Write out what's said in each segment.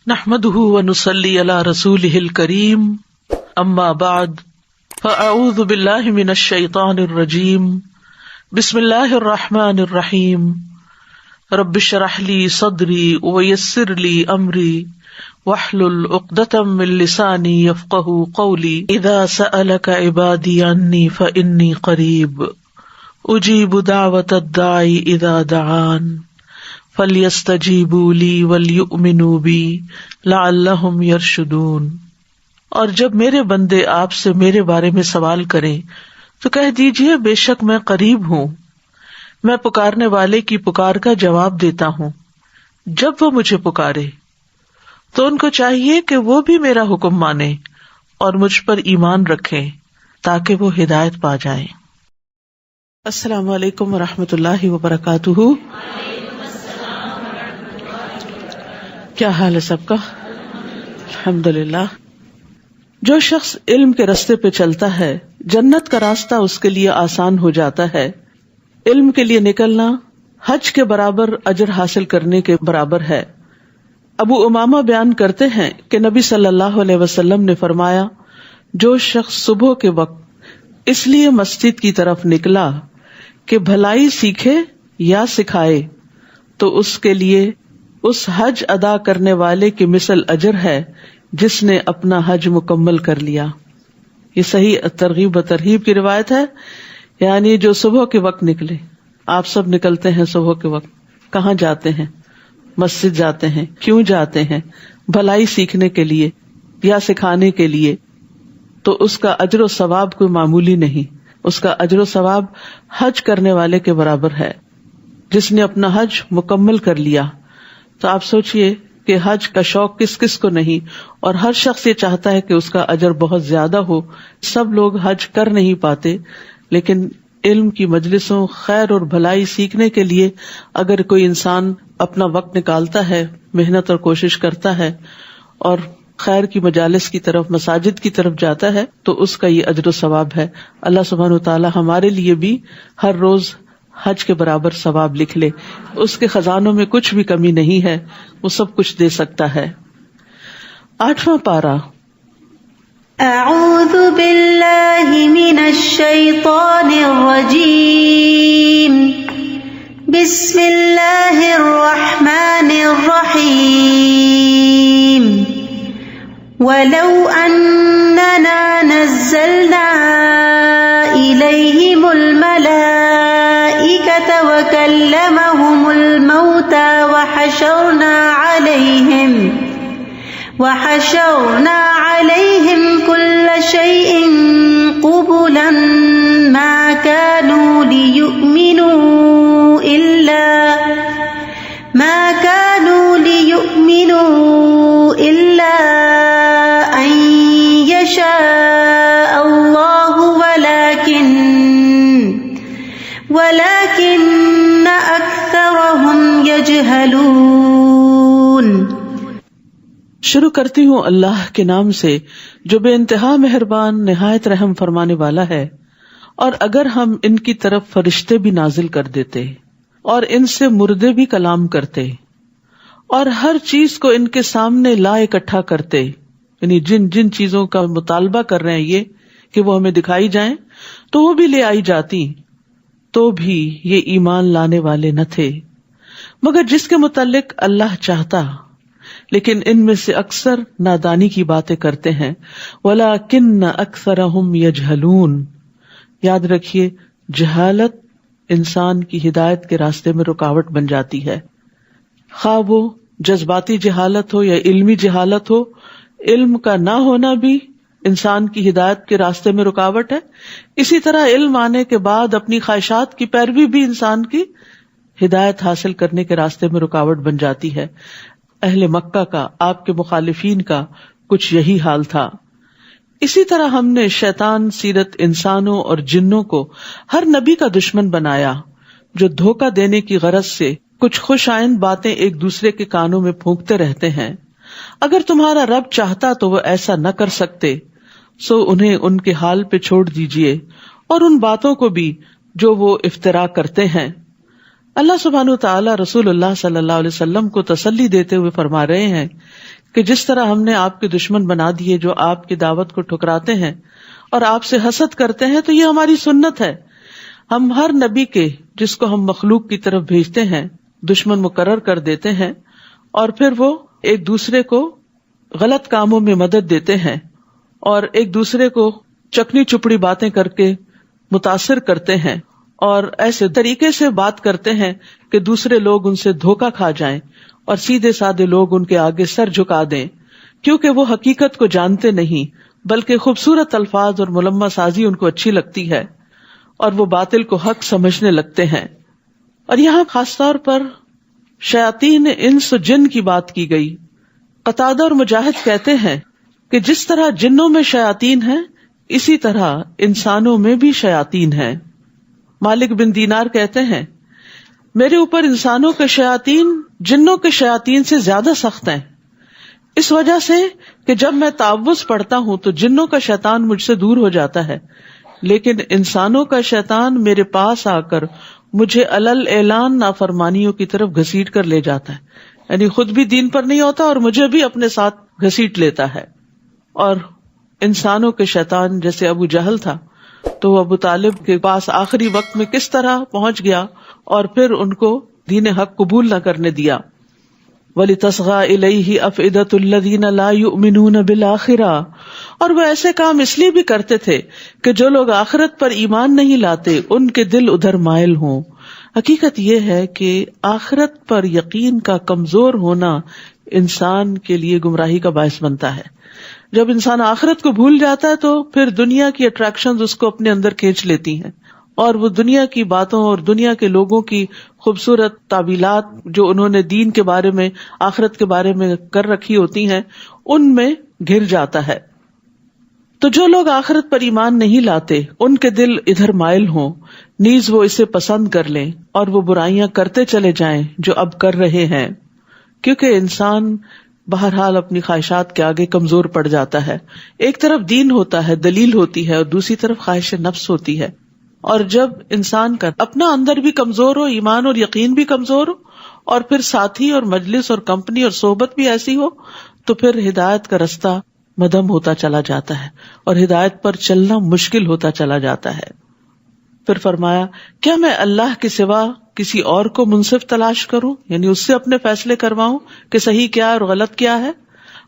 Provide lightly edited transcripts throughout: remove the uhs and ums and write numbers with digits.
نحمده ونصلي على رسوله الكريم اما بعد فاعوذ بالله من الشيطان الرجيم بسم الله الرحمن الرحيم رب اشرح لي صدري ويسر لي امري واحلل عقدة من لساني يفقهوا قولي اذا سألك عبادي عني فاني قريب اجيب دعوة الداعي اذا دعان فَلْيَسْتَجِيبُوا لِي وَلْيُؤْمِنُوا بِي لَعَلَّهُمْ يَرْشُدُونَ۔ اور جب میرے بندے آپ سے میرے بارے میں سوال کریں تو کہہ دیجئے بے شک میں قریب ہوں، میں پکارنے والے کی پکار کا جواب دیتا ہوں۔ جب وہ مجھے پکارے تو ان کو چاہیے کہ وہ بھی میرا حکم مانیں اور مجھ پر ایمان رکھیں تاکہ وہ ہدایت پا جائیں۔ السلام علیکم ورحمۃ اللہ وبرکاتہ۔ کیا حال ہے سب کا؟ الحمدللہ۔ جو شخص علم کے راستے پہ چلتا ہے جنت کا راستہ اس کے لیے آسان ہو جاتا ہے۔ علم کے لیے نکلنا حج کے برابر اجر حاصل کرنے کے برابر ہے۔ ابو امامہ بیان کرتے ہیں کہ نبی صلی اللہ علیہ وسلم نے فرمایا، جو شخص صبح کے وقت اس لیے مسجد کی طرف نکلا کہ بھلائی سیکھے یا سکھائے تو اس کے لیے اس حج ادا کرنے والے کی مثل اجر ہے جس نے اپنا حج مکمل کر لیا۔ یہ صحیح ترغیب و ترہیب کی روایت ہے، یعنی جو صبح کے وقت نکلے۔ آپ سب نکلتے ہیں صبح کے وقت، کہاں جاتے ہیں؟ مسجد جاتے ہیں۔ کیوں جاتے ہیں؟ بھلائی سیکھنے کے لیے یا سکھانے کے لیے۔ تو اس کا اجر و ثواب کوئی معمولی نہیں، اس کا اجر و ثواب حج کرنے والے کے برابر ہے جس نے اپنا حج مکمل کر لیا۔ تو آپ سوچئے کہ حج کا شوق کس کس کو نہیں، اور ہر شخص یہ چاہتا ہے کہ اس کا اجر بہت زیادہ ہو۔ سب لوگ حج کر نہیں پاتے، لیکن علم کی مجلسوں، خیر اور بھلائی سیکھنے کے لیے اگر کوئی انسان اپنا وقت نکالتا ہے، محنت اور کوشش کرتا ہے اور خیر کی مجالس کی طرف، مساجد کی طرف جاتا ہے تو اس کا یہ اجر و ثواب ہے۔ اللہ سبحانہ وتعالی ہمارے لیے بھی ہر روز حج کے برابر ثواب لکھ لے۔ اس کے خزانوں میں کچھ بھی کمی نہیں ہے، وہ سب کچھ دے سکتا ہے۔ 8واں پارہ۔ اعوذ باللہ من الشیطان الرجیم، بسم اللہ الرحمن الرحیم، وَلَوْ أَنَّنَا نَزَّلْنَا إِلَيْهِمُ الْمَلَائِكَةَ وَكَلَّمَهُمُ الْمَوْتَى وَحَشَرْنَا عَلَيْهِمْ كُلَّ شَيْءٍ قُبُلًا مَا كَانُوا لِيُؤْمِنُوا إِلَّا أَن يَشَاءَ اللَّهُ وَلَكِنَّ أَكْثَرَهُمْ يَجْهَلُونَ۔ شروع کرتی ہوں اللہ کے نام سے جو بے انتہا مہربان نہایت رحم فرمانے والا ہے۔ اور اگر ہم ان کی طرف فرشتے بھی نازل کر دیتے اور ان سے مردے بھی کلام کرتے اور ہر چیز کو ان کے سامنے لا اکٹھا کرتے، یعنی جن جن چیزوں کا مطالبہ کر رہے ہیں یہ کہ وہ ہمیں دکھائی جائیں تو وہ بھی لے آئی جاتی، تو بھی یہ ایمان لانے والے نہ تھے مگر جس کے متعلق اللہ چاہتا، لیکن ان میں سے اکثر نادانی کی باتیں کرتے ہیں۔ وَلَكِنَّ أَكْثَرَهُمْ يَجْهَلُونَ۔ یاد رکھیے، جہالت انسان کی ہدایت کے راستے میں رکاوٹ بن جاتی ہے، خواہ وہ جذباتی جہالت ہو یا علمی جہالت ہو۔ علم کا نہ ہونا بھی انسان کی ہدایت کے راستے میں رکاوٹ ہے۔ اسی طرح علم آنے کے بعد اپنی خواہشات کی پیروی بھی انسان کی ہدایت حاصل کرنے کے راستے میں رکاوٹ بن جاتی ہے۔ اہل مکہ کا، آپ کے مخالفین کا کچھ یہی حال تھا۔ اسی طرح ہم نے شیطان سیرت انسانوں اور جنوں کو ہر نبی کا دشمن بنایا جو دھوکہ دینے کی غرض سے کچھ خوش آئند باتیں ایک دوسرے کے کانوں میں پھونکتے رہتے ہیں۔ اگر تمہارا رب چاہتا تو وہ ایسا نہ کر سکتے، سو انہیں ان کے حال پہ چھوڑ دیجئے اور ان باتوں کو بھی جو وہ افترا کرتے ہیں۔ اللہ سبحانہ وتعالی رسول اللہ صلی اللہ علیہ وسلم کو تسلی دیتے ہوئے فرما رہے ہیں کہ جس طرح ہم نے آپ کے دشمن بنا دیے جو آپ کی دعوت کو ٹھکراتے ہیں اور آپ سے حسد کرتے ہیں، تو یہ ہماری سنت ہے. ہم ہر نبی کے جس کو ہم مخلوق کی طرف بھیجتے ہیں دشمن مقرر کر دیتے ہیں، اور پھر وہ ایک دوسرے کو غلط کاموں میں مدد دیتے ہیں اور ایک دوسرے کو چکنی چپڑی باتیں کر کے متاثر کرتے ہیں اور ایسے طریقے سے بات کرتے ہیں کہ دوسرے لوگ ان سے دھوکہ کھا جائیں اور سیدھے سادے لوگ ان کے آگے سر جھکا دیں، کیونکہ وہ حقیقت کو جانتے نہیں بلکہ خوبصورت الفاظ اور ملمہ سازی ان کو اچھی لگتی ہے اور وہ باطل کو حق سمجھنے لگتے ہیں. اور یہاں خاص طور پر شیاطین انس و جن کی بات کی گئی. قتادہ اور مجاہد کہتے ہیں کہ جس طرح جنوں میں شیاطین ہیں اسی طرح انسانوں میں بھی شیاطین ہیں. مالک بن دینار کہتے ہیں میرے اوپر انسانوں کے شیاطین جنوں کے شیاطین سے زیادہ سخت ہیں، اس وجہ سے کہ جب میں تعوذ پڑھتا ہوں تو جنوں کا شیطان مجھ سے دور ہو جاتا ہے، لیکن انسانوں کا شیطان میرے پاس آ کر مجھے علل اعلان نافرمانیوں کی طرف گھسیٹ کر لے جاتا ہے، یعنی خود بھی دین پر نہیں ہوتا اور مجھے بھی اپنے ساتھ گھسیٹ لیتا ہے. اور انسانوں کے شیطان جیسے ابو جہل تھا تو وہ ابو طالب کے پاس آخری وقت میں کس طرح پہنچ گیا اور پھر ان کو دین حق قبول نہ کرنے دیا. وَلِتَصْغَى إِلَيْهِ أَفْئِدَةُ الَّذِينَ لَا يُؤْمِنُونَ بِالْآخِرَةِ، اور وہ ایسے کام اس لیے بھی کرتے تھے کہ جو لوگ آخرت پر ایمان نہیں لاتے ان کے دل ادھر مائل ہوں. حقیقت یہ ہے کہ آخرت پر یقین کا کمزور ہونا انسان کے لیے گمراہی کا باعث بنتا ہے. جب انسان آخرت کو بھول جاتا ہے تو پھر دنیا کی اٹریکشنز اس کو اپنے اندر کھینچ لیتی ہیں اور وہ دنیا کی باتوں اور دنیا کے لوگوں کی خوبصورت تعبیلات جو انہوں نے دین کے بارے میں آخرت کے بارے میں کر رکھی ہوتی ہیں ان میں گر جاتا ہے. تو جو لوگ آخرت پر ایمان نہیں لاتے ان کے دل ادھر مائل ہوں، نیز وہ اسے پسند کر لیں اور وہ برائیاں کرتے چلے جائیں جو اب کر رہے ہیں، کیونکہ انسان بہرحال اپنی خواہشات کے آگے کمزور پڑ جاتا ہے. ایک طرف دین ہوتا ہے، دلیل ہوتی ہے، اور دوسری طرف خواہش نفس ہوتی ہے. اور جب انسان کا اپنا اندر بھی کمزور ہو، ایمان اور یقین بھی کمزور ہو، اور پھر ساتھی اور مجلس اور کمپنی اور صحبت بھی ایسی ہو، تو پھر ہدایت کا رستہ مدھم ہوتا چلا جاتا ہے اور ہدایت پر چلنا مشکل ہوتا چلا جاتا ہے. پھر فرمایا کیا میں اللہ کے سوا کسی اور کو منصف تلاش کروں، یعنی اس سے اپنے فیصلے کرواؤں کہ صحیح کیا اور غلط کیا ہے،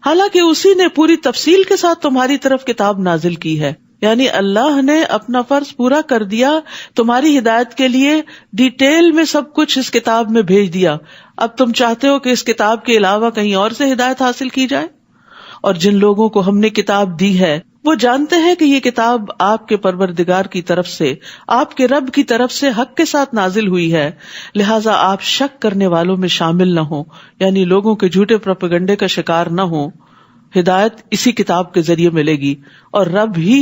حالانکہ اسی نے پوری تفصیل کے ساتھ تمہاری طرف کتاب نازل کی ہے. یعنی اللہ نے اپنا فرض پورا کر دیا، تمہاری ہدایت کے لیے ڈیٹیل میں سب کچھ اس کتاب میں بھیج دیا. اب تم چاہتے ہو کہ اس کتاب کے علاوہ کہیں اور سے ہدایت حاصل کی جائے؟ اور جن لوگوں کو ہم نے کتاب دی ہے وہ جانتے ہیں کہ یہ کتاب آپ کے پروردگار کی طرف سے، آپ کے رب کی طرف سے حق کے ساتھ نازل ہوئی ہے، لہٰذا آپ شک کرنے والوں میں شامل نہ ہوں، یعنی لوگوں کے جھوٹے پروپیگنڈے کا شکار نہ ہوں. ہدایت اسی کتاب کے ذریعے ملے گی اور رب ہی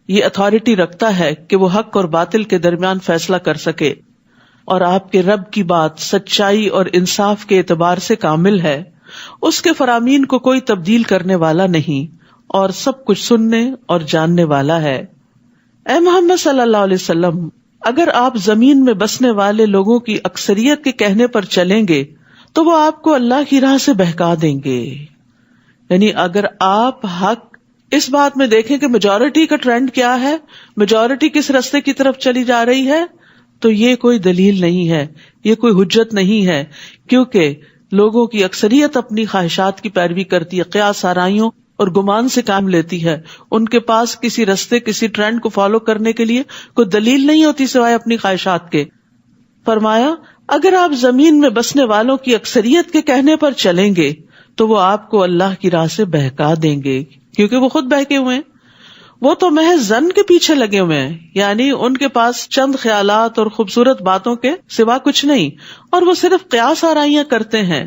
یہ اتھارٹی رکھتا ہے کہ وہ حق اور باطل کے درمیان فیصلہ کر سکے، اور آپ کے رب کی بات سچائی اور انصاف کے اعتبار سے کامل ہے. اس کے فرامین کو کوئی تبدیل کرنے والا نہیں اور سب کچھ سننے اور جاننے والا ہے. اے محمد صلی اللہ علیہ وسلم، اگر آپ زمین میں بسنے والے لوگوں کی اکثریت کے کہنے پر چلیں گے تو وہ آپ کو اللہ کی راہ سے بہکا دیں گے. یعنی اگر آپ حق اس بات میں دیکھیں کہ میجورٹی کا ٹرینڈ کیا ہے، میجورٹی کس رستے کی طرف چلی جا رہی ہے، تو یہ کوئی دلیل نہیں ہے، یہ کوئی حجت نہیں ہے، کیونکہ لوگوں کی اکثریت اپنی خواہشات کی پیروی کرتی ہے، قیاس آرائیوں اور گمان سے کام لیتی ہے. ان کے پاس کسی رستے کسی ٹرینڈ کو فالو کرنے کے لیے کوئی دلیل نہیں ہوتی سوائے اپنی خواہشات کے. فرمایا اگر آپ زمین میں بسنے والوں کی اکثریت کے کہنے پر چلیں گے تو وہ آپ کو اللہ کی راہ سے بہکا دیں گے، کیونکہ وہ خود بہکے ہوئے ہیں. وہ تو محض زن کے پیچھے لگے ہوئے ہیں، یعنی ان کے پاس چند خیالات اور خوبصورت باتوں کے سوا کچھ نہیں، اور وہ صرف قیاس آرائیاں کرتے ہیں.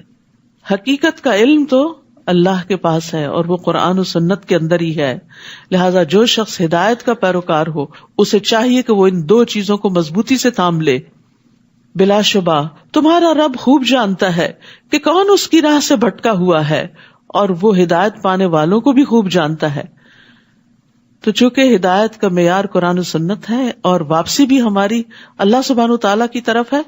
حقیقت کا علم تو اللہ کے پاس ہے اور وہ قرآن و سنت کے اندر ہی ہے. لہذا جو شخص ہدایت کا پیروکار ہو اسے چاہیے کہ وہ ان دو چیزوں کو مضبوطی سے تھام لے. بلا شبہ تمہارا رب خوب جانتا ہے کہ کون اس کی راہ سے بھٹکا ہوا ہے، اور وہ ہدایت پانے والوں کو بھی خوب جانتا ہے. تو چونکہ ہدایت کا معیار قرآن و سنت ہے اور واپسی بھی ہماری اللہ سبحانہ و تعالیٰ کی طرف ہے،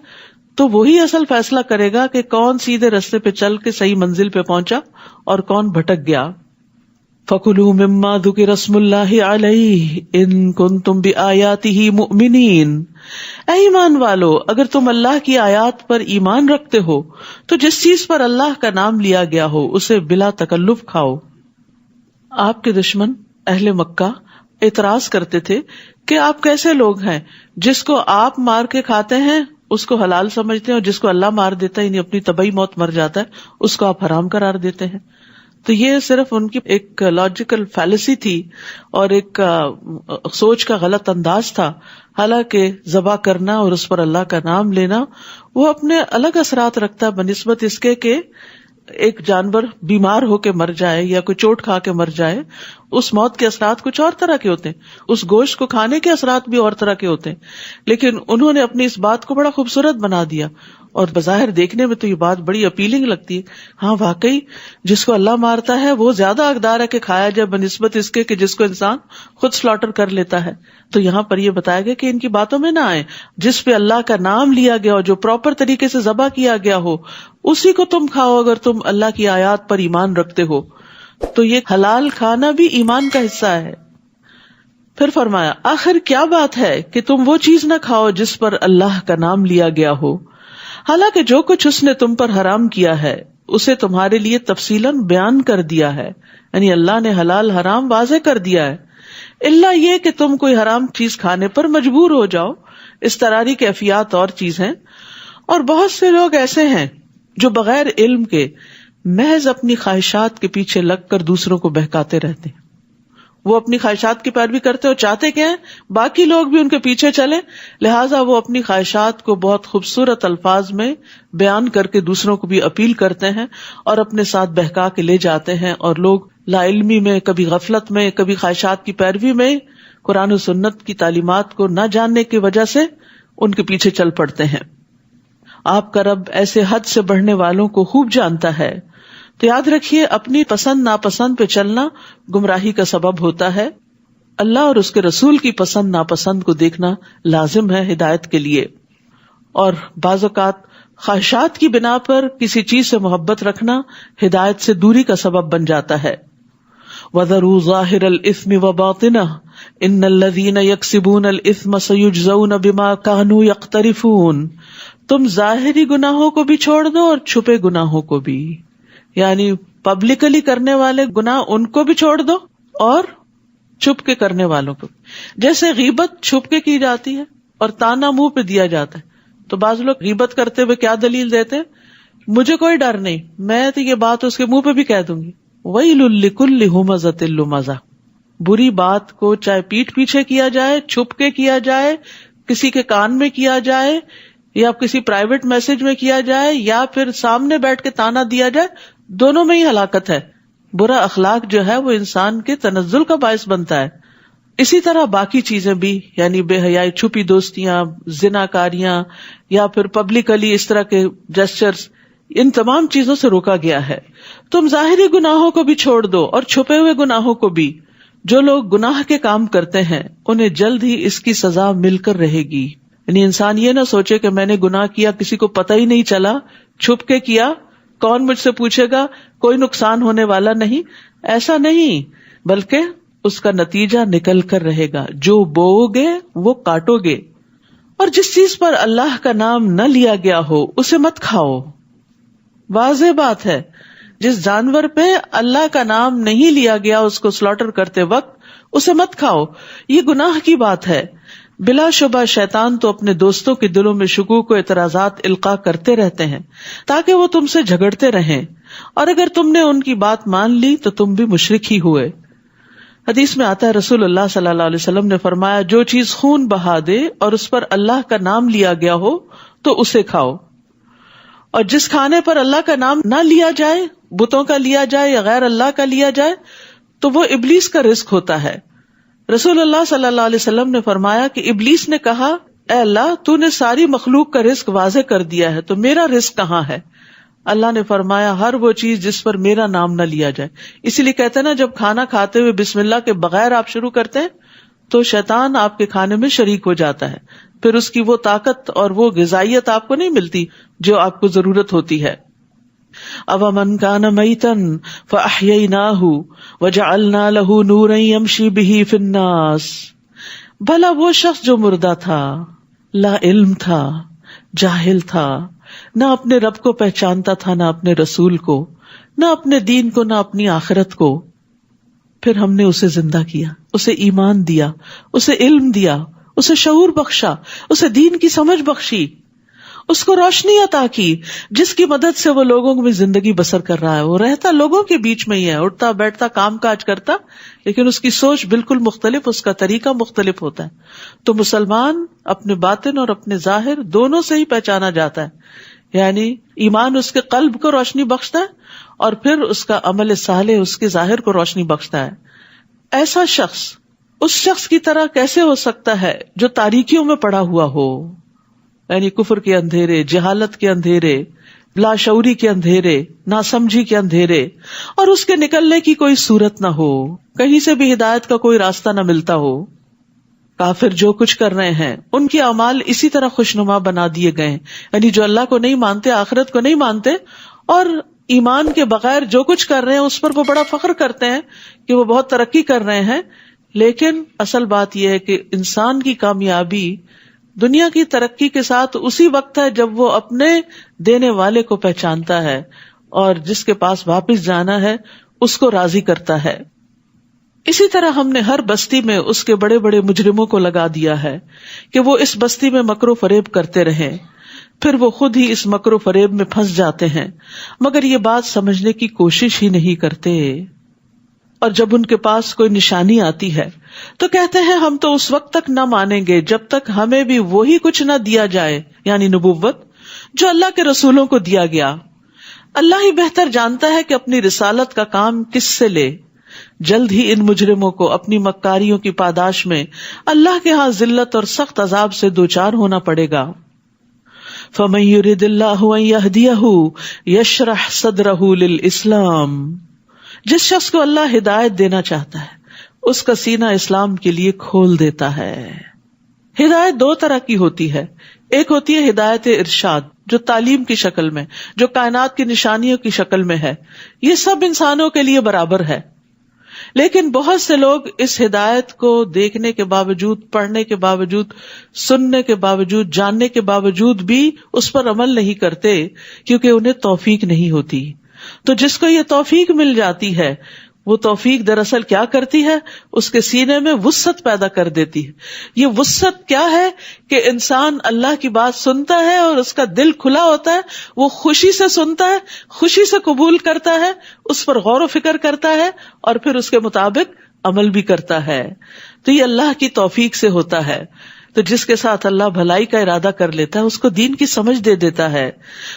تو وہی اصل فیصلہ کرے گا کہ کون سیدھے رستے پہ چل کے صحیح منزل پہ پہنچا اور کون بھٹک گیا. فَكُلُوا مِمَّا ذُكِرَ اسْمُ اللَّهِ عَلَيْهِ إِن كُنتُم بِآيَاتِهِ مُؤْمِنِينَ. اے ایمان والو، اگر تم اللہ کی آیات پر ایمان رکھتے ہو تو جس چیز پر اللہ کا نام لیا گیا ہو اسے بلا تکلف کھاؤ. آپ کے دشمن اہل مکہ اعتراض کرتے تھے کہ آپ کیسے لوگ ہیں جس کو آپ مار کے کھاتے ہیں اس کو حلال سمجھتے ہیں، اور جس کو اللہ مار دیتا ہے یعنی اپنی طبعی موت مر جاتا ہے اس کو آپ حرام قرار دیتے ہیں. تو یہ صرف ان کی ایک لاجیکل فیلسی تھی اور ایک سوچ کا غلط انداز تھا. حالانکہ ذبح کرنا اور اس پر اللہ کا نام لینا وہ اپنے الگ اثرات رکھتا ہے بنسبت اس کے کہ ایک جانور بیمار ہو کے مر جائے یا کوئی چوٹ کھا کے مر جائے، اس موت کے اثرات کچھ اور طرح کے ہوتے ہیں، اس گوشت کو کھانے کے اثرات بھی اور طرح کے ہوتے ہیں. لیکن انہوں نے اپنی اس بات کو بڑا خوبصورت بنا دیا، اور بظاہر دیکھنے میں تو یہ بات بڑی اپیلنگ لگتی ہے. ہاں واقعی جس کو اللہ مارتا ہے وہ زیادہ حقدار ہے کہ کھایا جائے بنسبت اس کے کہ جس کو انسان خود سلاٹر کر لیتا ہے. تو یہاں پر یہ بتایا گیا کہ ان کی باتوں میں نہ آئے. جس پہ اللہ کا نام لیا گیا ہو، جو پراپر طریقے سے ذبح کیا گیا ہو، اسی کو تم کھاؤ اگر تم اللہ کی آیات پر ایمان رکھتے ہو. تو یہ حلال کھانا بھی ایمان کا حصہ ہے. پھر فرمایا آخر کیا بات ہے کہ تم وہ چیز نہ کھاؤ جس پر اللہ کا نام لیا گیا ہو، حالانکہ جو کچھ اس نے تم پر حرام کیا ہے اسے تمہارے لیے تفصیلاً بیان کر دیا ہے. یعنی اللہ نے حلال حرام واضح کر دیا ہے، الا یہ کہ تم کوئی حرام چیز کھانے پر مجبور ہو جاؤ. اضطراری کیفیات اور چیز ہیں، اور بہت سے لوگ ایسے ہیں جو بغیر علم کے محض اپنی خواہشات کے پیچھے لگ کر دوسروں کو بہکاتے رہتے ہیں. وہ اپنی خواہشات کی پیروی کرتے اور چاہتے کیا ہیں باقی لوگ بھی ان کے پیچھے چلیں، لہٰذا وہ اپنی خواہشات کو بہت خوبصورت الفاظ میں بیان کر کے دوسروں کو بھی اپیل کرتے ہیں اور اپنے ساتھ بہکا کے لے جاتے ہیں. اور لوگ لا علمی میں، کبھی غفلت میں، کبھی خواہشات کی پیروی میں قرآن و سنت کی تعلیمات کو نہ جاننے کی وجہ سے ان کے پیچھے چل پڑتے ہیں. آپ کا رب ایسے حد سے بڑھنے والوں کو خوب جانتا ہے. تو یاد رکھیے اپنی پسند ناپسند پہ چلنا گمراہی کا سبب ہوتا ہے. اللہ اور اس کے رسول کی پسند ناپسند کو دیکھنا لازم ہے ہدایت کے لیے. اور بعض اوقات خواہشات کی بنا پر کسی چیز سے محبت رکھنا ہدایت سے دوری کا سبب بن جاتا ہے. وَذَرُوا ظَاهِرَ الْإِثْمِ وَبَاطِنَهُ إِنَّ الَّذِينَ يَكْسِبُونَ الْإِثْمَ سَيُجْزَوْنَ بِمَا كَانُوا يَقْتَرِفُونَ. تم ظاہری گناہوں کو بھی چھوڑ دو اور چھپے گناہوں کو بھی، یعنی پبلکلی کرنے والے گناہ ان کو بھی چھوڑ دو اور چھپ کے کرنے والوں کو. جیسے غیبت چھپ کے کی جاتی ہے اور تانا منہ پہ دیا جاتا ہے. تو بعض لوگ غیبت کرتے ہوئے کیا دلیل دیتے، مجھے کوئی ڈر نہیں، میں تو یہ بات اس کے منہ پہ بھی کہہ دوں گی. وَيْلٌ لِّكُلِّ هُمَزَةٍ لُمَزَةٍ. بری بات کو چاہے پیٹھ پیچھے کیا جائے، چھپ کے کیا جائے، کسی کے کان میں کیا جائے، یا کسی پرائیویٹ میسج میں کیا جائے، یا پھر سامنے بیٹھ کے تانا دیا جائے، دونوں میں ہی ہلاکت ہے. برا اخلاق جو ہے وہ انسان کے تنزل کا باعث بنتا ہے. اسی طرح باقی چیزیں بھی، یعنی بے حیائی، چھپی دوستیاں، زناکاریاں، یا پھر پبلکلی اس طرح کے جسچرز، ان تمام چیزوں سے روکا گیا ہے. تم ظاہری گناہوں کو بھی چھوڑ دو اور چھپے ہوئے گناہوں کو بھی. جو لوگ گناہ کے کام کرتے ہیں انہیں جلد ہی اس کی سزا مل کر رہے گی. یعنی انسان یہ نہ سوچے کہ میں نے گناہ کیا، کسی کو پتہ ہی نہیں چلا، چھپ کے کیا، کون مجھ سے پوچھے گا، کوئی نقصان ہونے والا نہیں. ایسا نہیں، بلکہ اس کا نتیجہ نکل کر رہے گا. جو بو گے وہ کاٹو گے. اور جس چیز پر اللہ کا نام نہ لیا گیا ہو اسے مت کھاؤ. واضح بات ہے، جس جانور پہ اللہ کا نام نہیں لیا گیا اس کو سلاٹر کرتے وقت اسے مت کھاؤ. یہ گناہ کی بات ہے. بلا شبہ شیطان تو اپنے دوستوں کے دلوں میں شکوک و اعتراضات القاء کرتے رہتے ہیں تاکہ وہ تم سے جھگڑتے رہیں، اور اگر تم نے ان کی بات مان لی تو تم بھی مشرک ہی ہوئے. حدیث میں آتا ہے رسول اللہ صلی اللہ علیہ وسلم نے فرمایا جو چیز خون بہا دے اور اس پر اللہ کا نام لیا گیا ہو تو اسے کھاؤ، اور جس کھانے پر اللہ کا نام نہ لیا جائے، بتوں کا لیا جائے یا غیر اللہ کا لیا جائے، تو وہ ابلیس کا رزق ہوتا ہے. رسول اللہ صلی اللہ علیہ وسلم نے فرمایا کہ ابلیس نے کہا اے اللہ تو نے ساری مخلوق کا رزق واضح کر دیا ہے تو میرا رزق کہاں ہے؟ اللہ نے فرمایا ہر وہ چیز جس پر میرا نام نہ لیا جائے. اسی لیے کہتے ہیں نا جب کھانا کھاتے ہوئے بسم اللہ کے بغیر آپ شروع کرتے ہیں تو شیطان آپ کے کھانے میں شریک ہو جاتا ہے. پھر اس کی وہ طاقت اور وہ غذائیت آپ کو نہیں ملتی جو آپ کو ضرورت ہوتی ہے. أَوَمَنْ كَانَ مَيْتًا فَأَحْيَيْنَاهُ وَجَعَلْنَا لَهُ نُورًا يَمْشِي بِهِ فِي النَّاسِ. بھلا وہ شخص جو مردہ تھا، لا علم تھا، جاہل تھا، نہ اپنے رب کو پہچانتا تھا، نہ اپنے رسول کو، نہ اپنے دین کو، نہ اپنی آخرت کو، پھر ہم نے اسے زندہ کیا، اسے ایمان دیا، اسے علم دیا، اسے شعور بخشا، اسے دین کی سمجھ بخشی، اس کو روشنی عطا کی جس کی مدد سے وہ لوگوں میں زندگی بسر کر رہا ہے. وہ رہتا لوگوں کے بیچ میں ہی ہے، اٹھتا بیٹھتا کام کاج کرتا، لیکن اس کی سوچ بالکل مختلف، اس کا طریقہ مختلف ہوتا ہے. تو مسلمان اپنے باطن اور اپنے ظاہر دونوں سے ہی پہچانا جاتا ہے. یعنی ایمان اس کے قلب کو روشنی بخشتا ہے اور پھر اس کا عمل صالح اس کے ظاہر کو روشنی بخشتا ہے. ایسا شخص اس شخص کی طرح کیسے ہو سکتا ہے جو تاریکیوں میں پڑا ہوا ہو، یعنی کفر کے اندھیرے، جہالت کے اندھیرے، لاشعوری کے اندھیرے، ناسمجھی کے اندھیرے، اور اس کے نکلنے کی کوئی صورت نہ ہو، کہیں سے بھی ہدایت کا کوئی راستہ نہ ملتا ہو. کافر جو کچھ کر رہے ہیں ان کے اعمال اسی طرح خوشنما بنا دیے گئے ہیں، یعنی جو اللہ کو نہیں مانتے، آخرت کو نہیں مانتے، اور ایمان کے بغیر جو کچھ کر رہے ہیں اس پر وہ بڑا فخر کرتے ہیں کہ وہ بہت ترقی کر رہے ہیں. لیکن اصل بات یہ ہے کہ انسان کی کامیابی دنیا کی ترقی کے ساتھ اسی وقت ہے جب وہ اپنے دینے والے کو پہچانتا ہے اور جس کے پاس واپس جانا ہے اس کو راضی کرتا ہے. اسی طرح ہم نے ہر بستی میں اس کے بڑے بڑے مجرموں کو لگا دیا ہے کہ وہ اس بستی میں مکر و فریب کرتے رہیں، پھر وہ خود ہی اس مکر و فریب میں پھنس جاتے ہیں، مگر یہ بات سمجھنے کی کوشش ہی نہیں کرتے. اور جب ان کے پاس کوئی نشانی آتی ہے تو کہتے ہیں ہم تو اس وقت تک نہ مانیں گے جب تک ہمیں بھی وہی کچھ نہ دیا جائے، یعنی نبوت، جو اللہ کے رسولوں کو دیا گیا. اللہ ہی بہتر جانتا ہے کہ اپنی رسالت کا کام کس سے لے. جلد ہی ان مجرموں کو اپنی مکاریوں کی پاداش میں اللہ کے ہاں ذلت اور سخت عذاب سے دوچار ہونا پڑے گا. فَمَن يُرِدِ اللَّهُ أَن يَهْدِيَهُ يَشْرَحْ صَدْرَهُ لِلْإِسْلَامِ. جس شخص کو اللہ ہدایت دینا چاہتا ہے اس کا سینہ اسلام کے لیے کھول دیتا ہے. ہدایت دو طرح کی ہوتی ہے، ایک ہوتی ہے ہدایت ارشاد جو تعلیم کی شکل میں، جو کائنات کی نشانیوں کی شکل میں ہے، یہ سب انسانوں کے لیے برابر ہے. لیکن بہت سے لوگ اس ہدایت کو دیکھنے کے باوجود، پڑھنے کے باوجود، سننے کے باوجود، جاننے کے باوجود بھی اس پر عمل نہیں کرتے کیونکہ انہیں توفیق نہیں ہوتی. تو جس کو یہ توفیق مل جاتی ہے وہ توفیق دراصل کیا کرتی ہے، اس کے سینے میں وسعت پیدا کر دیتی ہے. یہ وسعت کیا ہے کہ انسان اللہ کی بات سنتا ہے اور اس کا دل کھلا ہوتا ہے، وہ خوشی سے سنتا ہے، خوشی سے قبول کرتا ہے، اس پر غور و فکر کرتا ہے اور پھر اس کے مطابق عمل بھی کرتا ہے. تو یہ اللہ کی توفیق سے ہوتا ہے. تو جس کے ساتھ اللہ بھلائی کا ارادہ کر لیتا ہے اس کو دین کی سمجھ دے دیتا ہے.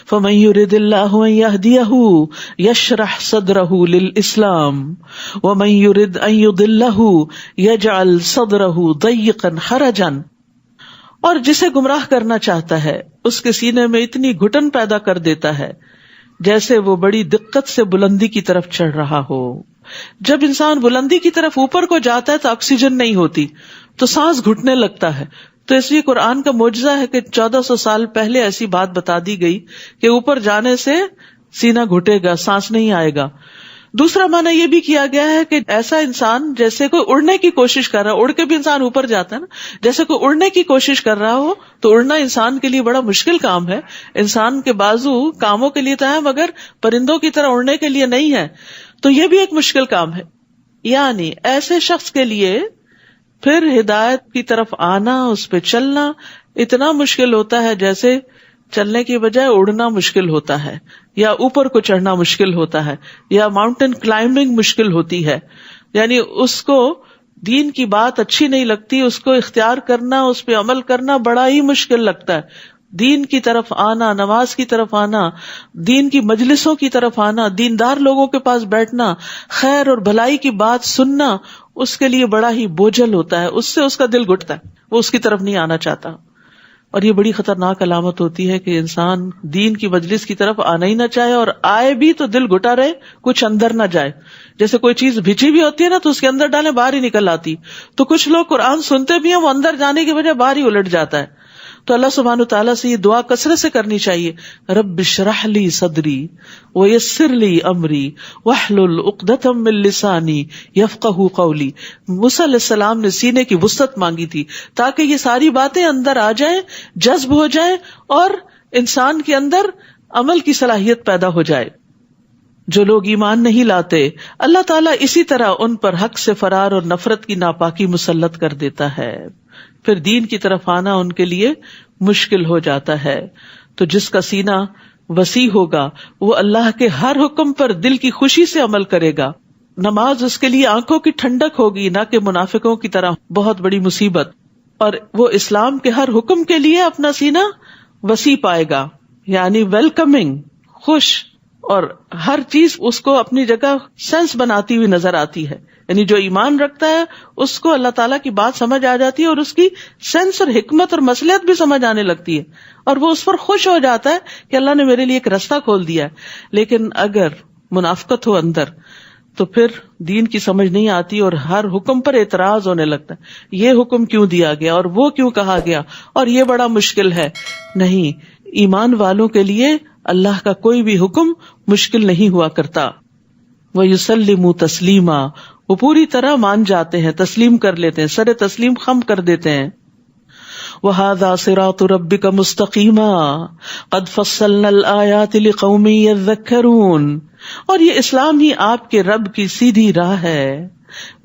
فَمَن يُرِدِ اللَّهُ أَن يَهْدِيَهُ يَشْرَحْ صَدْرَهُ لِلْإِسْلَامِ وَمَن يُرِدْ أَن يُضِلَّهُ يَجْعَلْ صَدْرَهُ ضَيِّقًا حَرَجًا. اور جسے گمراہ کرنا چاہتا ہے اس کے سینے میں اتنی گھٹن پیدا کر دیتا ہے جیسے وہ بڑی دقت سے بلندی کی طرف چڑھ رہا ہو. جب انسان بلندی کی طرف اوپر کو جاتا ہے تو آکسیجن نہیں ہوتی تو سانس گھٹنے لگتا ہے. تو اس لیے قرآن کا معجزہ ہے کہ 1400 سال پہلے ایسی بات بتا دی گئی کہ اوپر جانے سے سینہ گھٹے گا، سانس نہیں آئے گا. دوسرا معنی یہ بھی کیا گیا ہے کہ ایسا انسان جیسے کوئی اڑنے کی کوشش کر رہا ہے، اڑ کے بھی انسان اوپر جاتا ہے نا، جیسے کوئی اڑنے کی کوشش کر رہا ہو تو اڑنا انسان کے لیے بڑا مشکل کام ہے. انسان کے بازو کاموں کے لیے تو ہے مگر پرندوں کی طرح اڑنے کے لیے نہیں ہے، تو یہ بھی ایک مشکل کام ہے. یعنی ایسے شخص کے لیے پھر ہدایت کی طرف آنا، اس پہ چلنا اتنا مشکل ہوتا ہے جیسے چلنے کی بجائے اڑنا مشکل ہوتا ہے، یا اوپر کو چڑھنا مشکل ہوتا ہے، یا ماؤنٹین کلائمبنگ مشکل ہوتی ہے. یعنی اس کو دین کی بات اچھی نہیں لگتی، اس کو اختیار کرنا، اس پہ عمل کرنا بڑا ہی مشکل لگتا ہے. دین کی طرف آنا، نماز کی طرف آنا، دین کی مجلسوں کی طرف آنا، دیندار لوگوں کے پاس بیٹھنا، خیر اور بھلائی کی بات سننا اس کے لیے بڑا ہی بوجھل ہوتا ہے. اس سے اس کا دل گھٹتا ہے، وہ اس کی طرف نہیں آنا چاہتا. اور یہ بڑی خطرناک علامت ہوتی ہے کہ انسان دین کی مجلس کی طرف آنا ہی نہ چاہے، اور آئے بھی تو دل گھٹا رہے، کچھ اندر نہ جائے. جیسے کوئی چیز بھیجی بھی ہوتی ہے نا تو اس کے اندر ڈالیں باہر ہی نکل آتی. تو کچھ لوگ قرآن سنتے بھی ہیں، وہ اندر جانے کی وجہ باہر ہی الٹ جاتا ہے. تو اللہ سبحانہ تعالیٰ سے یہ دعا کثرت سے کرنی چاہیے، رب اشرح لی صدری ویسر لی امری واحلل عقدۃ من لسانی یفقہوا قولی. موسیٰ علیہ السلام نے سینے کی وسعت مانگی تھی تاکہ یہ ساری باتیں اندر آ جائیں، جذب ہو جائیں اور انسان کے اندر عمل کی صلاحیت پیدا ہو جائے. جو لوگ ایمان نہیں لاتے اللہ تعالیٰ اسی طرح ان پر حق سے فرار اور نفرت کی ناپاکی مسلط کر دیتا ہے، پھر دین کی طرف آنا ان کے لیے مشکل ہو جاتا ہے. تو جس کا سینہ وسیع ہوگا وہ اللہ کے ہر حکم پر دل کی خوشی سے عمل کرے گا. نماز اس کے لیے آنکھوں کی ٹھنڈک ہوگی، نہ کہ منافقوں کی طرح بہت بڑی مصیبت. اور وہ اسلام کے ہر حکم کے لیے اپنا سینہ وسیع پائے گا، یعنی ویلکمنگ، خوش، اور ہر چیز اس کو اپنی جگہ سینس بناتی ہوئی نظر آتی ہے. یعنی جو ایمان رکھتا ہے اس کو اللہ تعالیٰ کی بات سمجھ آ جاتی ہے اور اس کی سینس اور حکمت اور مصلحت بھی سمجھ آنے لگتی ہے، اور وہ اس پر خوش ہو جاتا ہے کہ اللہ نے میرے لیے ایک رستہ کھول دیا ہے. لیکن اگر منافقت ہو اندر تو پھر دین کی سمجھ نہیں آتی اور ہر حکم پر اعتراض ہونے لگتا ہے، یہ حکم کیوں دیا گیا اور وہ کیوں کہا گیا اور یہ بڑا مشکل ہے. نہیں، ایمان والوں کے لیے اللہ کا کوئی بھی حکم مشکل نہیں ہوا کرتا. وَيُسَلِّمُ تَسْلِيمًا، وہ پوری طرح مان جاتے ہیں، تسلیم کر لیتے ہیں، سر تسلیم خم کر دیتے ہیں. وَهَذَا صِرَاطُ رَبِّكَ مُسْتَقِيمًا قَدْ فَصَّلْنَا الْآيَاتِ لِقَوْمٍ يَذَّكَّرُونَ، اور یہ اسلام ہی آپ کے رب کی سیدھی راہ ہے،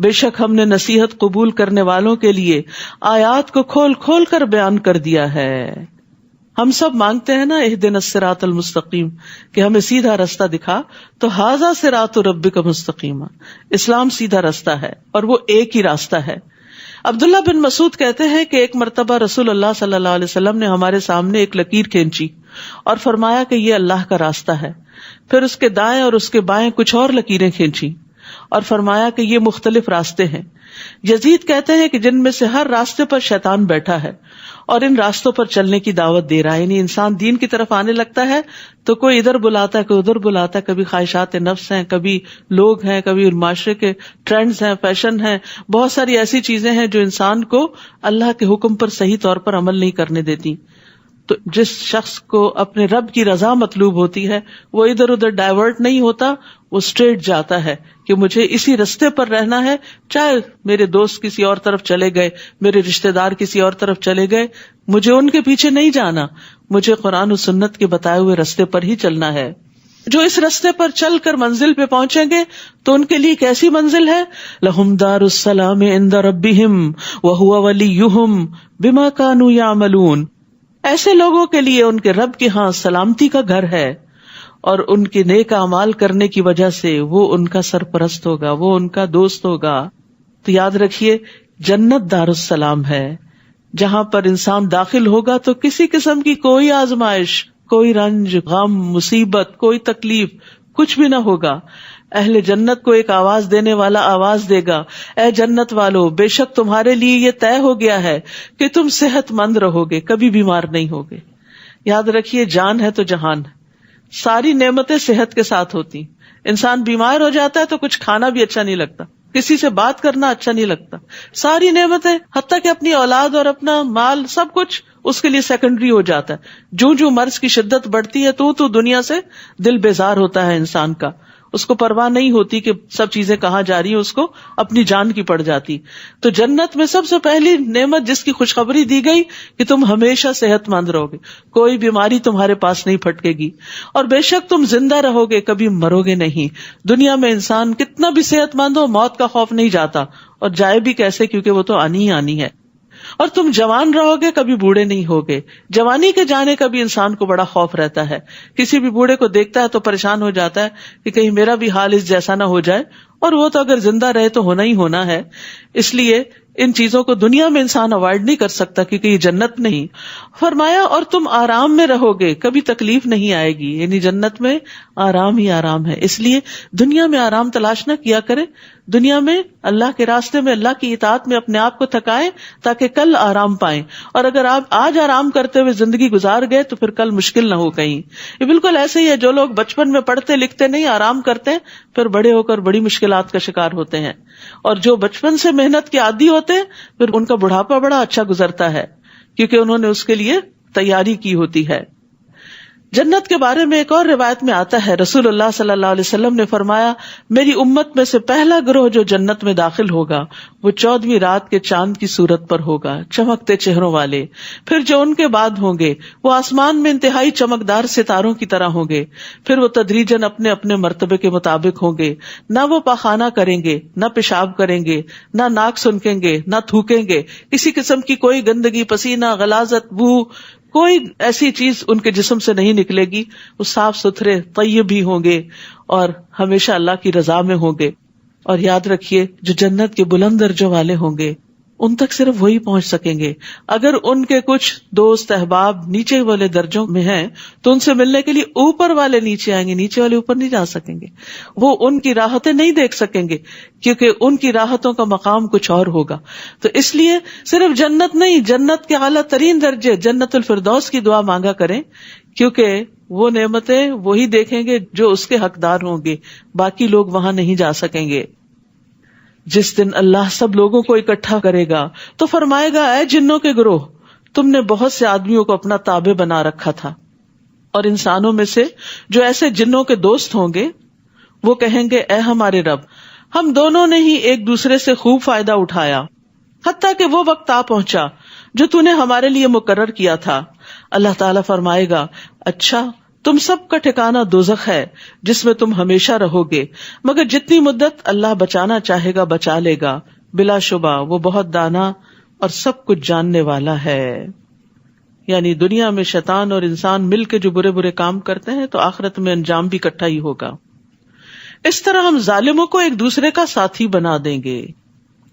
بے شک ہم نے نصیحت قبول کرنے والوں کے لیے آیات کو کھول کھول کر بیان کر دیا ہے. ہم سب مانگتے ہیں نا اہدنا الصراط المستقیم، کہ ہمیں سیدھا رستہ دکھا. تو ھذا صراط ربک مستقیما، اسلام سیدھا راستہ ہے اور وہ ایک ہی راستہ ہے. عبداللہ بن مسعود کہتے ہیں کہ ایک مرتبہ رسول اللہ صلی اللہ علیہ وسلم نے ہمارے سامنے ایک لکیر کھینچی اور فرمایا کہ یہ اللہ کا راستہ ہے. پھر اس کے دائیں اور اس کے بائیں کچھ اور لکیریں کھینچی اور فرمایا کہ یہ مختلف راستے ہیں. یزید کہتے ہیں کہ جن میں سے ہر راستے پر شیطان بیٹھا ہے اور ان راستوں پر چلنے کی دعوت دے رہا ہے. یعنی انسان دین کی طرف آنے لگتا ہے تو کوئی ادھر بلاتا ہے، کوئی ادھر بلاتا ہے، کبھی خواہشات نفس ہیں، کبھی لوگ ہیں، کبھی معاشرے کے ٹرینڈز ہیں، فیشن ہیں، بہت ساری ایسی چیزیں ہیں جو انسان کو اللہ کے حکم پر صحیح طور پر عمل نہیں کرنے دیتی. تو جس شخص کو اپنے رب کی رضا مطلوب ہوتی ہے وہ ادھر ادھر ڈائیورٹ نہیں ہوتا، وہ اسٹریٹ جاتا ہے کہ مجھے اسی رستے پر رہنا ہے، چاہے میرے دوست کسی اور طرف چلے گئے، میرے رشتہ دار کسی اور طرف چلے گئے، مجھے ان کے پیچھے نہیں جانا، مجھے قرآن و سنت کے بتائے ہوئے رستے پر ہی چلنا ہے. جو اس رستے پر چل کر منزل پہ پہنچیں گے تو ان کے لیے کیسی منزل ہے؟ لہم دار السلام عند ربہم وہو ولیہم بما کانوا یعملون، ایسے لوگوں کے لیے ان کے رب کے ہاں سلامتی کا گھر ہے اور ان کے نیک اعمال کرنے کی وجہ سے وہ ان کا سرپرست ہوگا، وہ ان کا دوست ہوگا. تو یاد رکھیے جنت دار السلام ہے، جہاں پر انسان داخل ہوگا تو کسی قسم کی کوئی آزمائش، کوئی رنج، غم، مصیبت، کوئی تکلیف، کچھ بھی نہ ہوگا. اہل جنت کو ایک آواز دینے والا آواز دے گا، اے جنت والو، بے شک تمہارے لیے یہ طے ہو گیا ہے کہ تم صحت مند رہو گے، کبھی بیمار نہیں ہوگے. یاد رکھیے جان ہے تو جہان ہے، ساری نعمتیں صحت کے ساتھ ہوتی. انسان بیمار ہو جاتا ہے تو کچھ کھانا بھی اچھا نہیں لگتا، کسی سے بات کرنا اچھا نہیں لگتا. ساری نعمتیں حتیٰ کہ اپنی اولاد اور اپنا مال سب کچھ اس کے لیے سیکنڈری ہو جاتا ہے. جو مرض کی شدت بڑھتی ہے تو دنیا سے دل بیزار ہوتا ہے انسان کا، اس کو پرواہ نہیں ہوتی کہ سب چیزیں کہاں جا رہی ہیں، اس کو اپنی جان کی پڑ جاتی. تو جنت میں سب سے پہلی نعمت جس کی خوشخبری دی گئی کہ تم ہمیشہ صحت مند رہو گے، کوئی بیماری تمہارے پاس نہیں پھٹکے گی، اور بے شک تم زندہ رہو گے، کبھی مرو گے نہیں. دنیا میں انسان کتنا بھی صحت مند ہو، موت کا خوف نہیں جاتا، اور جائے بھی کیسے، کیونکہ وہ تو آنی ہی آنی ہے. اور تم جوان رہو گے، کبھی بوڑھے نہیں ہوگے. جوانی کے جانے کا بھی انسان کو بڑا خوف رہتا ہے، کسی بھی بوڑھے کو دیکھتا ہے تو پریشان ہو جاتا ہے کہ کہیں میرا بھی حال اس جیسا نہ ہو جائے، اور وہ تو اگر زندہ رہے تو ہونا ہی ہونا ہے. اس لیے ان چیزوں کو دنیا میں انسان اوائڈ نہیں کر سکتا کیونکہ یہ جنت نہیں. فرمایا اور تم آرام میں رہو گے، کبھی تکلیف نہیں آئے گی. یعنی جنت میں آرام ہی آرام ہے. اس لیے دنیا میں آرام تلاش نہ کیا کرے، دنیا میں اللہ کے راستے میں، اللہ کی اطاعت میں اپنے آپ کو تھکائیں تاکہ کل آرام پائیں. اور اگر آپ آج آرام کرتے ہوئے زندگی گزار گئے تو پھر کل مشکل نہ ہو کہیں. یہ بالکل ایسے ہی ہے، جو لوگ بچپن میں پڑھتے لکھتے نہیں، آرام کرتے ہیں، پھر بڑے ہو کر بڑی مشکلات کا شکار ہوتے ہیں. اور جو بچپن سے محنت کے عادی ہوتے ہیں، پھر ان کا بڑھاپا بڑا اچھا گزرتا ہے کیونکہ انہوں نے اس کے لیے تیاری کی ہوتی ہے. جنت کے بارے میں ایک اور روایت میں آتا ہے، رسول اللہ صلی اللہ علیہ وسلم نے فرمایا، میری امت میں سے پہلا گروہ جو جنت میں داخل ہوگا وہ 14ویں رات کے چاند کی صورت پر ہوگا، چمکتے چہروں والے. پھر جو ان کے بعد ہوں گے وہ آسمان میں انتہائی چمکدار ستاروں کی طرح ہوں گے. پھر وہ تدریجاً اپنے اپنے مرتبے کے مطابق ہوں گے، نہ وہ پاخانہ کریں گے، نہ پیشاب کریں گے، نہ ناک سنکیں گے، نہ تھوکیں گے، کسی قسم کی کوئی گندگی، پسینہ، غلاظت، بو، کوئی ایسی چیز ان کے جسم سے نہیں نکلے گی. وہ صاف ستھرے طیب ہی ہوں گے اور ہمیشہ اللہ کی رضا میں ہوں گے. اور یاد رکھیے، جو جنت کے بلند درجوں والے ہوں گے ان تک صرف وہی پہنچ سکیں گے. اگر ان کے کچھ دوست احباب نیچے والے درجوں میں ہیں تو ان سے ملنے کے لیے اوپر والے نیچے آئیں گے، نیچے والے اوپر نہیں جا سکیں گے. وہ ان کی راحتیں نہیں دیکھ سکیں گے کیونکہ ان کی راحتوں کا مقام کچھ اور ہوگا. تو اس لیے صرف جنت نہیں، جنت کے اعلیٰ ترین درجے جنت الفردوس کی دعا مانگا کریں، کیونکہ وہ نعمتیں وہی دیکھیں گے جو اس کے حقدار ہوں گے، باقی لوگ وہاں نہیں جا سکیں گے. جس دن اللہ سب لوگوں کو اکٹھا کرے گا تو فرمائے گا، اے جنوں کے گروہ، تم نے بہت سے آدمیوں کو اپنا تابع بنا رکھا تھا. اور انسانوں میں سے جو ایسے جنوں کے دوست ہوں گے وہ کہیں گے، اے ہمارے رب، ہم دونوں نے ہی ایک دوسرے سے خوب فائدہ اٹھایا حتیٰ کہ وہ وقت آ پہنچا جو تو نے ہمارے لیے مقرر کیا تھا. اللہ تعالیٰ فرمائے گا، اچھا، تم سب کا ٹھکانہ دوزخ ہے جس میں تم ہمیشہ رہو گے، مگر جتنی مدت اللہ بچانا چاہے گا بچا لے گا، بلا شبہ وہ بہت دانا اور سب کچھ جاننے والا ہے. یعنی دنیا میں شیطان اور انسان مل کے جو برے برے کام کرتے ہیں تو آخرت میں انجام بھی اکٹھا ہی ہوگا. اس طرح ہم ظالموں کو ایک دوسرے کا ساتھی بنا دیں گے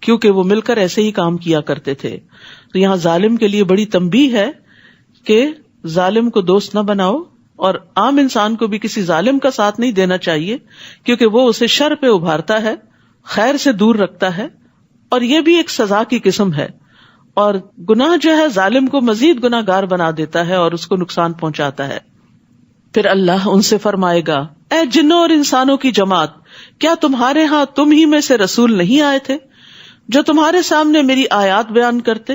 کیونکہ وہ مل کر ایسے ہی کام کیا کرتے تھے. تو یہاں ظالم کے لیے بڑی تنبیہ ہے کہ ظالم کو دوست نہ بناؤ، اور عام انسان کو بھی کسی ظالم کا ساتھ نہیں دینا چاہیے کیونکہ وہ اسے شر پہ ابھارتا ہے، خیر سے دور رکھتا ہے، اور یہ بھی ایک سزا کی قسم ہے. اور گناہ جو ہے ظالم کو مزید گناہ گار بنا دیتا ہے اور اس کو نقصان پہنچاتا ہے. پھر اللہ ان سے فرمائے گا، اے جنوں اور انسانوں کی جماعت، کیا تمہارے ہاں تم ہی میں سے رسول نہیں آئے تھے جو تمہارے سامنے میری آیات بیان کرتے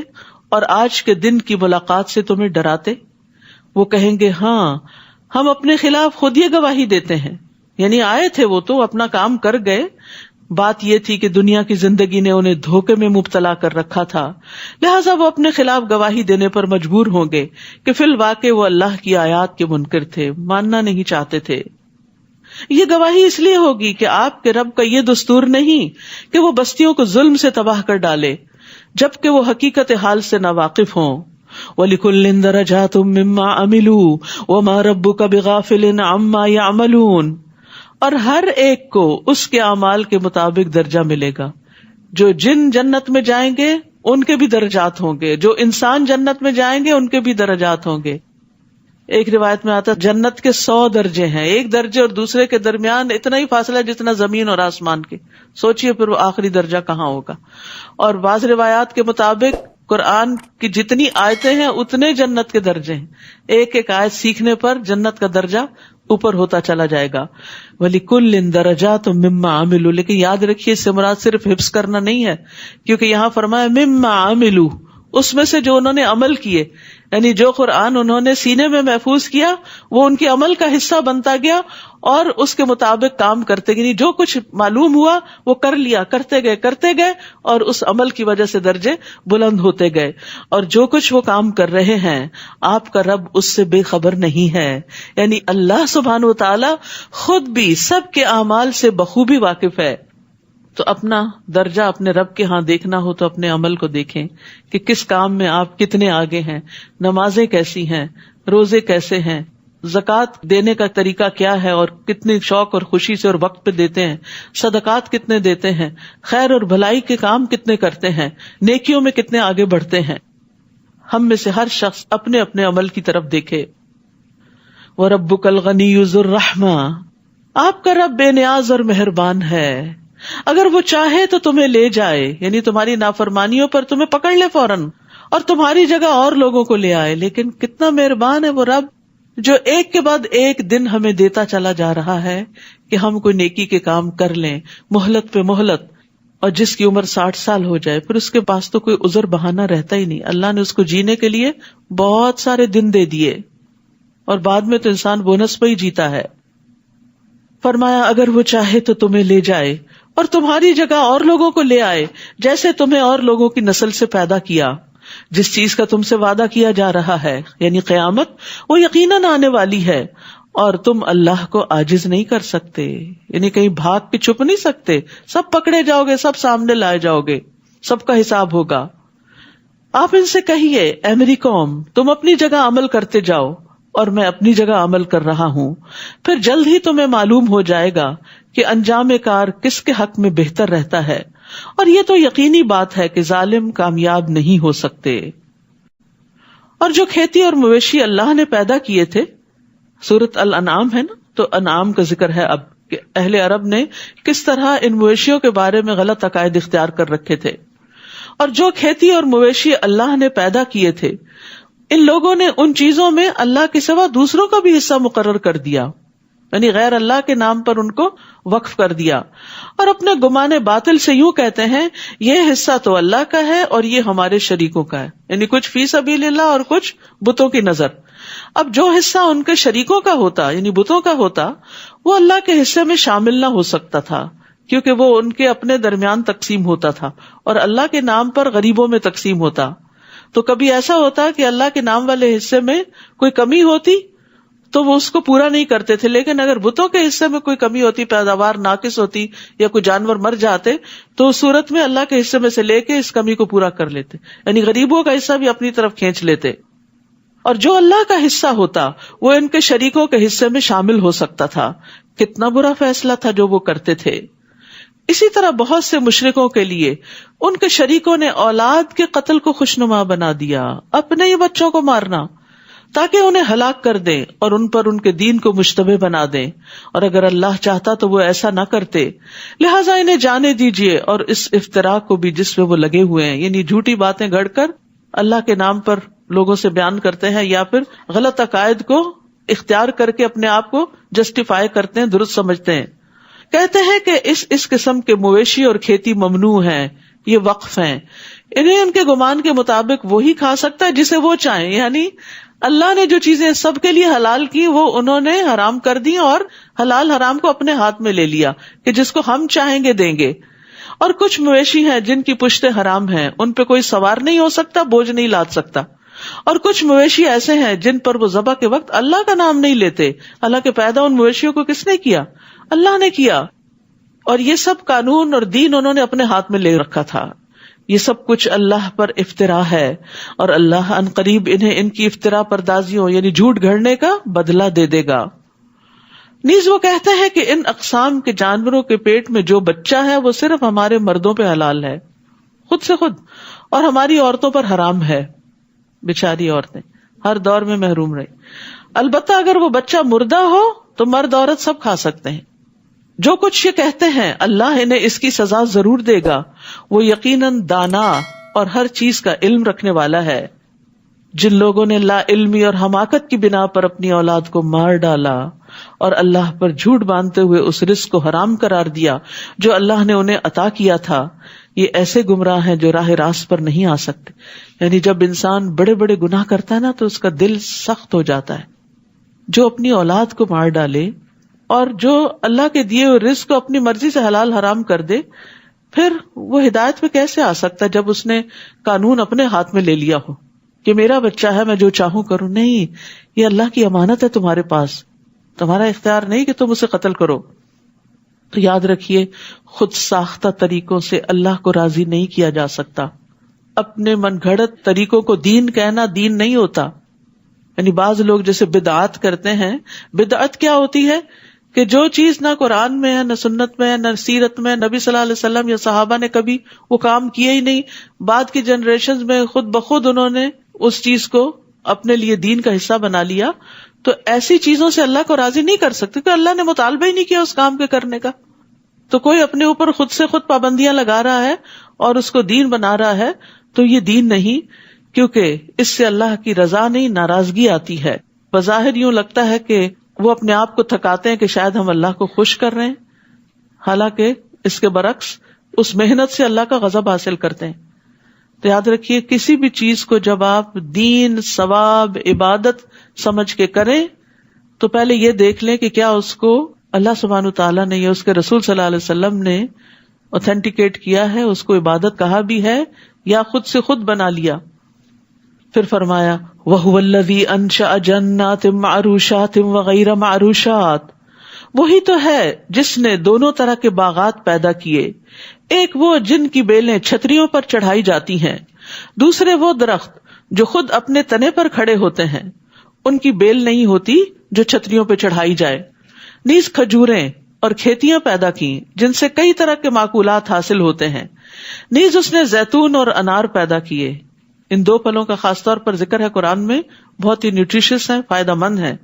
اور آج کے دن کی ملاقات سے تمہیں ڈراتے؟ وہ کہیں گے، ہاں، ہم اپنے خلاف خود یہ گواہی دیتے ہیں. یعنی آئے تھے، وہ تو اپنا کام کر گئے، بات یہ تھی کہ دنیا کی زندگی نے انہیں دھوکے میں مبتلا کر رکھا تھا، لہٰذا وہ اپنے خلاف گواہی دینے پر مجبور ہوں گے کہ فی الواقع وہ اللہ کی آیات کے منکر تھے، ماننا نہیں چاہتے تھے. یہ گواہی اس لیے ہوگی کہ آپ کے رب کا یہ دستور نہیں کہ وہ بستیوں کو ظلم سے تباہ کر ڈالے جبکہ وہ حقیقت حال سے ناواقف ہوں. وَلِكُلٍّ دَرَجَاتٌ مِّمَّا عَمِلُوا وَمَا رَبُّكَ بِغَافِلٍ عَمَّا يَعْمَلُونَ. اور ہر ایک کو اس کے اعمال کے مطابق درجہ ملے گا. جو جن جنت میں جائیں گے ان کے بھی درجات ہوں گے، جو انسان جنت میں جائیں گے ان کے بھی درجات ہوں گے. ایک روایت میں آتا جنت کے 100 درجے ہیں، ایک درجے اور دوسرے کے درمیان اتنا ہی فاصلہ جتنا زمین اور آسمان کے. سوچئے پھر وہ آخری درجہ کہاں ہوگا. اور بعض روایات کے مطابق قرآن کی جتنی آیتیں ہیں اتنے جنت کے درجے ہیں، ایک ایک آیت سیکھنے پر جنت کا درجہ اوپر ہوتا چلا جائے گا. وَلِكُلٍّ دَرَجَاتٌ مِّمَّا عَمِلُوا. لیکن یاد رکھیے اس سے مراد صرف حفظ کرنا نہیں ہے، کیونکہ یہاں فرمایا مِّمَّا عَمِلُوا، اس میں سے جو انہوں نے عمل کیے، یعنی جو قرآن انہوں نے سینے میں محفوظ کیا وہ ان کے عمل کا حصہ بنتا گیا اور اس کے مطابق کام کرتے گئے. جو کچھ معلوم ہوا وہ کر لیا، کرتے گئے اور اس عمل کی وجہ سے درجے بلند ہوتے گئے. اور جو کچھ وہ کام کر رہے ہیں آپ کا رب اس سے بے خبر نہیں ہے. یعنی اللہ سبحانہ و تعالی خود بھی سب کے اعمال سے بخوبی واقف ہے. تو اپنا درجہ اپنے رب کے ہاں دیکھنا ہو تو اپنے عمل کو دیکھیں کہ کس کام میں آپ کتنے آگے ہیں، نمازیں کیسی ہیں، روزے کیسے ہیں، زکوٰۃ دینے کا طریقہ کیا ہے اور کتنی شوق اور خوشی سے اور وقت پہ دیتے ہیں، صدقات کتنے دیتے ہیں، خیر اور بھلائی کے کام کتنے کرتے ہیں، نیکیوں میں کتنے آگے بڑھتے ہیں. ہم میں سے ہر شخص اپنے اپنے عمل کی طرف دیکھے. وَرَبُّكَ الْغَنِيُّ ذُو الرَّحْمَةِ. آپ کا رب بے نیاز اور مہربان ہے، اگر وہ چاہے تو تمہیں لے جائے، یعنی تمہاری نافرمانیوں پر تمہیں پکڑ لے فوراً اور تمہاری جگہ اور لوگوں کو لے آئے. لیکن کتنا مہربان ہے وہ رب جو ایک کے بعد ایک دن ہمیں دیتا چلا جا رہا ہے کہ ہم کوئی نیکی کے کام کر لیں، مہلت پہ مہلت. اور جس کی عمر 60 سال ہو جائے پھر اس کے پاس تو کوئی عذر بہانہ رہتا ہی نہیں. اللہ نے اس کو جینے کے لیے بہت سارے دن دے دیے اور بعد میں تو انسان بونس پہ ہی جیتا ہے. فرمایا اگر وہ چاہے تو تمہیں لے جائے اور تمہاری جگہ اور لوگوں کو لے آئے جیسے تمہیں اور لوگوں کی نسل سے پیدا کیا. جس چیز کا تم سے وعدہ کیا جا رہا ہے یعنی قیامت وہ یقیناً آنے والی ہے اور تم اللہ کو عاجز نہیں کر سکتے، یعنی کہیں بھاگ کے چھپ نہیں سکتے. سب پکڑے جاؤ گے، سب سامنے لائے جاؤ گے، سب کا حساب ہوگا. آپ ان سے کہیے اے میری قوم تم اپنی جگہ عمل کرتے جاؤ اور میں اپنی جگہ عمل کر رہا ہوں، پھر جلد ہی تمہیں معلوم ہو جائے گا کہ انجام کار کس کے حق میں بہتر رہتا ہے. اور یہ تو یقینی بات ہے کہ ظالم کامیاب نہیں ہو سکتے. اور جو کھیتی اور مویشی اللہ نے پیدا کیے تھے، سورۃ الانعام ہے نا، تو انعام کا ذکر ہے اب کہ اہل عرب نے کس طرح ان مویشیوں کے بارے میں غلط عقائد اختیار کر رکھے تھے. اور جو کھیتی اور مویشی اللہ نے پیدا کیے تھے، ان لوگوں نے ان چیزوں میں اللہ کے سوا دوسروں کا بھی حصہ مقرر کر دیا، یعنی غیر اللہ کے نام پر ان کو وقف کر دیا. اور اپنے گمان باطل سے یوں کہتے ہیں یہ حصہ تو اللہ کا ہے اور یہ ہمارے شریکوں کا ہے، یعنی کچھ فی سبیل اللہ اور کچھ بتوں کی نظر. اب جو حصہ ان کے شریکوں کا ہوتا یعنی بتوں کا ہوتا وہ اللہ کے حصے میں شامل نہ ہو سکتا تھا، کیونکہ وہ ان کے اپنے درمیان تقسیم ہوتا تھا اور اللہ کے نام پر غریبوں میں تقسیم ہوتا. تو کبھی ایسا ہوتا کہ اللہ کے نام والے حصے میں کوئی کمی ہوتی تو وہ اس کو پورا نہیں کرتے تھے، لیکن اگر بتوں کے حصے میں کوئی کمی ہوتی، پیداوار ناقص ہوتی یا کوئی جانور مر جاتے تو اس صورت میں اللہ کے حصے میں سے لے کے اس کمی کو پورا کر لیتے، یعنی غریبوں کا حصہ بھی اپنی طرف کھینچ لیتے. اور جو اللہ کا حصہ ہوتا وہ ان کے شریکوں کے حصے میں شامل ہو سکتا تھا. کتنا برا فیصلہ تھا جو وہ کرتے تھے. اسی طرح بہت سے مشرکوں کے لیے ان کے شریکوں نے اولاد کے قتل کو خوشنما بنا دیا، اپنے ہی بچوں کو مارنا تاکہ انہیں ہلاک کر دیں اور ان پر ان کے دین کو مشتبہ بنا دیں. اور اگر اللہ چاہتا تو وہ ایسا نہ کرتے. لہٰذا انہیں جانے دیجیے اور اس افتراء کو بھی جس میں وہ لگے ہوئے ہیں، یعنی جھوٹی باتیں گھڑ کر اللہ کے نام پر لوگوں سے بیان کرتے ہیں یا پھر غلط عقائد کو اختیار کر کے اپنے آپ کو جسٹیفائی کرتے ہیں، درست سمجھتے ہیں. کہتے ہیں کہ اس قسم کے مویشی اور کھیتی ممنوع ہیں، یہ وقف ہیں، انہیں ان کے گمان کے مطابق وہی کھا سکتا ہے جسے وہ چاہیں. یعنی اللہ نے جو چیزیں سب کے لیے حلال کی وہ انہوں نے حرام کر دی اور حلال حرام کو اپنے ہاتھ میں لے لیا کہ جس کو ہم چاہیں گے دیں گے. اور کچھ مویشی ہیں جن کی پشتیں حرام ہیں، ان پہ کوئی سوار نہیں ہو سکتا، بوجھ نہیں لاد سکتا. اور کچھ مویشی ایسے ہیں جن پر وہ ذبح کے وقت اللہ کا نام نہیں لیتے، حالانکہ پیدا ان مویشیوں کو کس نے کیا؟ اللہ نے کیا. اور یہ سب قانون اور دین انہوں نے اپنے ہاتھ میں لے رکھا تھا. یہ سب کچھ اللہ پر افتراء ہے اور اللہ ان قریب انہیں ان کی افتراء پردازیوں یعنی جھوٹ گھڑنے کا بدلہ دے دے گا. نیز وہ کہتے ہیں کہ ان اقسام کے جانوروں کے پیٹ میں جو بچہ ہے وہ صرف ہمارے مردوں پہ حلال ہے، خود سے خود، اور ہماری عورتوں پر حرام ہے. بیچاری عورتیں ہر دور میں محروم رہی. البتہ اگر وہ بچہ مردہ ہو تو مرد عورت سب کھا سکتے ہیں. جو کچھ یہ کہتے ہیں اللہ انہیں اس کی سزا ضرور دے گا، وہ یقیناً دانا اور ہر چیز کا علم رکھنے والا ہے. جن لوگوں نے لا علمی اور حماقت کی بنا پر اپنی اولاد کو مار ڈالا اور اللہ پر جھوٹ باندھتے ہوئے اس رزق کو حرام قرار دیا جو اللہ نے انہیں عطا کیا تھا، یہ ایسے گمراہ ہیں جو راہ راست پر نہیں آ سکتے. یعنی جب انسان بڑے بڑے گناہ کرتا ہے نا تو اس کا دل سخت ہو جاتا ہے. جو اپنی اولاد کو مار ڈالے اور جو اللہ کے دیے ہوئے رزق کو اپنی مرضی سے حلال حرام کر دے، پھر وہ ہدایت پہ کیسے آ سکتا ہے جب اس نے قانون اپنے ہاتھ میں لے لیا ہو کہ میرا بچہ ہے میں جو چاہوں کروں. نہیں، یہ اللہ کی امانت ہے تمہارے پاس، تمہارا اختیار نہیں کہ تم اسے قتل کرو. تو یاد رکھیے خود ساختہ طریقوں سے اللہ کو راضی نہیں کیا جا سکتا. اپنے من گھڑت طریقوں کو دین کہنا دین نہیں ہوتا. یعنی بعض لوگ جیسے بدعات کرتے ہیں، بدعت کیا ہوتی ہے کہ جو چیز نہ قرآن میں ہے، نہ سنت میں ہے، نہ سیرت میں، نبی صلی اللہ علیہ وسلم یا صحابہ نے کبھی وہ کام کیے ہی نہیں، بعد کی جنریشنز میں خود بخود انہوں نے اس چیز کو اپنے لیے دین کا حصہ بنا لیا. تو ایسی چیزوں سے اللہ کو راضی نہیں کر سکتے کہ اللہ نے مطالبہ ہی نہیں کیا اس کام کے کرنے کا. تو کوئی اپنے اوپر خود سے خود پابندیاں لگا رہا ہے اور اس کو دین بنا رہا ہے تو یہ دین نہیں، کیونکہ اس سے اللہ کی رضا نہیں، ناراضگی آتی ہے. بظاہر یوں لگتا ہے کہ وہ اپنے آپ کو تھکاتے ہیں کہ شاید ہم اللہ کو خوش کر رہے ہیں، حالانکہ اس کے برعکس اس محنت سے اللہ کا غضب حاصل کرتے ہیں. تو یاد رکھیے کسی بھی چیز کو جب آپ دین، ثواب، عبادت سمجھ کے کریں تو پہلے یہ دیکھ لیں کہ کیا اس کو اللہ سبحانہ تعالیٰ نے یا اس کے رسول صلی اللہ علیہ وسلم نے اوتھینٹیکیٹ کیا ہے، اس کو عبادت کہا بھی ہے یا خود سے خود بنا لیا. پھر فرمایا وَهُوَ الَّذِي أَنشَأَ جَنَّاتٍ مَعْرُوشَاتٍ وَغَيْرَ مَعْرُوشَاتٍ، وہی تو ہے جس نے دونوں طرح کے باغات پیدا کیے، ایک وہ جن کی بیلیں چھتریوں پر چڑھائی جاتی ہیں، دوسرے وہ درخت جو خود اپنے تنے پر کھڑے ہوتے ہیں، ان کی بیل نہیں ہوتی جو چھتریوں پہ چڑھائی جائے. نیز کھجوریں اور کھیتیاں پیدا کی جن سے کئی طرح کے معقولات حاصل ہوتے ہیں. نیز اس نے زیتون اور انار پیدا کیے. ان دو پھلوں کا خاص طور پر ذکر ہے قرآن میں، بہت ہی نیوٹریشس ہیں، فائدہ مند ہیں،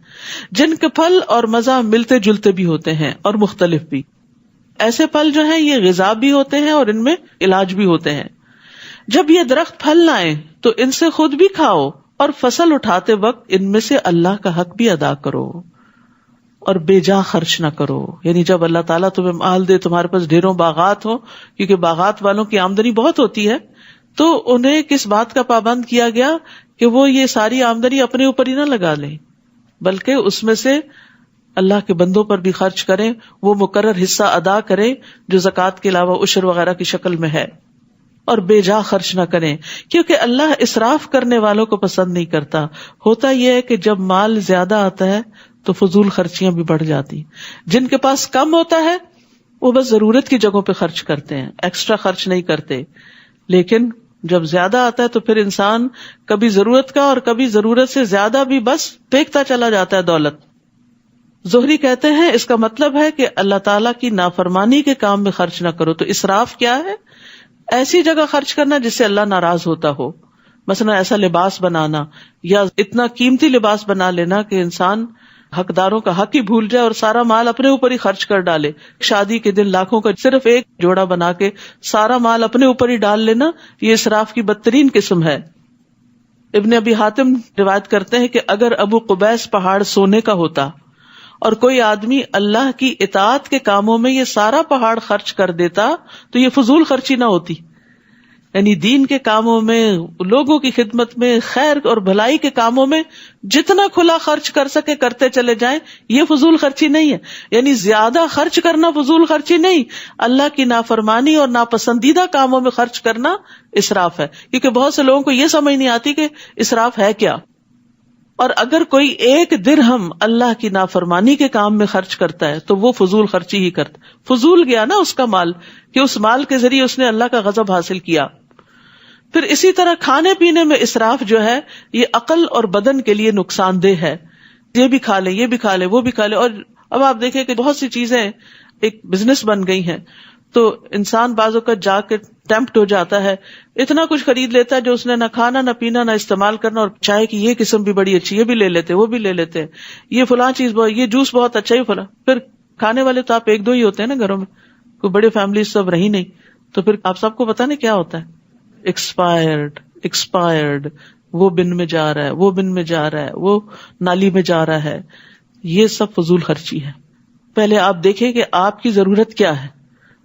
جن کے پھل اور مزہ ملتے جلتے بھی ہوتے ہیں اور مختلف بھی. ایسے پھل جو ہیں یہ غذا بھی ہوتے ہیں اور ان میں علاج بھی ہوتے ہیں. جب یہ درخت پھل لائیں تو ان سے خود بھی کھاؤ اور فصل اٹھاتے وقت ان میں سے اللہ کا حق بھی ادا کرو اور بے جا خرچ نہ کرو. یعنی جب اللہ تعالیٰ تمہیں مال دے، تمہارے پاس ڈھیروں باغات ہو، کیونکہ باغات والوں کی آمدنی بہت ہوتی ہے، تو انہیں کس بات کا پابند کیا گیا کہ وہ یہ ساری آمدنی اپنے اوپر ہی نہ لگا لیں، بلکہ اس میں سے اللہ کے بندوں پر بھی خرچ کریں، وہ مقرر حصہ ادا کریں جو زکوٰۃ کے علاوہ عشر وغیرہ کی شکل میں ہے، اور بے جا خرچ نہ کریں، کیونکہ اللہ اسراف کرنے والوں کو پسند نہیں کرتا. ہوتا یہ ہے کہ جب مال زیادہ آتا ہے تو فضول خرچیاں بھی بڑھ جاتی. جن کے پاس کم ہوتا ہے وہ بس ضرورت کی جگہوں پہ خرچ کرتے ہیں، ایکسٹرا خرچ نہیں کرتے. لیکن جب زیادہ آتا ہے تو پھر انسان کبھی ضرورت کا اور کبھی ضرورت سے زیادہ بھی بس پھینکتا چلا جاتا ہے دولت. زہری کہتے ہیں اس کا مطلب ہے کہ اللہ تعالیٰ کی نافرمانی کے کام میں خرچ نہ کرو. تو اسراف کیا ہے؟ ایسی جگہ خرچ کرنا جس سے اللہ ناراض ہوتا ہو. مثلا ایسا لباس بنانا یا اتنا قیمتی لباس بنا لینا کہ انسان حقداروں کا حق ہی بھول جائے اور سارا مال اپنے اوپر ہی خرچ کر ڈالے. شادی کے دن لاکھوں کا صرف ایک جوڑا بنا کے سارا مال اپنے اوپر ہی ڈال لینا، یہ اسراف کی بدترین قسم ہے. ابن ابی حاتم روایت کرتے ہیں کہ اگر ابو قبیس پہاڑ سونے کا ہوتا اور کوئی آدمی اللہ کی اطاعت کے کاموں میں یہ سارا پہاڑ خرچ کر دیتا تو یہ فضول خرچی نہ ہوتی. یعنی دین کے کاموں میں، لوگوں کی خدمت میں، خیر اور بھلائی کے کاموں میں جتنا کھلا خرچ کر سکے کرتے چلے جائیں، یہ فضول خرچی نہیں ہے. یعنی زیادہ خرچ کرنا فضول خرچی نہیں، اللہ کی نافرمانی اور ناپسندیدہ کاموں میں خرچ کرنا اسراف ہے. کیونکہ بہت سے لوگوں کو یہ سمجھ نہیں آتی کہ اسراف ہے کیا. اور اگر کوئی ایک درہم اللہ کی نافرمانی کے کام میں خرچ کرتا ہے تو وہ فضول خرچی ہی کرتا. فضول گیا نا اس کا مال، کہ اس مال کے ذریعے اس نے اللہ کا غضب حاصل کیا. پھر اسی طرح کھانے پینے میں اسراف جو ہے یہ عقل اور بدن کے لیے نقصان دہ ہے. یہ بھی کھا لیں، یہ بھی کھا لیں، وہ بھی کھا لیں. اور اب آپ دیکھیں کہ بہت سی چیزیں ایک بزنس بن گئی ہیں، تو انسان بعض اوقات جا کے ٹیمپٹ ہو جاتا ہے، اتنا کچھ خرید لیتا ہے جو اس نے نہ کھانا نہ پینا نہ استعمال کرنا. اور چائے کی یہ قسم بھی بڑی اچھی، یہ بھی لے لیتے، وہ بھی لے لیتے، یہ فلاں چیز یہ جوس بہت اچھا ہی فلاں. پھر کھانے والے تو آپ ایک دو ہی ہوتے ہیں نا گھروں میں، کوئی بڑے فیملی سب رہی نہیں، تو پھر آپ سب کو پتا نہیں کیا ہوتا ہے، ایکسپائرڈ، وہ بن میں جا رہا ہے، وہ بن میں جا رہا ہے، وہ نالی میں جا رہا ہے. یہ سب فضول خرچی ہے. پہلے آپ دیکھیں کہ آپ کی ضرورت کیا ہے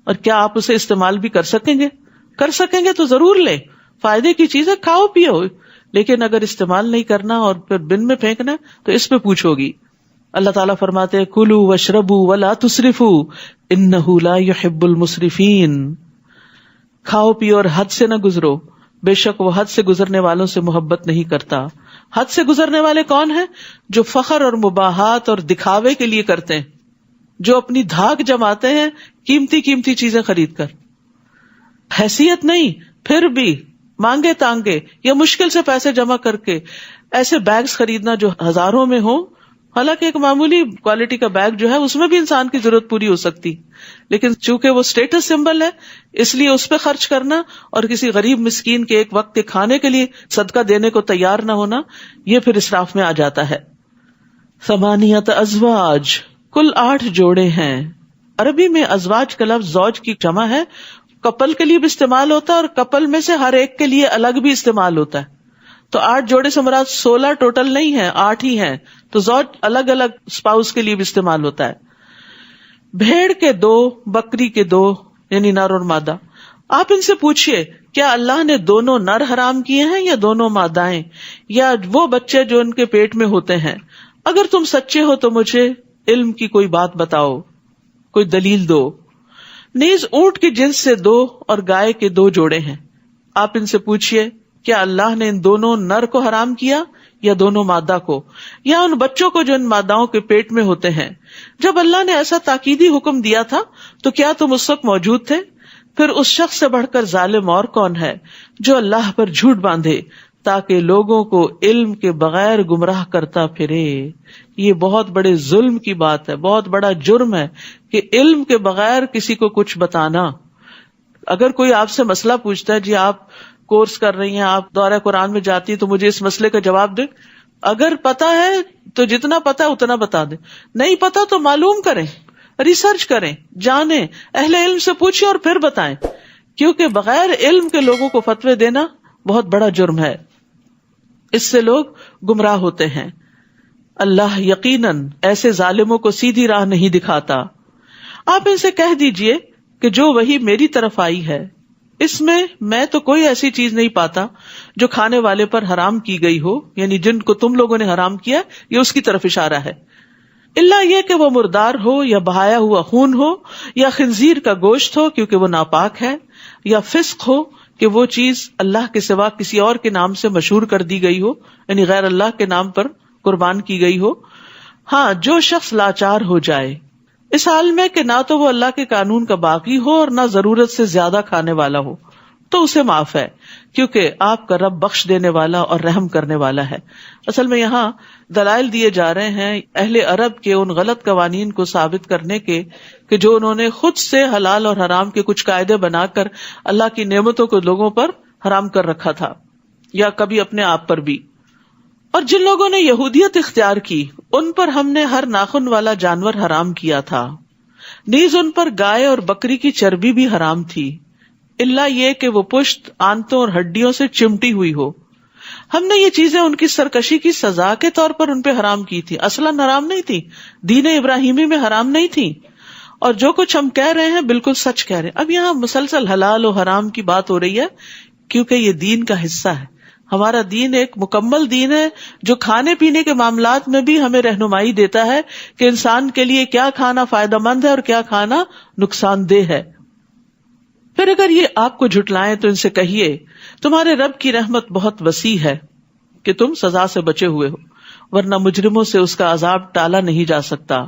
اور کیا آپ اسے استعمال بھی کر سکیں گے تو ضرور لیں. فائدے کی چیز ہے، کھاؤ پیو. لیکن اگر استعمال نہیں کرنا اور پھر بن میں پھینکنا تو اس پہ پوچھو گی. اللہ تعالیٰ فرماتے ہیں کلوا واشربوا ولا تسرفوا انہ لا يحب المسرفین. کھاؤ پیو اور حد سے نہ گزرو، بے شک وہ حد سے گزرنے والوں سے محبت نہیں کرتا. حد سے گزرنے والے کون ہیں؟ جو فخر اور مباحات اور دکھاوے کے لیے کرتے ہیں، جو اپنی دھاک جماتے ہیں قیمتی قیمتی چیزیں خرید کر. حیثیت نہیں، پھر بھی مانگے تانگے یا مشکل سے پیسے جمع کر کے ایسے بیگز خریدنا جو ہزاروں میں ہو. حالانکہ ایک معمولی کوالٹی کا بیگ جو ہے اس میں بھی انسان کی ضرورت پوری ہو سکتی، لیکن چونکہ وہ اسٹیٹس سمبل ہے اس لیے اس پہ خرچ کرنا اور کسی غریب مسکین کے ایک وقت کے کھانے کے لیے صدقہ دینے کو تیار نہ ہونا، یہ پھر اسراف میں آ جاتا ہے. 8 ازواج، کل 8 جوڑے ہیں. عربی میں ازواج کا لفظ زوج کی جمع ہے، کپل کے لیے بھی استعمال ہوتا ہے اور کپل میں سے ہر ایک کے لیے الگ بھی استعمال ہوتا ہے. تو 8 جوڑے سے مراد 16 ٹوٹل نہیں ہے، 8 ہی ہیں. تو زوج الگ الگ اسپاؤس کے لیے بھی استعمال ہوتا ہے. بھیڑ کے 2، بکری کے 2 یعنی نر اور مادہ، آپ ان سے پوچھئے کیا اللہ نے دونوں نر حرام کیے ہیں یا دونوں مادائیں یا وہ بچے جو ان کے پیٹ میں ہوتے ہیں؟ اگر تم سچے ہو تو مجھے علم کی کوئی بات بتاؤ، کوئی دلیل دو۔ نیز اونٹ کی جنس سے 2 اور گائے کے 2 جوڑے ہیں، آپ ان سے پوچھئے کیا اللہ نے ان دونوں نر کو حرام کیا یا دونوں مادہ کو، یا ان بچوں کو جو ان ماداؤں کے پیٹ میں ہوتے ہیں؟ جب اللہ نے ایسا تاکیدی حکم دیا تھا تو کیا تم اس وقت موجود تھے؟ پھر اس شخص سے بڑھ کر ظالم اور کون ہے جو اللہ پر جھوٹ باندھے تاکہ لوگوں کو علم کے بغیر گمراہ کرتا پھرے۔ یہ بہت بڑے ظلم کی بات ہے، بہت بڑا جرم ہے کہ علم کے بغیر کسی کو کچھ بتانا۔ اگر کوئی آپ سے مسئلہ پوچھتا ہے، جی آپ کورس کر رہی ہیں، آپ دورہ قرآن میں جاتی ہیں، تو مجھے اس مسئلے کا جواب دیں۔ اگر پتا ہے تو جتنا پتا ہے اتنا بتا دیں، نہیں پتا تو معلوم کریں، ریسرچ کریں، جانیں، اہل علم سے پوچھیں اور پھر بتائیں، کیونکہ بغیر علم کے لوگوں کو فتوے دینا بہت بڑا جرم ہے، اس سے لوگ گمراہ ہوتے ہیں۔ اللہ یقیناً ایسے ظالموں کو سیدھی راہ نہیں دکھاتا۔ آپ ان سے کہہ دیجئے کہ جو وحی میری طرف آئی ہے اس میں تو کوئی ایسی چیز نہیں پاتا جو کھانے والے پر حرام کی گئی ہو، یعنی جن کو تم لوگوں نے حرام کیا یہ اس کی طرف اشارہ ہے، الا یہ کہ وہ مردار ہو یا بہایا ہوا خون ہو یا خنزیر کا گوشت ہو کیونکہ وہ ناپاک ہے، یا فسق ہو کہ وہ چیز اللہ کے سوا کسی اور کے نام سے مشہور کر دی گئی ہو، یعنی غیر اللہ کے نام پر قربان کی گئی ہو۔ ہاں، جو شخص لاچار ہو جائے اس حال میں کہ نہ تو وہ اللہ کے قانون کا باغی ہو اور نہ ضرورت سے زیادہ کھانے والا ہو، تو اسے معاف ہے، کیونکہ آپ کا رب بخش دینے والا اور رحم کرنے والا ہے۔ اصل میں یہاں دلائل دیے جا رہے ہیں اہل عرب کے ان غلط قوانین کو ثابت کرنے کے کہ جو انہوں نے خود سے حلال اور حرام کے کچھ قاعدے بنا کر اللہ کی نعمتوں کو لوگوں پر حرام کر رکھا تھا، یا کبھی اپنے آپ پر بھی۔ اور جن لوگوں نے یہودیت اختیار کی ان پر ہم نے ہر ناخن والا جانور حرام کیا تھا، نیز ان پر گائے اور بکری کی چربی بھی حرام تھی، الا یہ کہ وہ پشت، آنتوں اور ہڈیوں سے چمٹی ہوئی ہو۔ ہم نے یہ چیزیں ان کی سرکشی کی سزا کے طور پر ان پہ حرام کی تھی، اصلاً حرام نہیں تھی، دین ابراہیمی میں حرام نہیں تھی، اور جو کچھ ہم کہہ رہے ہیں بالکل سچ کہہ رہے ہیں۔ اب یہاں مسلسل حلال و حرام کی بات ہو رہی ہے کیونکہ یہ دین کا حصہ ہے، ہمارا دین ایک مکمل دین ہے جو کھانے پینے کے معاملات میں بھی ہمیں رہنمائی دیتا ہے کہ انسان کے لیے کیا کھانا فائدہ مند ہے اور کیا کھانا نقصان دہ ہے۔ پھر اگر یہ آپ کو جھٹلائیں تو ان سے کہیے تمہارے رب کی رحمت بہت وسیع ہے کہ تم سزا سے بچے ہوئے ہو، ورنہ مجرموں سے اس کا عذاب ٹالا نہیں جا سکتا۔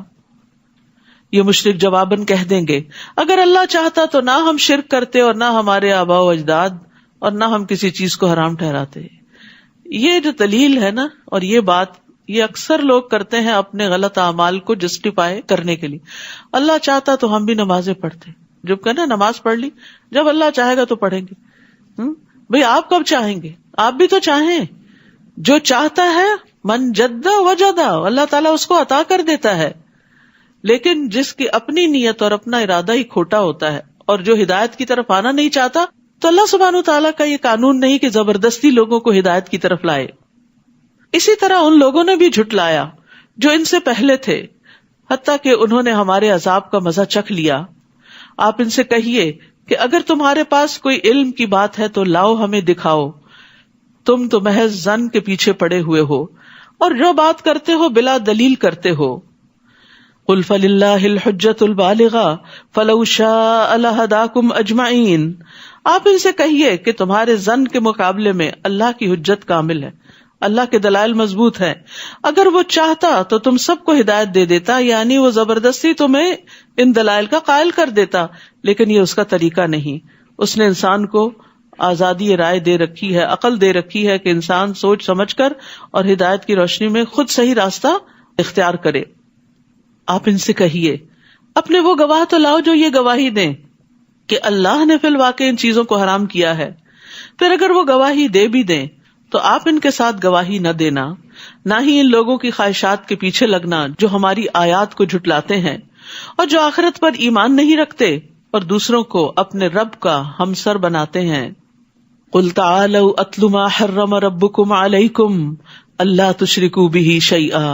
یہ مشرک جواباً کہہ دیں گے اگر اللہ چاہتا تو نہ ہم شرک کرتے اور نہ ہمارے آباء و اجداد اور نہ ہم کسی چیز کو حرام ٹھہراتے۔ یہ جو دلیل ہے نا، اور یہ بات یہ اکثر لوگ کرتے ہیں اپنے غلط اعمال کو جسٹیفائی کرنے کے لیے، اللہ چاہتا تو ہم بھی نمازیں پڑھتے، جب کہنا نماز پڑھ لی، جب اللہ چاہے گا تو پڑھیں گے۔ بھئی آپ کب چاہیں گے؟ آپ بھی تو چاہیں، جو چاہتا ہے من جدہ وجدہ، اللہ تعالیٰ اس کو عطا کر دیتا ہے، لیکن جس کی اپنی نیت اور اپنا ارادہ ہی کھوٹا ہوتا ہے اور جو ہدایت کی طرف آنا نہیں چاہتا، تو اللہ سبحانہ وتعالیٰ کا یہ قانون نہیں کہ زبردستی لوگوں کو ہدایت کی طرف لائے۔ اسی طرح ان لوگوں نے بھی جھٹلایا جو ان سے پہلے تھے، حتیٰ کہ انہوں نے ہمارے عذاب کا مزہ چکھ لیا۔ آپ ان سے کہیے کہ اگر تمہارے پاس کوئی علم کی بات ہے تو لاؤ ہمیں دکھاؤ، تم تو محض ظن کے پیچھے پڑے ہوئے ہو اور جو بات کرتے ہو بلا دلیل کرتے ہو۔ قل فللہ الحجۃ البالغہ فلو شاء لہداکم اجمعین، آپ ان سے کہیے کہ تمہارے ظن کے مقابلے میں اللہ کی حجت کامل ہے، اللہ کے دلائل مضبوط ہیں، اگر وہ چاہتا تو تم سب کو ہدایت دے دیتا، یعنی وہ زبردستی تمہیں ان دلائل کا قائل کر دیتا، لیکن یہ اس کا طریقہ نہیں۔ اس نے انسان کو آزادی رائے دے رکھی ہے، عقل دے رکھی ہے کہ انسان سوچ سمجھ کر اور ہدایت کی روشنی میں خود صحیح راستہ اختیار کرے۔ آپ ان سے کہیے اپنے وہ گواہ تو لاؤ جو یہ گواہی دیں کہ اللہ نے فی الواقع ان چیزوں کو حرام کیا ہے، پھر اگر وہ گواہی دے بھی دیں تو آپ ان کے ساتھ گواہی نہ دینا، نہ ہی ان لوگوں کی خواہشات کے پیچھے لگنا جو ہماری آیات کو جھٹلاتے ہیں اور جو آخرت پر ایمان نہیں رکھتے اور دوسروں کو اپنے رب کا ہمسر بناتے ہیں۔ قل تعالوا اتل ما حرم ربکم علیکم اللہ تشرکوا بہ شیئا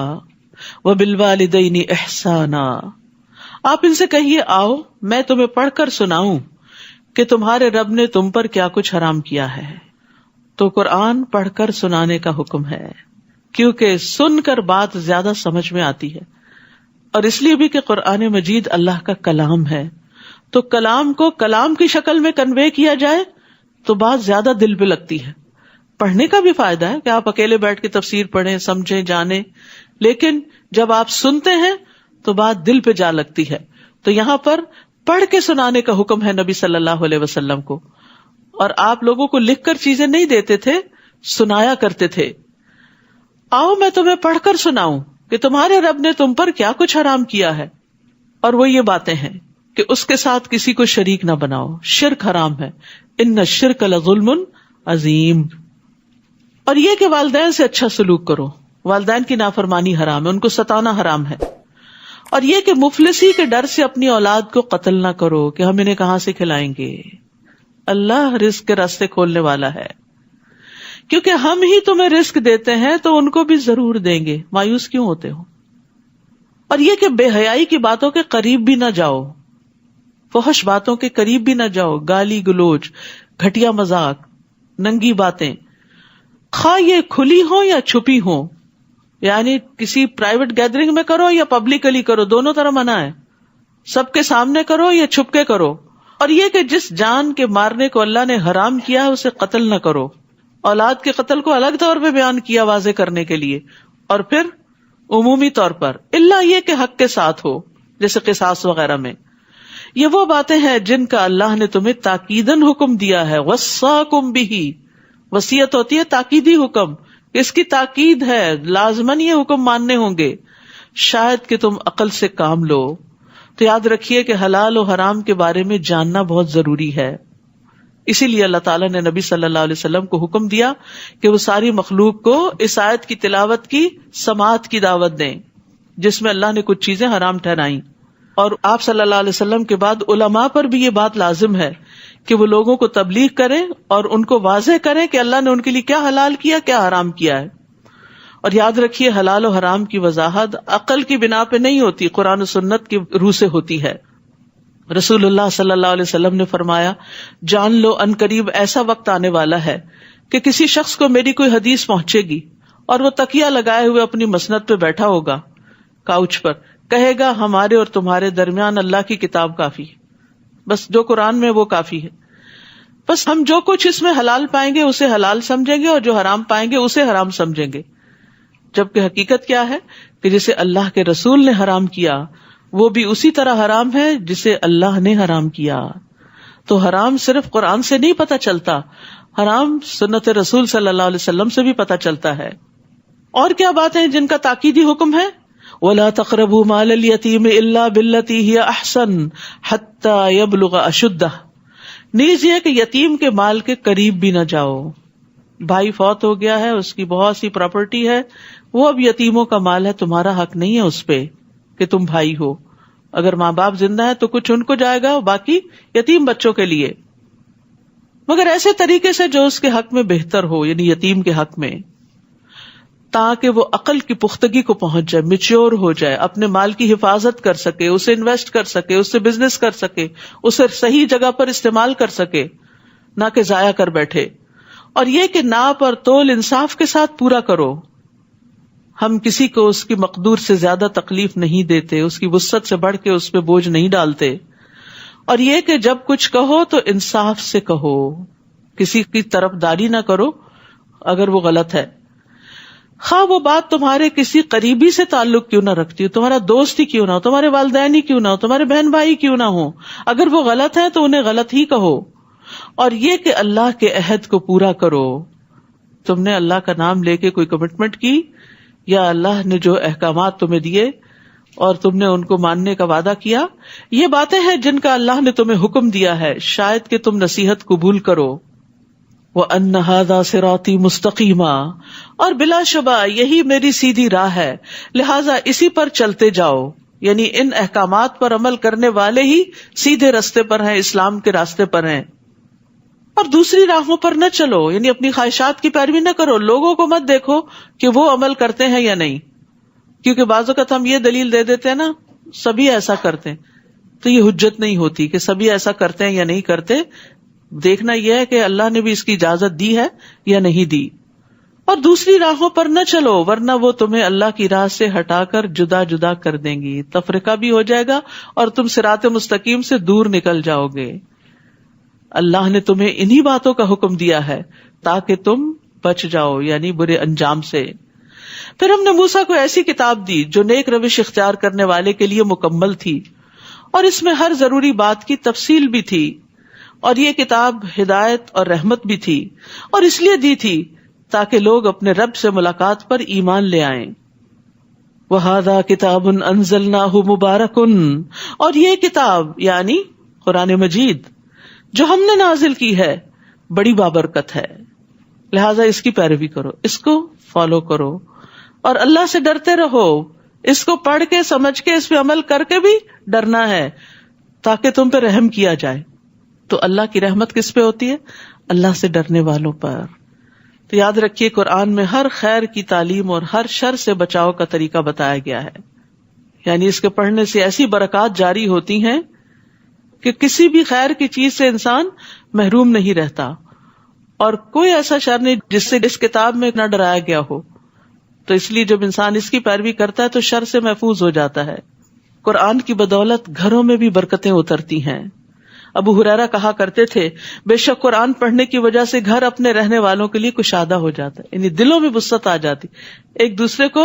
وبالوالدین احسانا، آپ ان سے کہیے آؤ میں تمہیں پڑھ کر سناؤں کہ تمہارے رب نے تم پر کیا کچھ حرام کیا ہے. تو قرآن پڑھ کر سنانے کا حکم ہے، کیونکہ سن کر بات زیادہ سمجھ میں آتی ہے، اور اس لیے بھی کہ قرآن مجید اللہ کا کلام ہے، تو کلام کو کلام کی شکل میں کنوے کیا جائے تو بات زیادہ دل پہ لگتی ہے. پڑھنے کا بھی فائدہ ہے کہ آپ اکیلے بیٹھ کے تفسیر پڑھیں، سمجھیں، جانیں، لیکن جب آپ سنتے ہیں تو بات دل پہ جا لگتی ہے. تو یہاں پر پڑھ کے سنانے کا حکم ہے نبی صلی اللہ علیہ وسلم کو، اور آپ لوگوں کو لکھ کر چیزیں نہیں دیتے تھے، سنایا کرتے تھے. آؤ میں تمہیں پڑھ کر سناؤں کہ تمہارے رب نے تم پر کیا کچھ حرام کیا ہے. اور وہ یہ باتیں ہیں کہ اس کے ساتھ کسی کو شریک نہ بناؤ، شرک حرام ہے، ان الشرک لظلم عظیم. اور یہ کہ والدین سے اچھا سلوک کرو، والدین کی نافرمانی حرام ہے، ان کو ستانا حرام ہے. اور یہ کہ مفلسی کے ڈر سے اپنی اولاد کو قتل نہ کرو کہ ہم انہیں کہاں سے کھلائیں گے. اللہ رزق کے راستے کھولنے والا ہے، کیونکہ ہم ہی تمہیں رزق دیتے ہیں تو ان کو بھی ضرور دیں گے، مایوس کیوں ہوتے ہو. اور یہ کہ بے حیائی کی باتوں کے قریب بھی نہ جاؤ، فحش باتوں کے قریب بھی نہ جاؤ، گالی گلوچ، گھٹیا مذاق، ننگی باتیں، خواہ یہ کھلی ہو یا چھپی ہو، یعنی کسی پرائیویٹ گیدرنگ میں کرو یا پبلکلی کرو، دونوں طرح منع ہے. سب کے سامنے کرو یا چھپ کے کرو. اور یہ کہ جس جان کے مارنے کو اللہ نے حرام کیا ہے اسے قتل نہ کرو. اولاد کے قتل کو الگ طور پہ بیان کیا واضح کرنے کے لیے، اور پھر عمومی طور پر الا یہ کہ حق کے ساتھ ہو، جیسے قصاص وغیرہ میں. یہ وہ باتیں ہیں جن کا اللہ نے تمہیں تاکیدن حکم دیا ہے. وصاکم بہ، وصیت ہوتی ہے تاکیدی حکم، اس کی تاکید ہے، لازماً یہ حکم ماننے ہوں گے، شاید کہ تم عقل سے کام لو. تو یاد رکھیے کہ حلال و حرام کے بارے میں جاننا بہت ضروری ہے. اسی لیے اللہ تعالیٰ نے نبی صلی اللہ علیہ وسلم کو حکم دیا کہ وہ ساری مخلوق کو اس آیت کی تلاوت کی سماعت کی دعوت دیں، جس میں اللہ نے کچھ چیزیں حرام ٹھہرائیں. اور آپ صلی اللہ علیہ وسلم کے بعد علماء پر بھی یہ بات لازم ہے کہ وہ لوگوں کو تبلیغ کریں اور ان کو واضح کریں کہ اللہ نے ان کے لیے کیا حلال کیا، کیا حرام کیا ہے. اور یاد رکھیے حلال و حرام کی وضاحت عقل کی بنا پہ نہیں ہوتی، قرآن و سنت کی روح سے ہوتی ہے. رسول اللہ صلی اللہ علیہ وسلم نے فرمایا، جان لو ان قریب ایسا وقت آنے والا ہے کہ کسی شخص کو میری کوئی حدیث پہنچے گی اور وہ تکیہ لگائے ہوئے اپنی مسند پہ بیٹھا ہوگا، کاؤچ پر، کہے گا ہمارے اور تمہارے درمیان اللہ کی کتاب کافی، بس جو قرآن میں وہ کافی ہے، بس ہم جو کچھ اس میں حلال پائیں گے اسے حلال سمجھیں گے اور جو حرام پائیں گے اسے حرام سمجھیں گے. جبکہ حقیقت کیا ہے کہ جسے اللہ کے رسول نے حرام کیا وہ بھی اسی طرح حرام ہے جسے اللہ نے حرام کیا. تو حرام صرف قرآن سے نہیں پتہ چلتا، حرام سنت رسول صلی اللہ علیہ وسلم سے بھی پتہ چلتا ہے. اور کیا باتیں ہیں جن کا تاکیدی حکم ہے؟ وَلَا تَقْرَبُوا مَالَ الْيَتِيمِ إِلَّا بِالَّتِي هِيَ أَحْسَنُ حَتَّى يَبْلُغَ أَشُدَّهُ. نیز یہ کہ یتیم کے مال کے قریب بھی نہ جاؤ. بھائی فوت ہو گیا ہے، اس کی بہت سی پراپرٹی ہے، وہ اب یتیموں کا مال ہے، تمہارا حق نہیں ہے اس پہ کہ تم بھائی ہو. اگر ماں باپ زندہ ہے تو کچھ ان کو جائے گا، باقی یتیم بچوں کے لیے، مگر ایسے طریقے سے جو اس کے حق میں بہتر ہو، یعنی یتیم کے حق میں، تاکہ وہ عقل کی پختگی کو پہنچ جائے، میچور ہو جائے، اپنے مال کی حفاظت کر سکے، اسے انویسٹ کر سکے، اس سے بزنس کر سکے، اسے صحیح جگہ پر استعمال کر سکے، نہ کہ ضائع کر بیٹھے. اور یہ کہ ناپ اور تول انصاف کے ساتھ پورا کرو. ہم کسی کو اس کی مقدور سے زیادہ تکلیف نہیں دیتے، اس کی وسعت سے بڑھ کے اس پہ بوجھ نہیں ڈالتے. اور یہ کہ جب کچھ کہو تو انصاف سے کہو، کسی کی طرفداری نہ کرو اگر وہ غلط ہے، خواہ وہ بات تمہارے کسی قریبی سے تعلق کیوں نہ رکھتی ہو، تمہارا دوست ہی کیوں نہ ہو، تمہارے والدین ہی کیوں نہ ہو، تمہارے بہن بھائی کیوں نہ ہو. اگر وہ غلط ہے تو انہیں غلط ہی کہو. اور یہ کہ اللہ کے عہد کو پورا کرو. تم نے اللہ کا نام لے کے کوئی کمٹمنٹ کی، یا اللہ نے جو احکامات تمہیں دیے اور تم نے ان کو ماننے کا وعدہ کیا، یہ باتیں ہیں جن کا اللہ نے تمہیں حکم دیا ہے، شاید کہ تم نصیحت قبول کرو. وَأَنَّ هَذَا صِرَاطِي مُسْتَقِيمًا، اور بلا شبہ یہی میری سیدھی راہ ہے، لہٰذا اسی پر چلتے جاؤ. یعنی ان احکامات پر عمل کرنے والے ہی سیدھے راستے پر ہیں، اسلام کے راستے پر ہیں. اور دوسری راہوں پر نہ چلو، یعنی اپنی خواہشات کی پیروی نہ کرو. لوگوں کو مت دیکھو کہ وہ عمل کرتے ہیں یا نہیں، کیونکہ بعض اوقات ہم یہ دلیل دے دیتے ہیں نا، سبھی ایسا کرتے ہیں، تو یہ حجت نہیں ہوتی کہ سبھی ایسا کرتے ہیں یا نہیں کرتے. دیکھنا یہ ہے کہ اللہ نے بھی اس کی اجازت دی ہے یا نہیں دی. اور دوسری راہوں پر نہ چلو ورنہ وہ تمہیں اللہ کی راہ سے ہٹا کر جدا جدا کر دیں گی, تفرقہ بھی ہو جائے گا اور تم صراط مستقیم سے دور نکل جاؤ گے. اللہ نے تمہیں انہی باتوں کا حکم دیا ہے تاکہ تم بچ جاؤ, یعنی برے انجام سے. پھر ہم نے موسیٰ کو ایسی کتاب دی جو نیک روش اختیار کرنے والے کے لیے مکمل تھی, اور اس میں ہر ضروری بات کی تفصیل بھی تھی, اور یہ کتاب ہدایت اور رحمت بھی تھی, اور اس لیے دی تھی تاکہ لوگ اپنے رب سے ملاقات پر ایمان لے آئیں. وَهَذَا كِتَابٌ أَنزَلْنَاهُ مُبَارَكٌ, اور یہ کتاب یعنی قرآن مجید جو ہم نے نازل کی ہے بڑی بابرکت ہے, لہذا اس کی پیروی کرو, اس کو فالو کرو, اور اللہ سے ڈرتے رہو. اس کو پڑھ کے سمجھ کے اس پہ عمل کر کے بھی ڈرنا ہے تاکہ تم پہ رحم کیا جائے. تو اللہ کی رحمت کس پہ ہوتی ہے؟ اللہ سے ڈرنے والوں پر. تو یاد رکھیے قرآن میں ہر خیر کی تعلیم اور ہر شر سے بچاؤ کا طریقہ بتایا گیا ہے. یعنی اس کے پڑھنے سے ایسی برکات جاری ہوتی ہیں کہ کسی بھی خیر کی چیز سے انسان محروم نہیں رہتا, اور کوئی ایسا شر نہیں جس سے اس کتاب میں نہ ڈرایا گیا ہو. تو اس لیے جب انسان اس کی پیروی کرتا ہے تو شر سے محفوظ ہو جاتا ہے. قرآن کی بدولت گھروں میں بھی برکتیں اترتی ہیں. ابو ہریرہ کہا کرتے تھے, بے شک قرآن پڑھنے کی وجہ سے گھر اپنے رہنے والوں کے لیے کشادہ ہو جاتا ہے, یعنی دلوں میں وسعت آ جاتی, ایک دوسرے کو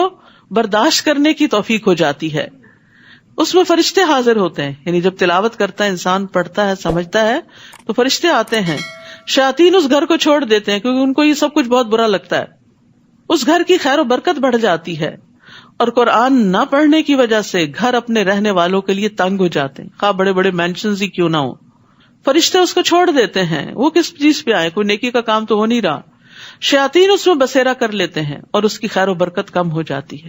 برداشت کرنے کی توفیق ہو جاتی ہے. اس میں فرشتے حاضر ہوتے ہیں, یعنی جب تلاوت کرتا ہے انسان, پڑھتا ہے, سمجھتا ہے, تو فرشتے آتے ہیں. شیاطین اس گھر کو چھوڑ دیتے ہیں کیونکہ ان کو یہ سب کچھ بہت برا لگتا ہے. اس گھر کی خیر و برکت بڑھ جاتی ہے. اور قرآن نہ پڑھنے کی وجہ سے گھر اپنے رہنے والوں کے لیے تنگ ہو جاتے ہیں, خواہ بڑے بڑے مینشنز ہی کیوں نہ ہو. فرشتے اس کو چھوڑ دیتے ہیں, وہ کس چیز پہ آئے, کوئی نیکی کا کام تو ہو نہیں رہا. شیاطین اس میں بسیرا کر لیتے ہیں اور اس کی خیر و برکت کم ہو جاتی ہے.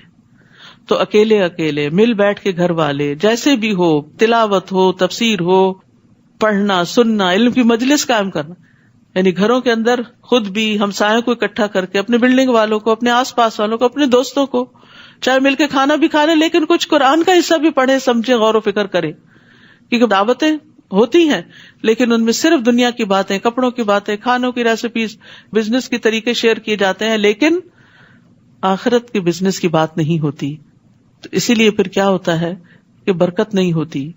تو اکیلے اکیلے مل بیٹھ کے گھر والے جیسے بھی ہو, تلاوت ہو, تفسیر ہو, پڑھنا, سننا, علم کی مجلس قائم کرنا, یعنی گھروں کے اندر خود بھی ہمسایوں کو اکٹھا کر کے, اپنے بلڈنگ والوں کو, اپنے آس پاس والوں کو, اپنے دوستوں کو, چاہے مل کے کھانا بھی کھا لیں لیکن کچھ قرآن کا حصہ بھی پڑھے, سمجھے, غور و فکر کرے. کیونکہ دعوتیں ہوتی ہیں لیکن ان میں صرف دنیا کی باتیں, کپڑوں کی باتیں, کھانوں کی ریسیپیز, بزنس کے طریقے شیئر کیے جاتے ہیں, لیکن آخرت کے بزنس کی بات نہیں ہوتی. تو اسی لیے پھر کیا ہوتا ہے کہ برکت نہیں ہوتی.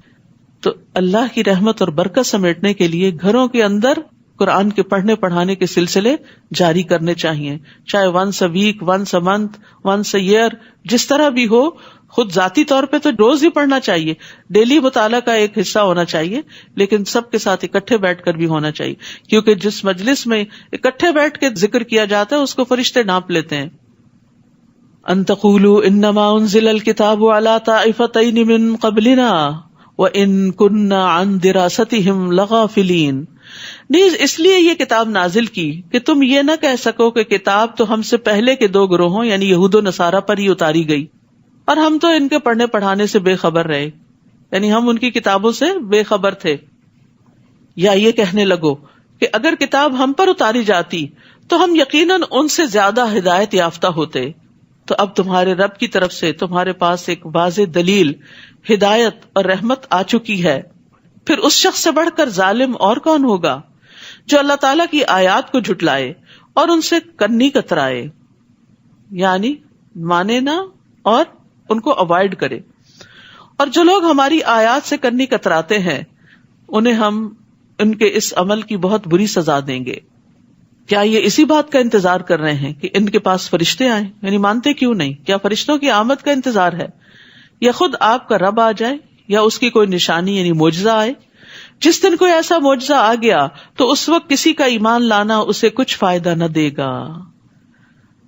تو اللہ کی رحمت اور برکت سمیٹنے کے لیے گھروں کے اندر قرآن کے پڑھنے پڑھانے کے سلسلے جاری کرنے چاہیے, چاہے once a week, once a month, once a year, جس طرح بھی ہو. خود ذاتی طور پہ تو روز ہی پڑھنا چاہیے, ڈیلی مطالعہ کا ایک حصہ ہونا چاہیے, لیکن سب کے ساتھ اکٹھے بیٹھ کر بھی ہونا چاہیے, کیونکہ جس مجلس میں اکٹھے بیٹھ کے ذکر کیا جاتا ہے اس کو فرشتے ناپ لیتے ہیں. ان تقولوا انما انزل الكتاب على طائفتين من قبلنا وان كنا عن دراستهم لغافلين. نہیں, اس لیے یہ کتاب نازل کی کہ تم یہ نہ کہہ سکو کہ کتاب تو ہم سے پہلے کے دو گروہوں یعنی یہود و نصارہ پر ہی اتاری گئی اور ہم تو ان کے پڑھنے پڑھانے سے بے خبر رہے, یعنی ہم ان کی کتابوں سے بے خبر تھے. یا یہ کہنے لگو کہ اگر کتاب ہم پر اتاری جاتی تو ہم یقیناً ان سے زیادہ ہدایت یافتہ ہوتے. تو اب تمہارے رب کی طرف سے تمہارے پاس ایک واضح دلیل, ہدایت اور رحمت آ چکی ہے. پھر اس شخص سے بڑھ کر ظالم اور کون ہوگا جو اللہ تعالیٰ کی آیات کو جھٹلائے اور ان سے کنی کترائے, یعنی مانے نہ اور ان کو اوائڈ کرے. اور جو لوگ ہماری آیات سے کنی کتراتے ہیں انہیں ہم ان کے اس عمل کی بہت بری سزا دیں گے. کیا یہ اسی بات کا انتظار کر رہے ہیں کہ ان کے پاس فرشتے آئیں؟ یعنی مانتے کیوں نہیں؟ کیا فرشتوں کی آمد کا انتظار ہے, یا خود آپ کا رب آ جائے, یا اس کی کوئی نشانی یعنی معجزہ آئے؟ جس دن کوئی ایسا معجزہ آ گیا تو اس وقت کسی کا ایمان لانا اسے کچھ فائدہ نہ دے گا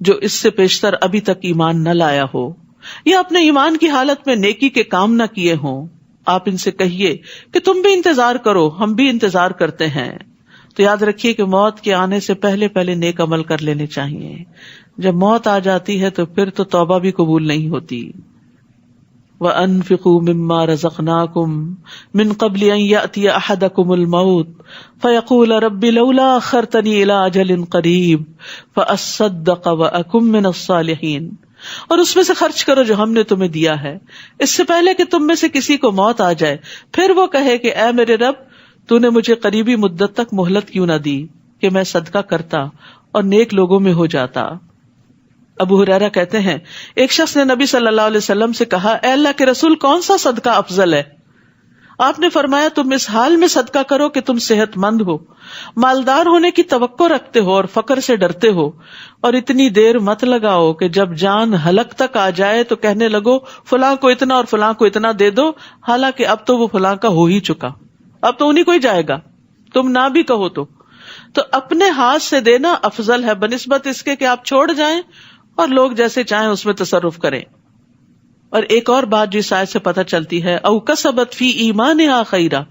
جو اس سے پیشتر ابھی تک ایمان نہ لایا ہو یا اپنے ایمان کی حالت میں نیکی کے کام نہ کیے ہوں. آپ ان سے کہیے کہ تم بھی انتظار کرو, ہم بھی انتظار کرتے ہیں. تو یاد رکھیے کہ موت کے آنے سے پہلے پہلے نیک عمل کر لینے چاہیے. جب موت آ جاتی ہے تو پھر تو توبہ بھی قبول نہیں ہوتی. وَأَنفِقُوا مِمَّا رَزَقْنَاكُمْ مِنْ قَبْلِ أَنْ يَأْتِيَ أَحَدَكُمُ الْمَوْتُ فَيَقُولَ رَبِّ لَوْلَا أَخَّرْتَنِي إِلَىٰ أَجَلٍ قَرِيبٍ فَأَصَّدَّقَ وَأَكُن مِّنَ الصَّالِحِينَ. اور اس میں سے خرچ کرو جو ہم نے تمہیں دیا ہے، اس سے پہلے کہ تم میں سے کسی کو موت آ جائے، پھر وہ کہے کہ اے میرے رب، تو نے مجھے قریبی مدت تک مہلت کیوں نہ دی کہ میں صدقہ کرتا اور نیک لوگوں میں ہو جاتا۔ ابو ہریرہ کہتے ہیں ایک شخص نے نبی صلی اللہ علیہ وسلم سے کہا، اے اللہ کے رسول، کون سا صدقہ افضل ہے؟ آپ نے فرمایا، تم اس حال میں صدقہ کرو کہ تم صحت مند ہو، مالدار ہونے کی توقع رکھتے ہو اور فقر سے ڈرتے ہو، اور اتنی دیر مت لگاؤ کہ جب جان حلق تک آ جائے تو کہنے لگو فلاں کو اتنا اور فلاں کو اتنا دے دو، حالانکہ اب تو وہ فلاں کا ہو ہی چکا، اب تو انہیں کو ہی جائے گا، تم نہ بھی کہو تو اپنے ہاتھ سے دینا افضل ہے بنسبت اس کے کہ آپ چھوڑ جائیں اور لوگ جیسے چاہیں اس میں تصرف کریں۔ اور ایک اور بات جو اس آیت سے پتہ چلتی ہے، او کسبت فی ایمانہا خیرا،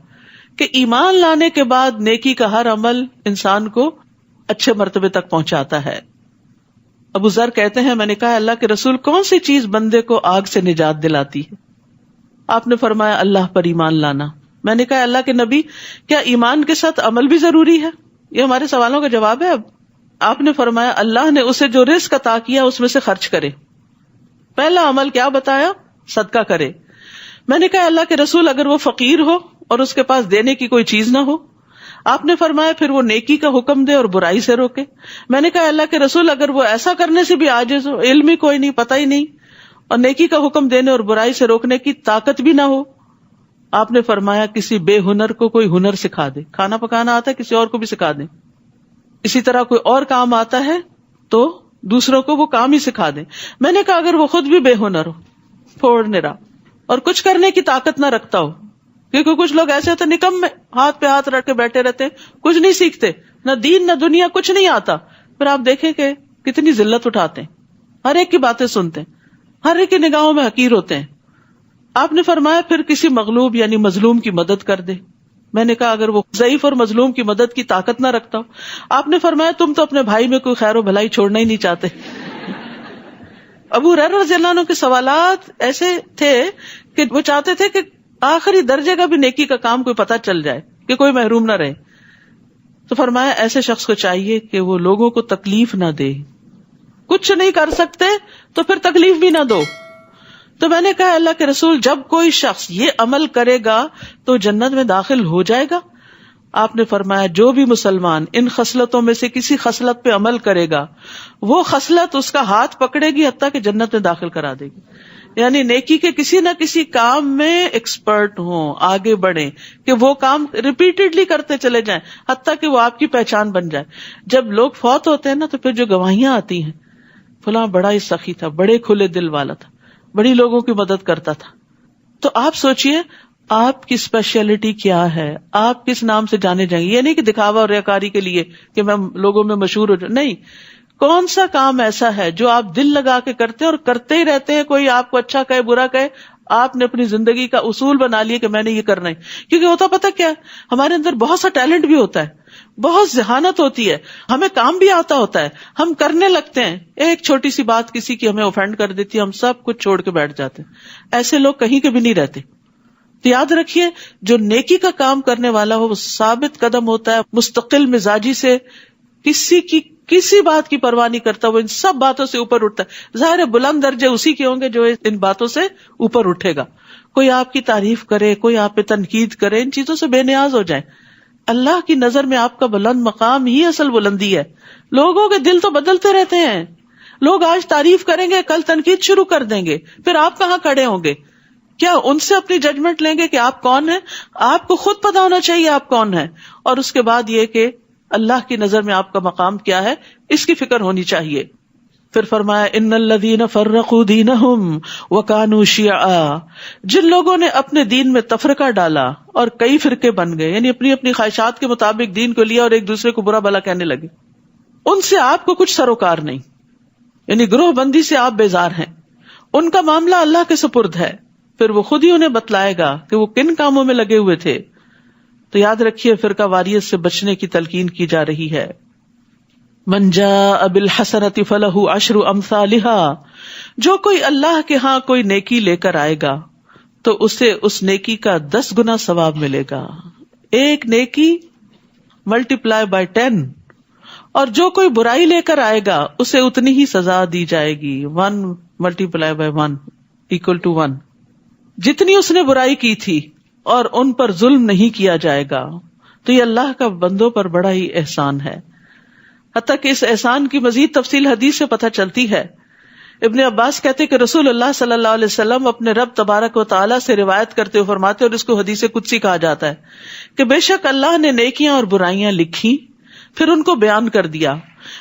کہ ایمان لانے کے بعد نیکی کا ہر عمل انسان کو اچھے مرتبے تک پہنچاتا ہے۔ ابو ذر کہتے ہیں میں نے کہا اللہ کے رسول، کون سی چیز بندے کو آگ سے نجات دلاتی ہے؟ آپ نے فرمایا اللہ پر ایمان لانا۔ میں نے کہا اللہ کے نبی، کیا ایمان کے ساتھ عمل بھی ضروری ہے؟ یہ ہمارے سوالوں کا جواب ہے۔ اب آپ نے فرمایا اللہ نے اسے جو رزق عطا کیا اس میں سے خرچ کرے۔ پہلا عمل کیا بتایا؟ صدقہ کرے۔ میں نے کہا اللہ کے رسول اگر وہ فقیر ہو اور اس کے پاس دینے کی کوئی چیز نہ ہو؟ آپ نے فرمایا پھر وہ نیکی کا حکم دے اور برائی سے روکے۔ میں نے کہا اللہ کے رسول اگر وہ ایسا کرنے سے بھی عاجز ہو، علم ہی کوئی نہیں، پتہ ہی نہیں، اور نیکی کا حکم دینے اور برائی سے روکنے کی طاقت بھی نہ ہو؟ آپ نے فرمایا کسی بے ہنر کو کوئی ہنر سکھا دے، کھانا پکانا آتا ہے کسی اور کو بھی سکھا دیں، اسی طرح کوئی اور کام آتا ہے تو دوسروں کو وہ کام ہی سکھا دیں۔ میں نے کہا اگر وہ خود بھی بے ہنر ہو، پھوڑنے رہا، اور کچھ کرنے کی طاقت نہ رکھتا ہو، کیونکہ کچھ لوگ ایسے ہوتے نکم میں ہاتھ پہ ہاتھ رکھ کے بیٹھے رہتے، کچھ نہیں سیکھتے، نہ دین نہ دنیا، کچھ نہیں آتا، پھر آپ دیکھیں کہ کتنی ذلت اٹھاتے ہیں، ہر ایک کی باتیں سنتے ہیں، ہر ایک کی نگاہوں میں حقیر ہوتے ہیں۔ آپ نے فرمایا پھر کسی مغلوب یعنی مظلوم کی مدد کر دے۔ میں نے کہا اگر وہ ضعیف اور مظلوم کی مدد کی طاقت نہ رکھتا ہو؟ آپ نے فرمایا تم تو اپنے بھائی میں کوئی خیر و بھلائی چھوڑنا ہی نہیں چاہتے۔ ابو ہریرہ رضی اللہ عنہ کے سوالات ایسے تھے کہ وہ چاہتے تھے کہ آخری درجے کا بھی نیکی کا کام کوئی پتہ چل جائے کہ کوئی محروم نہ رہے۔ تو فرمایا ایسے شخص کو چاہیے کہ وہ لوگوں کو تکلیف نہ دے، کچھ نہیں کر سکتے تو پھر تکلیف بھی نہ دو۔ تو میں نے کہا اللہ کے رسول جب کوئی شخص یہ عمل کرے گا تو جنت میں داخل ہو جائے گا؟ آپ نے فرمایا جو بھی مسلمان ان خصلتوں میں سے کسی خصلت پہ عمل کرے گا وہ خصلت اس کا ہاتھ پکڑے گی حتیٰ کہ جنت میں داخل کرا دے گی۔ یعنی نیکی کے کسی نہ کسی کام میں ایکسپرٹ ہوں، آگے بڑھیں کہ وہ کام ریپیٹڈلی کرتے چلے جائیں حتیٰ کہ وہ آپ کی پہچان بن جائے۔ جب لوگ فوت ہوتے ہیں نا تو پھر جو گواہیاں آتی ہیں، فلاں بڑا ہی سخی تھا، بڑے کھلے دل والا تھا، بڑی لوگوں کی مدد کرتا تھا۔ تو آپ سوچئے آپ کی اسپیشلٹی کیا ہے، آپ کس نام سے جانے جائیں گے؟ یہ نہیں کہ دکھاوا اور ریاکاری کے لیے کہ میں لوگوں میں مشہور ہو جاؤں، نہیں، کون سا کام ایسا ہے جو آپ دل لگا کے کرتے ہیں اور کرتے ہی رہتے ہیں، کوئی آپ کو اچھا کہے برا کہے، آپ نے اپنی زندگی کا اصول بنا لیا کہ میں نے یہ کرنا ہے۔ کیونکہ ہوتا پتہ کیا ہے، ہمارے اندر بہت سا ٹیلنٹ بھی ہوتا ہے، بہت ذہانت ہوتی ہے، ہمیں کام بھی آتا ہوتا ہے، ہم کرنے لگتے ہیں، ایک چھوٹی سی بات کسی کی ہمیں اوفینڈ کر دیتی ہے، ہم سب کچھ چھوڑ کے بیٹھ جاتے ہیں۔ ایسے لوگ کہیں کے بھی نہیں رہتے۔ تو یاد رکھیے جو نیکی کا کام کرنے والا ہو وہ ثابت قدم ہوتا ہے، مستقل مزاجی سے، کسی بات کی پرواہ نہیں کرتا، وہ ان سب باتوں سے اوپر اٹھتا ہے۔ ظاہر ہے بلند درجے اسی کے ہوں گے جو ان باتوں سے اوپر اٹھے گا۔ کوئی آپ کی تعریف کرے، کوئی آپ پہ تنقید کرے، ان چیزوں سے بے نیاز ہو جائیں۔ اللہ کی نظر میں آپ کا بلند مقام ہی اصل بلندی ہے۔ لوگوں کے دل تو بدلتے رہتے ہیں، لوگ آج تعریف کریں گے، کل تنقید شروع کر دیں گے، پھر آپ کہاں کھڑے ہوں گے؟ کیا ان سے اپنی ججمنٹ لیں گے کہ آپ کون ہیں؟ آپ کو خود پتا ہونا چاہیے آپ کون ہیں، اور اس کے بعد یہ کہ اللہ کی نظر میں آپ کا مقام کیا ہے، اس کی فکر ہونی چاہیے۔ پھر فرمایا ان الذین فرقوا دینہم وکانوا شیعا، جن لوگوں نے اپنے دین میں تفرقہ ڈالا اور کئی فرقے بن گئے، یعنی اپنی اپنی خواہشات کے مطابق دین کو لیا اور ایک دوسرے کو برا بھلا کہنے لگے، ان سے آپ کو کچھ سروکار نہیں، یعنی گروہ بندی سے آپ بیزار ہیں، ان کا معاملہ اللہ کے سپرد ہے۔ پھر وہ خود ہی انہیں بتلائے گا کہ وہ کن کاموں میں لگے ہوئے تھے۔ تو یاد رکھیے فرقہ واریت سے بچنے کی تلقین کی جا رہی ہے۔ من جاء بالحسنۃ فلہ عشر امثالھا، جو کوئی اللہ کے ہاں کوئی نیکی لے کر آئے گا تو اسے اس نیکی کا 10 گنا ثواب ملے گا، ایک نیکی ملٹیپلائی بائی 10، اور جو کوئی برائی لے کر آئے گا اسے اتنی ہی سزا دی جائے گی، 1 ملٹیپلائی بائی 1 equal to 1. جتنی اس نے برائی کی تھی اور ان پر ظلم نہیں کیا جائے گا. تو یہ اللہ کا بندوں پر بڑا ہی احسان ہے. حتیٰ کہ اس احسان کی مزید تفصیل حدیث سے پتہ چلتی ہے. ابن عباس کہتے کہ رسول اللہ صلی اللہ علیہ وسلم اپنے رب تبارک و تعالیٰ سے روایت کرتے ہوئے فرماتے، اور اس کو حدیث قدسی کہا جاتا ہے، کہ بے شک اللہ نے نیکیاں اور برائیاں لکھی، پھر ان کو بیان کر دیا.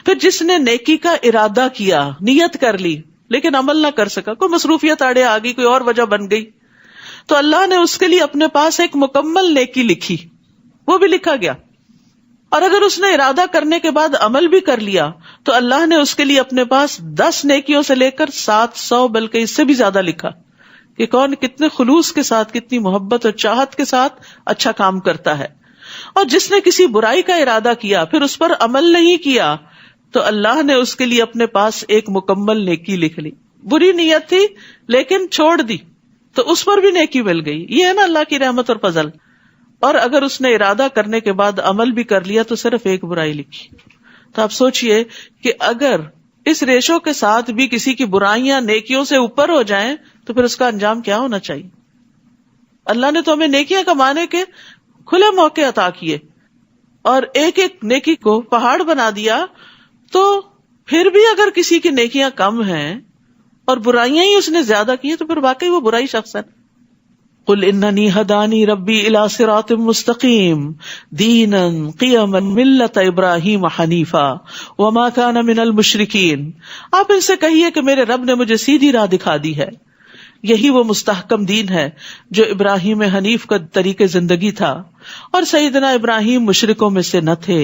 پھر جس نے نیکی کا ارادہ کیا، نیت کر لی لیکن عمل نہ کر سکا، کوئی مصروفیت آڑے آ گئی، کوئی اور وجہ بن گئی، تو اللہ نے اس کے لیے اپنے پاس ایک مکمل نیکی لکھی، وہ بھی لکھا گیا. اور اگر اس نے ارادہ کرنے کے بعد عمل بھی کر لیا تو اللہ نے اس کے لیے اپنے پاس 10 نیکیوں سے لے کر 700 بلکہ اس سے بھی زیادہ لکھا کہ کون کتنے خلوص کے ساتھ، کتنی محبت اور چاہت کے ساتھ اچھا کام کرتا ہے. اور جس نے کسی برائی کا ارادہ کیا پھر اس پر عمل نہیں کیا تو اللہ نے اس کے لیے اپنے پاس ایک مکمل نیکی لکھ لی. بری نیت تھی لیکن چھوڑ دی تو اس پر بھی نیکی مل گئی. یہ ہے نا اللہ کی رحمت اور فضل. اور اگر اس نے ارادہ کرنے کے بعد عمل بھی کر لیا تو صرف ایک برائی لکھی. تو آپ سوچئے کہ اگر اس ریشو کے ساتھ بھی کسی کی برائیاں نیکیوں سے اوپر ہو جائیں تو پھر اس کا انجام کیا ہونا چاہیے. اللہ نے تو ہمیں نیکیاں کمانے کے کھلے موقع عطا کیے اور ایک ایک نیکی کو پہاڑ بنا دیا، تو پھر بھی اگر کسی کی نیکیاں کم ہیں اور برائیاں ہی اس نے زیادہ کی تو پھر واقعی وہ برائی شخص ہے. قل اننی ہدانی ربی الی صراط مستقیم دینا قیما ملت ابراہیم حنیفا وما کان من المشرکین. آپ ان سے کہیے کہ میرے رب نے مجھے سیدھی راہ دکھا دی ہے، یہی وہ مستحکم دین ہے جو ابراہیم حنیف کا طریق زندگی تھا، اور سیدنا ابراہیم مشرکوں میں سے نہ تھے.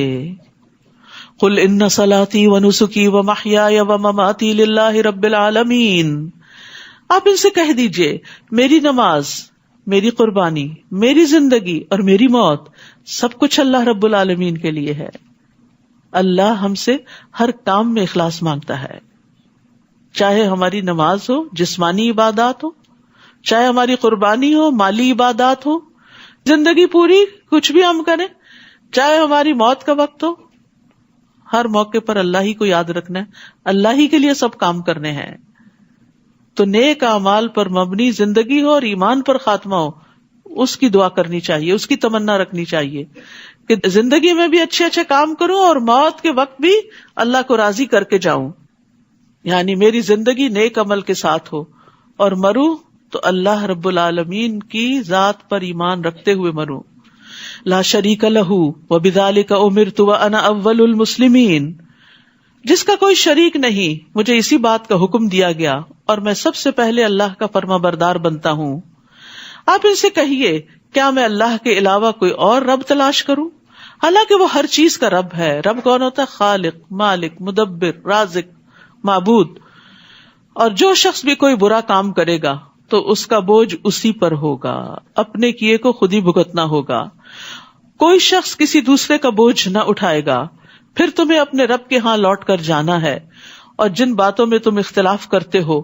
قل ان صلاتی ونسکی ومحیای ومماتی للہ رب العالمین. آپ ان سے کہہ دیجئے میری نماز، میری قربانی، میری زندگی اور میری موت سب کچھ اللہ رب العالمین کے لیے ہے. اللہ ہم سے ہر کام میں اخلاص مانگتا ہے، چاہے ہماری نماز ہو، جسمانی عبادات ہو، چاہے ہماری قربانی ہو، مالی عبادات ہو، زندگی پوری کچھ بھی ہم کریں، چاہے ہماری موت کا وقت ہو، ہر موقع پر اللہ ہی کو یاد رکھنا ہے، اللہ ہی کے لیے سب کام کرنے ہیں. تو نیک اعمال پر مبنی زندگی ہو اور ایمان پر خاتمہ ہو، اس کی دعا کرنی چاہیے، اس کی تمنا رکھنی چاہیے کہ زندگی میں بھی اچھے اچھے کام کروں اور موت کے وقت بھی اللہ کو راضی کر کے جاؤں. یعنی میری زندگی نیک عمل کے ساتھ ہو اور مروں تو اللہ رب العالمین کی ذات پر ایمان رکھتے ہوئے مروں. لا شریک لہ وبذالک امرت وانا اول المسلمین. جس کا کوئی شریک نہیں، مجھے اسی بات کا حکم دیا گیا اور میں سب سے پہلے اللہ کا فرما بردار بنتا ہوں. آپ ان سے کہیے کیا میں اللہ کے علاوہ کوئی اور رب تلاش کروں؟ حالانکہ وہ ہر چیز کا رب ہے. رب کون ہوتا ہے؟ خالق، مالک، مدبر، رازق، معبود. اور جو شخص بھی کوئی برا کام کرے گا تو اس کا بوجھ اسی پر ہوگا، اپنے کیے کو خود ہی بھگتنا ہوگا. کوئی شخص کسی دوسرے کا بوجھ نہ اٹھائے گا. پھر تمہیں اپنے رب کے ہاں لوٹ کر جانا ہے، اور جن باتوں میں تم اختلاف کرتے ہو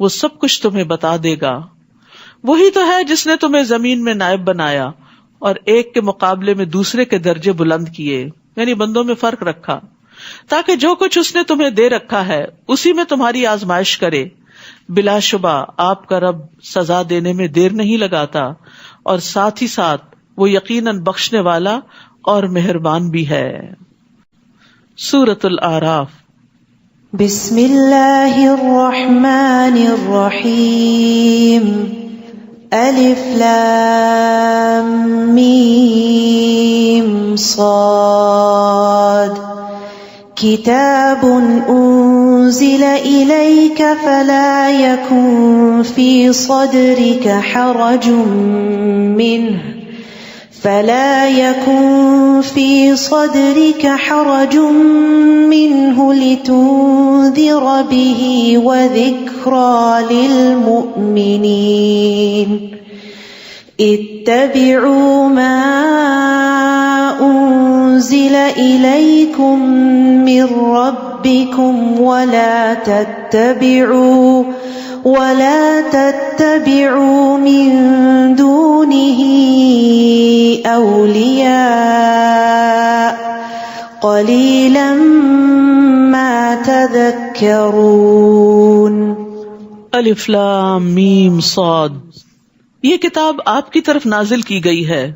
وہ سب کچھ تمہیں بتا دے گا. وہی تو ہے جس نے تمہیں زمین میں نائب بنایا اور ایک کے مقابلے میں دوسرے کے درجے بلند کیے، یعنی بندوں میں فرق رکھا، تاکہ جو کچھ اس نے تمہیں دے رکھا ہے اسی میں تمہاری آزمائش کرے. بلا شبہ آپ کا رب سزا دینے میں دیر نہیں لگاتا، اور ساتھ ہی ساتھ وہ یقیناً بخشنے والا اور مہربان بھی ہے. سورۃ الاعراف. بسم اللہ الرحمن الرحیم. الف لام میم صاد. کتاب انزل الیک فلا یکن فی صدرک حرج منه لتنذر به وذکرى للمؤمنین. اتبعوا ما انزل الیکم من ربکم ولا تتبعوا من دونه اولیاء قلیلا ما تذکرون. الف لام میم صاد، یہ کتاب آپ کی طرف نازل کی گئی ہے،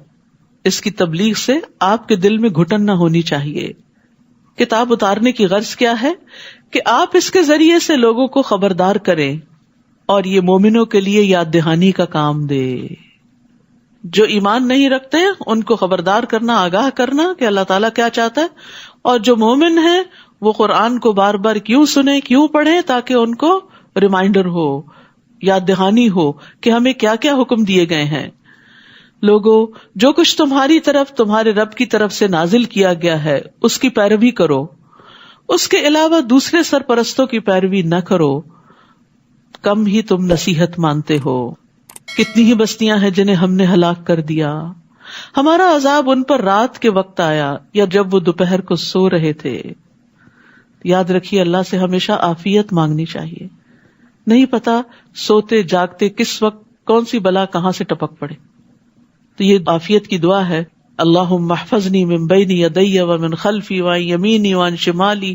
اس کی تبلیغ سے آپ کے دل میں گھٹن نہ ہونی چاہیے۔ کتاب اتارنے کی غرض کیا ہے کہ آپ اس کے ذریعے سے لوگوں کو خبردار کریں اور یہ مومنوں کے لیے یاد دہانی کا کام دے۔ جو ایمان نہیں رکھتے ان کو خبردار کرنا، آگاہ کرنا کہ اللہ تعالیٰ کیا چاہتا ہے، اور جو مومن ہیں وہ قرآن کو بار بار کیوں سنیں، کیوں پڑھیں، تاکہ ان کو ریمائنڈر ہو، یاد دہانی ہو کہ ہمیں کیا کیا حکم دیے گئے ہیں۔ لوگو، جو کچھ تمہاری طرف تمہارے رب کی طرف سے نازل کیا گیا ہے اس کی پیروی کرو، اس کے علاوہ دوسرے سرپرستوں کی پیروی نہ کرو، کم ہی تم نصیحت مانتے ہو۔ کتنی ہی بستیاں ہیں جنہیں ہم نے ہلاک کر دیا، ہمارا عذاب ان پر رات کے وقت آیا یا جب وہ دوپہر کو سو رہے تھے۔ یاد رکھیے اللہ سے ہمیشہ عافیت مانگنی چاہیے، نہیں پتا سوتے جاگتے کس وقت کون سی بلا کہاں سے ٹپک پڑے۔ تو یہ عافیت کی دعا ہے، اللہم احفظنی من بین یدی ومن خلفی وعن یمینی وعن شمالی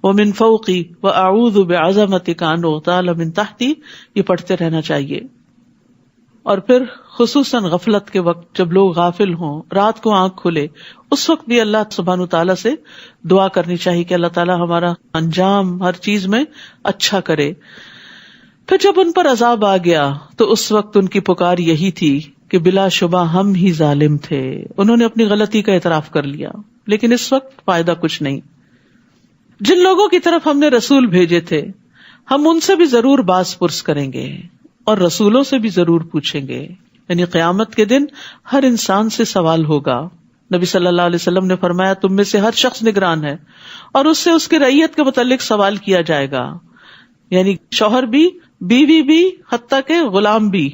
ومن فوقی واعوذ بعظمتک ان اغتال من تحتی، یہ پڑھتے رہنا چاہیے۔ اور پھر خصوصاً غفلت کے وقت جب لوگ غافل ہوں، رات کو آنکھ کھلے، اس وقت بھی اللہ سبحانہ تعالیٰ سے دعا کرنی چاہیے کہ اللہ تعالیٰ ہمارا انجام ہر چیز میں اچھا کرے۔ پھر جب ان پر عذاب آ گیا تو اس وقت ان کی پکار یہی تھی کہ بلا شبہ ہم ہی ظالم تھے، انہوں نے اپنی غلطی کا اعتراف کر لیا، لیکن اس وقت فائدہ کچھ نہیں۔ جن لوگوں کی طرف ہم نے رسول بھیجے تھے ہم ان سے بھی ضرور باز پرس کریں گے اور رسولوں سے بھی ضرور پوچھیں گے، یعنی قیامت کے دن ہر انسان سے سوال ہوگا۔ نبی صلی اللہ علیہ وسلم نے فرمایا تم میں سے ہر شخص نگران ہے اور اس سے اس کی رعیت کے متعلق سوال کیا جائے گا، یعنی شوہر بھی، بیوی بھی، حتیٰ کہ غلام بھی۔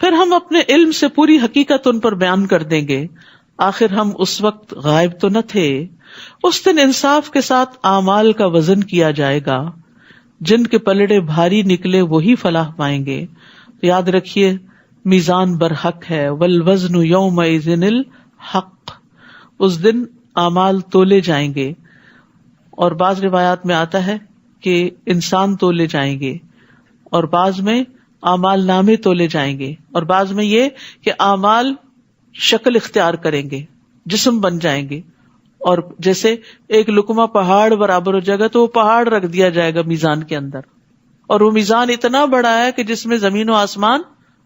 پھر ہم اپنے علم سے پوری حقیقت ان پر بیان کر دیں گے، آخر ہم اس وقت غائب تو نہ تھے۔ اس دن انصاف کے ساتھ اعمال کا وزن کیا جائے گا، جن کے پلڑے بھاری نکلے وہی فلاح پائیں گے۔ یاد رکھیے میزان برحق ہے، والوزن یومئذ الحق، اس دن اعمال تولے جائیں گے، اور بعض روایات میں آتا ہے کہ انسان تولے جائیں گے، اور بعض میں اعمال نامے تولے جائیں گے، اور بعض میں یہ کہ اعمال شکل اختیار کریں گے، جسم بن جائیں گے، اور جیسے ایک لقمہ پہاڑ برابر ہو جائے گا تو وہ پہاڑ رکھ دیا جائے گا میزان کے اندر، اور وہ میزان اتنا بڑا ہے کہ جس میں زمین و آسمان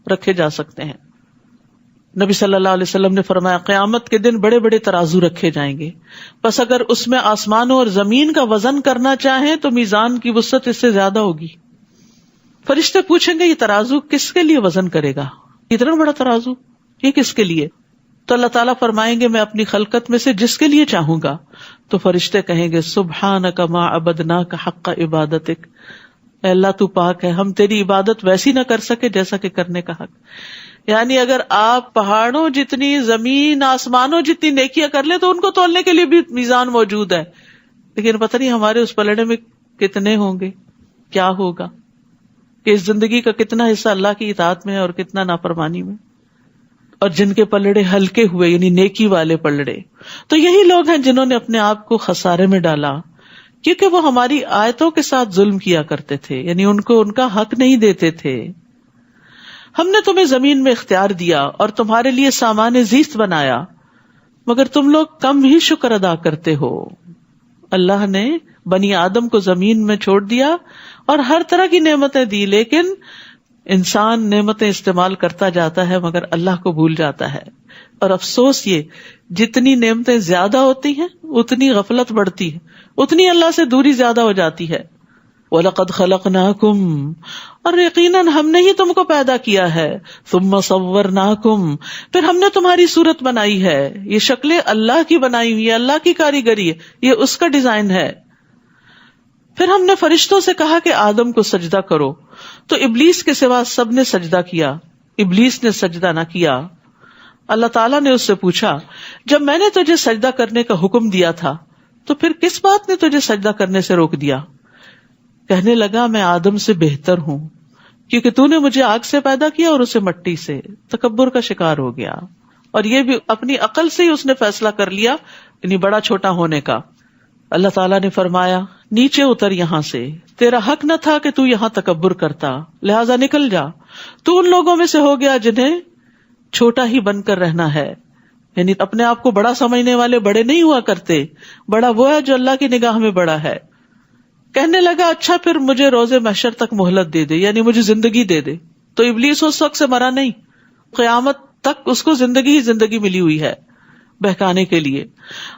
رکھے جا سکتے ہیں۔ نبی صلی اللہ علیہ وسلم نے فرمایا قیامت کے دن بڑے بڑے ترازو رکھے جائیں گے، بس اگر اس میں آسمانوں اور زمین کا وزن کرنا چاہیں تو میزان کی وسعت اس سے زیادہ ہوگی۔ فرشتے پوچھیں گے یہ ترازو کس کے لیے وزن کرے گا، اتنا بڑا ترازو یہ کس کے لیے؟ تو اللہ تعالیٰ فرمائیں گے میں اپنی خلقت میں سے جس کے لیے چاہوں گا۔ تو فرشتے کہیں گے سبحانک ما عبدناک حق عبادتک، اے اللہ تو پاک ہے، ہم تیری عبادت ویسی نہ کر سکے جیسا کہ کرنے کا حق۔ یعنی اگر آپ پہاڑوں جتنی، زمین آسمانوں جتنی نیکیاں کر لیں تو ان کو تولنے کے لیے بھی میزان موجود ہے، لیکن پتہ نہیں ہمارے اس پلڑے میں کتنے ہوں گے، کیا ہوگا، کہ اس زندگی کا کتنا حصہ اللہ کی اطاعت میں ہے اور کتنا نافرمانی میں۔ اور جن کے پلڑے ہلکے ہوئے یعنی نیکی والے پلڑے، تو یہی لوگ ہیں جنہوں نے اپنے آپ کو خسارے میں ڈالا، کیونکہ وہ ہماری آیتوں کے ساتھ ظلم کیا کرتے تھے، یعنی ان کو ان کا حق نہیں دیتے تھے۔ ہم نے تمہیں زمین میں اختیار دیا اور تمہارے لیے سامان زیست بنایا، مگر تم لوگ کم ہی شکر ادا کرتے ہو۔ اللہ نے بنی آدم کو زمین میں چھوڑ دیا اور ہر طرح کی نعمتیں دی، لیکن انسان نعمتیں استعمال کرتا جاتا ہے مگر اللہ کو بھول جاتا ہے۔ اور افسوس یہ جتنی نعمتیں زیادہ ہوتی ہیں اتنی غفلت بڑھتی ہے، اتنی اللہ سے دوری زیادہ ہو جاتی ہے۔ وَلَقَدْ خَلَقْنَاكُمْ، اور یقیناً ہم نے ہی تم کو پیدا کیا ہے، ثُمَّ صَوَّرْنَاكُمْ، پھر ہم نے تمہاری صورت بنائی ہے۔ یہ شکلیں اللہ کی بنائی ہوئی ہے، اللہ کی کاریگری ہے، یہ اس کا ڈیزائن ہے۔ پھر ہم نے فرشتوں سے کہا کہ آدم کو سجدہ کرو، تو ابلیس کے سوا سب نے سجدہ کیا، ابلیس نے سجدہ نہ کیا۔ اللہ تعالیٰ نے اس سے پوچھا جب میں نے تجھے سجدہ کرنے کا حکم دیا تھا تو پھر کس بات نے تجھے سجدہ کرنے سے روک دیا؟ کہنے لگا میں آدم سے بہتر ہوں کیونکہ تو نے مجھے آگ سے پیدا کیا اور اسے مٹی سے۔ تکبر کا شکار ہو گیا، اور یہ بھی اپنی عقل سے ہی اس نے فیصلہ کر لیا، یعنی بڑا چھوٹا ہونے کا۔ اللہ تعالیٰ نے فرمایا نیچے اتر یہاں سے، تیرا حق نہ تھا کہ تو یہاں تکبر کرتا، لہٰذا نکل جا، تو ان لوگوں میں سے ہو گیا جنہیں چھوٹا ہی بن کر رہنا ہے. یعنی اپنے آپ کو بڑا سمجھنے والے بڑے نہیں ہوا کرتے، بڑا وہ ہے جو اللہ کی نگاہ میں بڑا ہے. کہنے لگا اچھا پھر مجھے روز محشر تک مہلت دے دے، یعنی مجھے زندگی دے دے. تو ابلیس اس وقت سے مرا نہیں، قیامت تک اس کو زندگی ہی زندگی ملی ہوئی ہے بہکانے کے لیے.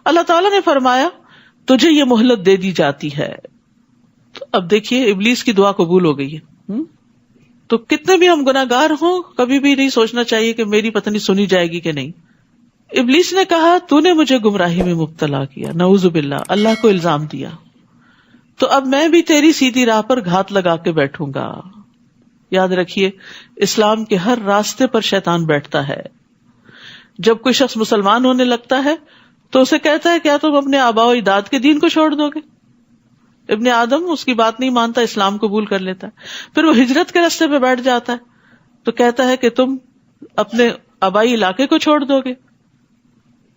اللہ تعالیٰ نے فرمایا تجھے یہ مہلت دے دی جاتی ہے. تو اب دیکھیے ابلیس کی دعا قبول ہو گئی ہے. تو کتنے بھی ہم گناہ گار ہوں، کبھی بھی نہیں سوچنا چاہیے کہ میری پتہ نہیں سنی جائے گی کہ نہیں. ابلیس نے کہا تو نے مجھے گمراہی میں مبتلا کیا، نعوذ باللہ، اللہ کو الزام دیا، تو اب میں بھی تیری سیدھی راہ پر گھات لگا کے بیٹھوں گا. یاد رکھیے اسلام کے ہر راستے پر شیطان بیٹھتا ہے. جب کوئی شخص مسلمان ہونے لگتا ہے تو اسے کہتا ہے کیا تم اپنے آباء و اجداد کے دین کو چھوڑ دو گے؟ ابن آدم اس کی بات نہیں مانتا، اسلام قبول کر لیتا ہے. پھر وہ ہجرت کے راستے پہ بیٹھ جاتا ہے تو کہتا ہے کہ تم اپنے آبائی علاقے کو چھوڑ دو گے،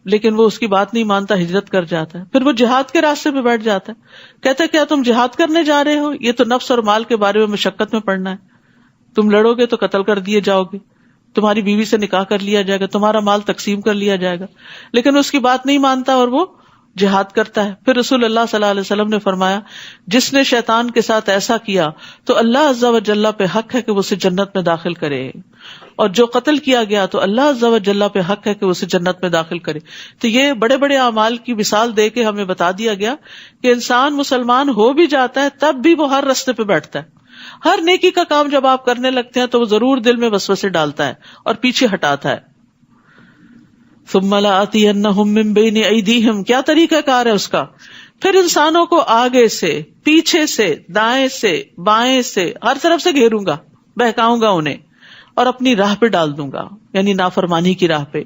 لیکن وہ اس کی بات نہیں مانتا، ہجرت کر جاتا ہے. پھر وہ جہاد کے راستے پہ بیٹھ جاتا ہے، کہتا ہے کیا تم جہاد کرنے جا رہے ہو؟ یہ تو نفس اور مال کے بارے میں مشقت میں پڑنا ہے، تم لڑو گے تو قتل کر دیے جاؤ گے، تمہاری بیوی سے نکاح کر لیا جائے گا، تمہارا مال تقسیم کر لیا جائے گا. لیکن اس کی بات نہیں مانتا اور وہ جہاد کرتا ہے. پھر رسول اللہ صلی اللہ علیہ وسلم نے فرمایا جس نے شیطان کے ساتھ ایسا کیا تو اللہ عز و جل پہ حق ہے کہ وہ اسے جنت میں داخل کرے، اور جو قتل کیا گیا تو اللہ عز و جل پہ حق ہے کہ وہ اسے جنت میں داخل کرے. تو یہ بڑے بڑے اعمال کی مثال دے کے ہمیں بتا دیا گیا کہ انسان مسلمان ہو بھی جاتا ہے تب بھی وہ ہر راستے پہ بیٹھتا ہے. ہر نیکی کا کام جب آپ کرنے لگتے ہیں تو وہ ضرور دل میں وسوسے ڈالتا ہے اور پیچھے ہٹاتا ہے. ثم لآتینہم من بین ایدیہم، کیا طریقہ کار ہے اس کا؟ پھر انسانوں کو آگے سے، پیچھے سے، دائیں سے، بائیں سے، ہر طرف سے گھیروں گا، بہکاؤں گا انہیں اور اپنی راہ پہ ڈال دوں گا، یعنی نافرمانی کی راہ پہ.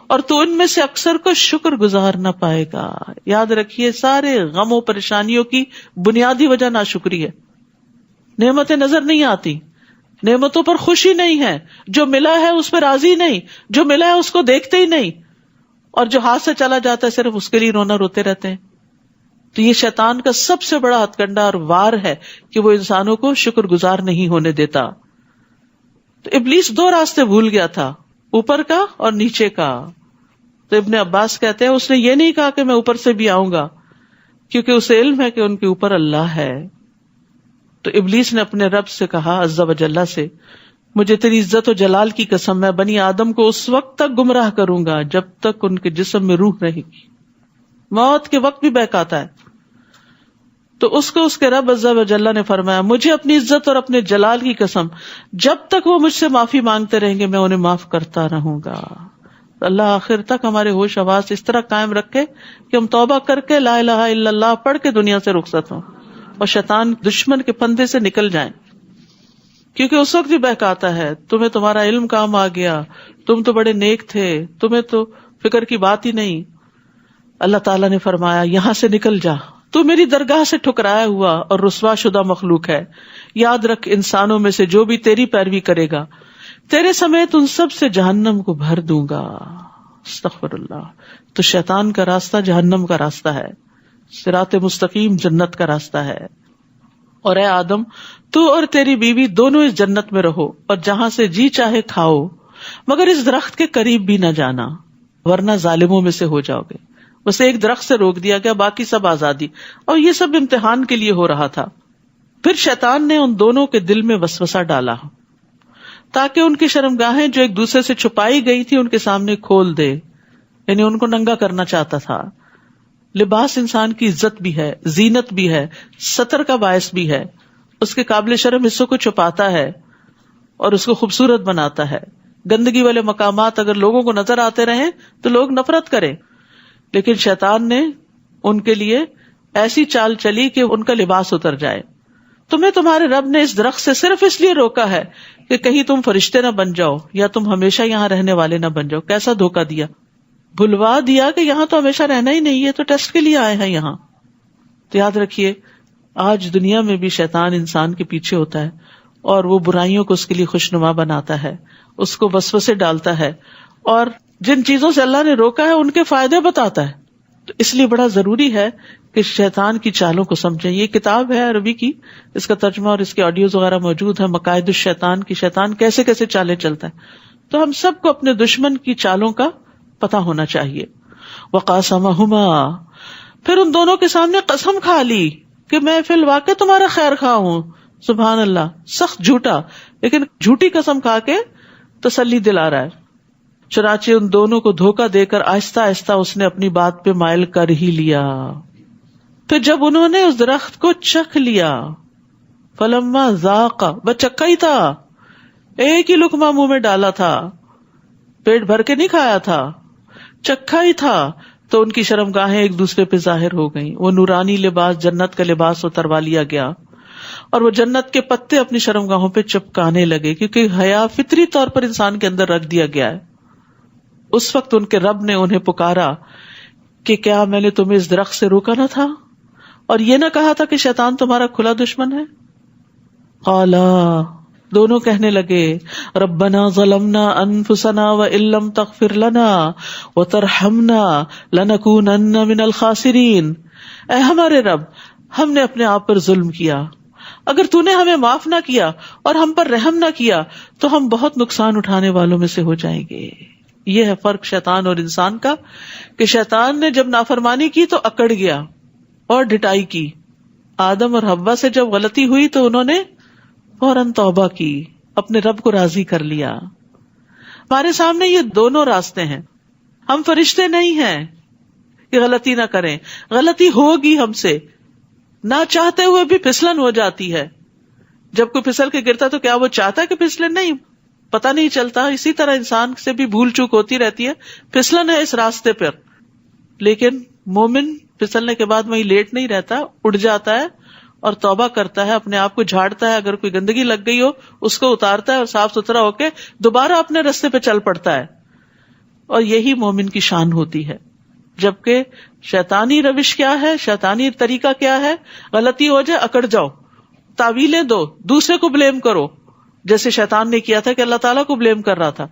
اور تو ان میں سے اکثر کو شکر گزار نہ پائے گا. یاد رکھیے سارے غم و پریشانیوں کی بنیادی وجہ ناشکری ہے. نعمتیں نظر نہیں آتی، نعمتوں پر خوشی نہیں ہے، جو ملا ہے اس پہ راضی نہیں، جو ملا ہے اس کو دیکھتے ہی نہیں، اور جو ہاتھ سے چلا جاتا ہے صرف اس کے لیے رونا روتے رہتے ہیں. تو یہ شیطان کا سب سے بڑا ہتھ کنڈا اور وار ہے کہ وہ انسانوں کو شکر گزار نہیں ہونے دیتا. تو ابلیس دو راستے بھول گیا تھا، اوپر کا اور نیچے کا. تو ابن عباس کہتے ہیں اس نے یہ نہیں کہا کہ میں اوپر سے بھی آؤں گا، کیونکہ اسے علم ہے کہ ان کے اوپر اللہ ہے. تو ابلیس نے اپنے رب سے کہا عز و جل سے مجھے تیری عزت و جلال کی قسم میں بنی آدم کو اس وقت تک گمراہ کروں گا جب تک ان کے جسم میں روح رہے گی. موت کے وقت بھی بہکاتا ہے. تو اس کو اس کے رب عز و جل نے فرمایا مجھے اپنی عزت اور اپنے جلال کی قسم جب تک وہ مجھ سے معافی مانگتے رہیں گے میں انہیں معاف کرتا رہوں گا. اللہ آخر تک ہمارے ہوش حواس اس طرح قائم رکھے کہ ہم توبہ کر کے لا الہ الا اللہ پڑھ کے دنیا سے رخصت ہوں اور شیطان دشمن کے پندے سے نکل جائیں. کیونکہ اس وقت بھی بہکاتا ہے تمہیں تمہارا علم کام آ گیا، تم تو بڑے نیک تھے، تمہیں تو فکر کی بات ہی نہیں. اللہ تعالیٰ نے فرمایا یہاں سے نکل جا، تو میری درگاہ سے ٹھکرایا ہوا اور رسوا شدہ مخلوق ہے. یاد رکھ انسانوں میں سے جو بھی تیری پیروی کرے گا تیرے سمیت ان سب سے جہنم کو بھر دوں گا. استغفر اللہ. تو شیطان کا راستہ جہنم کا راستہ ہے، صراط مستقیم جنت کا راستہ ہے. اور اے آدم تو اور تیری بیوی دونوں اس جنت میں رہو اور جہاں سے جی چاہے کھاؤ، مگر اس درخت کے قریب بھی نہ جانا ورنہ ظالموں میں سے ہو جاؤ گے. بس ایک درخت سے روک دیا گیا، باقی سب آزادی. اور یہ سب امتحان کے لیے ہو رہا تھا. پھر شیطان نے ان دونوں کے دل میں وسوسہ ڈالا تاکہ ان کی شرمگاہیں جو ایک دوسرے سے چھپائی گئی تھی ان کے سامنے کھول دے، یعنی ان کو ننگا کرنا چاہتا تھا. لباس انسان کی عزت بھی ہے، زینت بھی ہے، ستر کا باعث بھی ہے. اس کے قابل شرم حصوں کو چھپاتا ہے اور اس کو خوبصورت بناتا ہے. گندگی والے مقامات اگر لوگوں کو نظر آتے رہیں تو لوگ نفرت کریں، لیکن شیطان نے ان کے لیے ایسی چال چلی کہ ان کا لباس اتر جائے. تمہیں تمہارے رب نے اس درخت سے صرف اس لیے روکا ہے کہ کہیں تم فرشتے نہ بن جاؤ یا تم ہمیشہ یہاں رہنے والے نہ بن جاؤ. کیسا دھوکہ دیا، بھلوا دیا کہ یہاں تو ہمیشہ رہنا ہی نہیں ہے، تو ٹیسٹ کے لیے آئے ہیں یہاں. تو یاد رکھیے آج دنیا میں بھی شیطان انسان کے پیچھے ہوتا ہے اور وہ برائیوں کو اس کے لیے خوشنما بناتا ہے، اس کو وسوسے ڈالتا ہے اور جن چیزوں سے اللہ نے روکا ہے ان کے فائدے بتاتا ہے. تو اس لیے بڑا ضروری ہے کہ شیطان کی چالوں کو سمجھیں. یہ کتاب ہے عربی کی، اس کا ترجمہ اور اس کے آڈیوز وغیرہ موجود ہے، مقائد الشیطان کی، شیطان کیسے کیسے چالیں چلتا ہے. تو ہم سب کو اپنے دشمن کی چالوں کا پتہ ہونا چاہیے. وقاسمہما، پھر ان دونوں کے سامنے قسم کھا لی کہ میں فی الواقع تمہارا خیر خواہ ہوں. سبحان اللہ، سخت جھوٹا، لیکن جھوٹی قسم کھا کے تسلی دلا رہا ہے. چنانچہ ان دونوں کو دھوکہ دے کر آہستہ آہستہ اس نے اپنی بات پہ مائل کر ہی لیا. پھر جب انہوں نے اس درخت کو چکھ لیا، فلما ذاق، وہ چکھا ہی تھا، ایک ہی لقمہ منہ میں ڈالا تھا، پیٹ بھر کے نہیں کھایا تھا، چکھا ہی تھا، تو ان کی شرمگاہیں ایک دوسرے پہ ظاہر ہو گئیں. وہ نورانی لباس، جنت کا لباس اتروا لیا گیا اور وہ جنت کے پتے اپنی شرمگاہوں پہ چپکانے لگے، کیونکہ حیا فطری طور پر انسان کے اندر رکھ دیا گیا ہے. اس وقت ان کے رب نے انہیں پکارا کہ کیا میں نے تمہیں اس درخت سے روکا نہ تھا اور یہ نہ کہا تھا کہ شیطان تمہارا کھلا دشمن ہے؟ قالا، دونوں کہنے لگے، ربنا ظلمنا انفسنا وان لم تغفر لنا وترحمنا لنکونن من الخاسرین. اے ہمارے رب، ہم نے اپنے آپ پر ظلم کیا، اگر تو نے ہمیں معاف نہ کیا اور ہم پر رحم نہ کیا تو ہم بہت نقصان اٹھانے والوں میں سے ہو جائیں گے. یہ ہے فرق شیطان اور انسان کا، کہ شیطان نے جب نافرمانی کی تو اکڑ گیا اور ڈٹائی کی. آدم اور حوا سے جب غلطی ہوئی تو انہوں نے فوراً توبہ کی، اپنے رب کو راضی کر لیا. ہمارے سامنے یہ دونوں راستے ہیں. ہم فرشتے نہیں ہیں کہ غلطی نہ کریں، غلطی ہوگی ہم سے، نہ چاہتے ہوئے بھی پھسلن ہو جاتی ہے. جب کوئی پھسل کے گرتا تو کیا وہ چاہتا ہے کہ پھسلے؟ نہیں، پتہ نہیں چلتا. اسی طرح انسان سے بھی بھول چوک ہوتی رہتی ہے، پھسلن ہے اس راستے پر. لیکن مومن پھسلنے کے بعد وہیں لیٹ نہیں رہتا، اڑ جاتا ہے اور توبہ کرتا ہے، اپنے آپ کو جھاڑتا ہے، اگر کوئی گندگی لگ گئی ہو اس کو اتارتا ہے اور صاف ستھرا ہو کے دوبارہ اپنے راستے پہ چل پڑتا ہے. اور یہی مومن کی شان ہوتی ہے. جبکہ شیطانی روش کیا ہے، شیطانی طریقہ کیا ہے؟ غلطی ہو جائے اکڑ جاؤ، تعویلیں دو، دوسرے کو بلیم کرو، جیسے شیطان نے کیا تھا کہ اللہ تعالیٰ کو بلیم کر رہا تھا.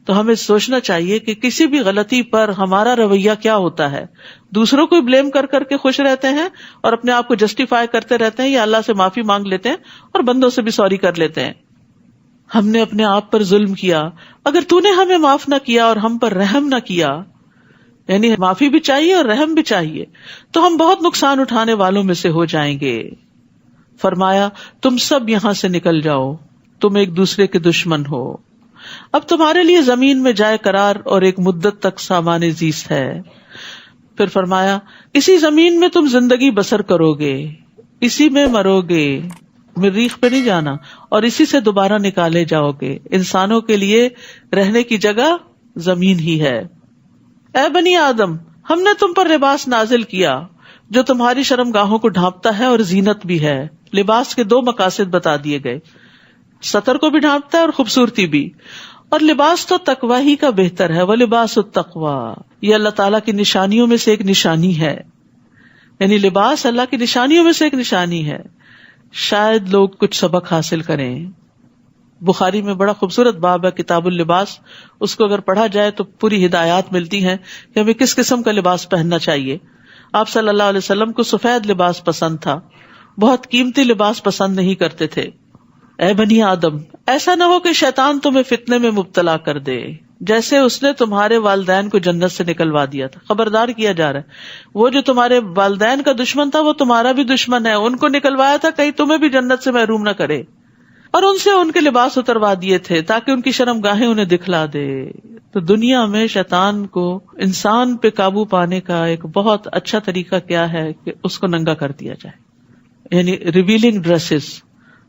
تو ہمیں سوچنا چاہیے کہ کسی بھی غلطی پر ہمارا رویہ کیا ہوتا ہے. دوسروں کو بلیم کر کر کے خوش رہتے ہیں اور اپنے آپ کو جسٹیفائی کرتے رہتے ہیں، یا اللہ سے معافی مانگ لیتے ہیں اور بندوں سے بھی سوری کر لیتے ہیں. ہم نے اپنے آپ پر ظلم کیا، اگر تو نے ہمیں معاف نہ کیا اور ہم پر رحم نہ کیا، یعنی معافی بھی چاہیے اور رحم بھی چاہیے، تو ہم بہت نقصان اٹھانے والوں میں سے ہو جائیں گے. فرمایا تم سب یہاں سے نکل جاؤ، تم ایک دوسرے کے دشمن ہو. اب تمہارے لیے زمین میں جائے قرار اور ایک مدت تک سامان زیست ہے. پھر فرمایا اسی زمین میں تم زندگی بسر کرو گے، اسی میں مرو گے، مریخ پہ نہیں جانا، اور اسی سے دوبارہ نکالے جاؤ گے. انسانوں کے لیے رہنے کی جگہ زمین ہی ہے. اے بنی آدم، ہم نے تم پر لباس نازل کیا جو تمہاری شرمگاہوں کو ڈھانپتا ہے اور زینت بھی ہے. لباس کے دو مقاصد بتا دیے گئے، سطر کو بھی ڈھانپتا ہے اور خوبصورتی بھی. اور لباس تو تقوی ہی کا بہتر ہے. وَلِبَاسُ التَّقْوَىٰ، یہ اللہ تعالیٰ کی نشانیوں میں سے ایک نشانی ہے. یعنی لباس اللہ کی نشانیوں میں سے ایک نشانی ہے. شاید لوگ کچھ سبق حاصل کریں. بخاری میں بڑا خوبصورت باب ہے کتاب اللباس، اس کو اگر پڑھا جائے تو پوری ہدایات ملتی ہیں کہ ہمیں کس قسم کا لباس پہننا چاہیے. آپ صلی اللہ علیہ وسلم کو سفید لباس پسند تھا، بہت قیمتی لباس پسند نہیں کرتے تھے. اے بنی آدم، ایسا نہ ہو کہ شیطان تمہیں فتنے میں مبتلا کر دے جیسے اس نے تمہارے والدین کو جنت سے نکلوا دیا تھا. خبردار کیا جا رہا ہے، وہ جو تمہارے والدین کا دشمن تھا وہ تمہارا بھی دشمن ہے. ان کو نکلوایا تھا کہیں تمہیں بھی جنت سے محروم نہ کرے. اور ان سے ان کے لباس اتروا دیے تھے تاکہ ان کی شرمگاہیں انہیں دکھلا دے. تو دنیا میں شیطان کو انسان پہ قابو پانے کا ایک بہت اچھا طریقہ کیا ہے کہ اس کو ننگا کر دیا جائے، یعنی ریویلنگ ڈریسز.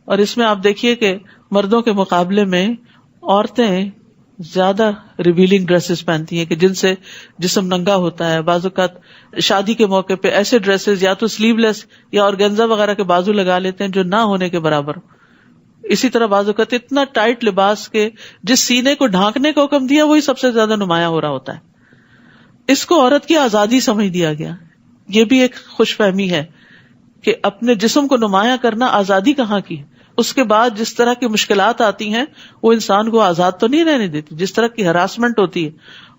اور اس میں آپ دیکھیے کہ مردوں کے مقابلے میں عورتیں زیادہ ریویلنگ ڈریسز پہنتی ہیں کہ جن سے جسم ننگا ہوتا ہے. بعض اوقات شادی کے موقع پہ ایسے ڈریسز یا تو سلیو لیس یا آرگینزا وغیرہ کے بازو لگا لیتے ہیں جو نہ ہونے کے برابر. اسی طرح بعض اوقات اتنا ٹائٹ لباس کے جس سینے کو ڈھانکنے کا حکم دیا وہی سب سے زیادہ نمایاں ہو رہا ہوتا ہے. اس کو عورت کی آزادی سمجھ دیا گیا. یہ بھی ایک خوش فہمی ہے کہ اپنے جسم کو نمایاں کرنا آزادی کہاں کی. اس کے بعد جس طرح کی مشکلات آتی ہیں وہ انسان کو آزاد تو نہیں رہنے دیتی. جس طرح کی ہراسمنٹ ہوتی ہے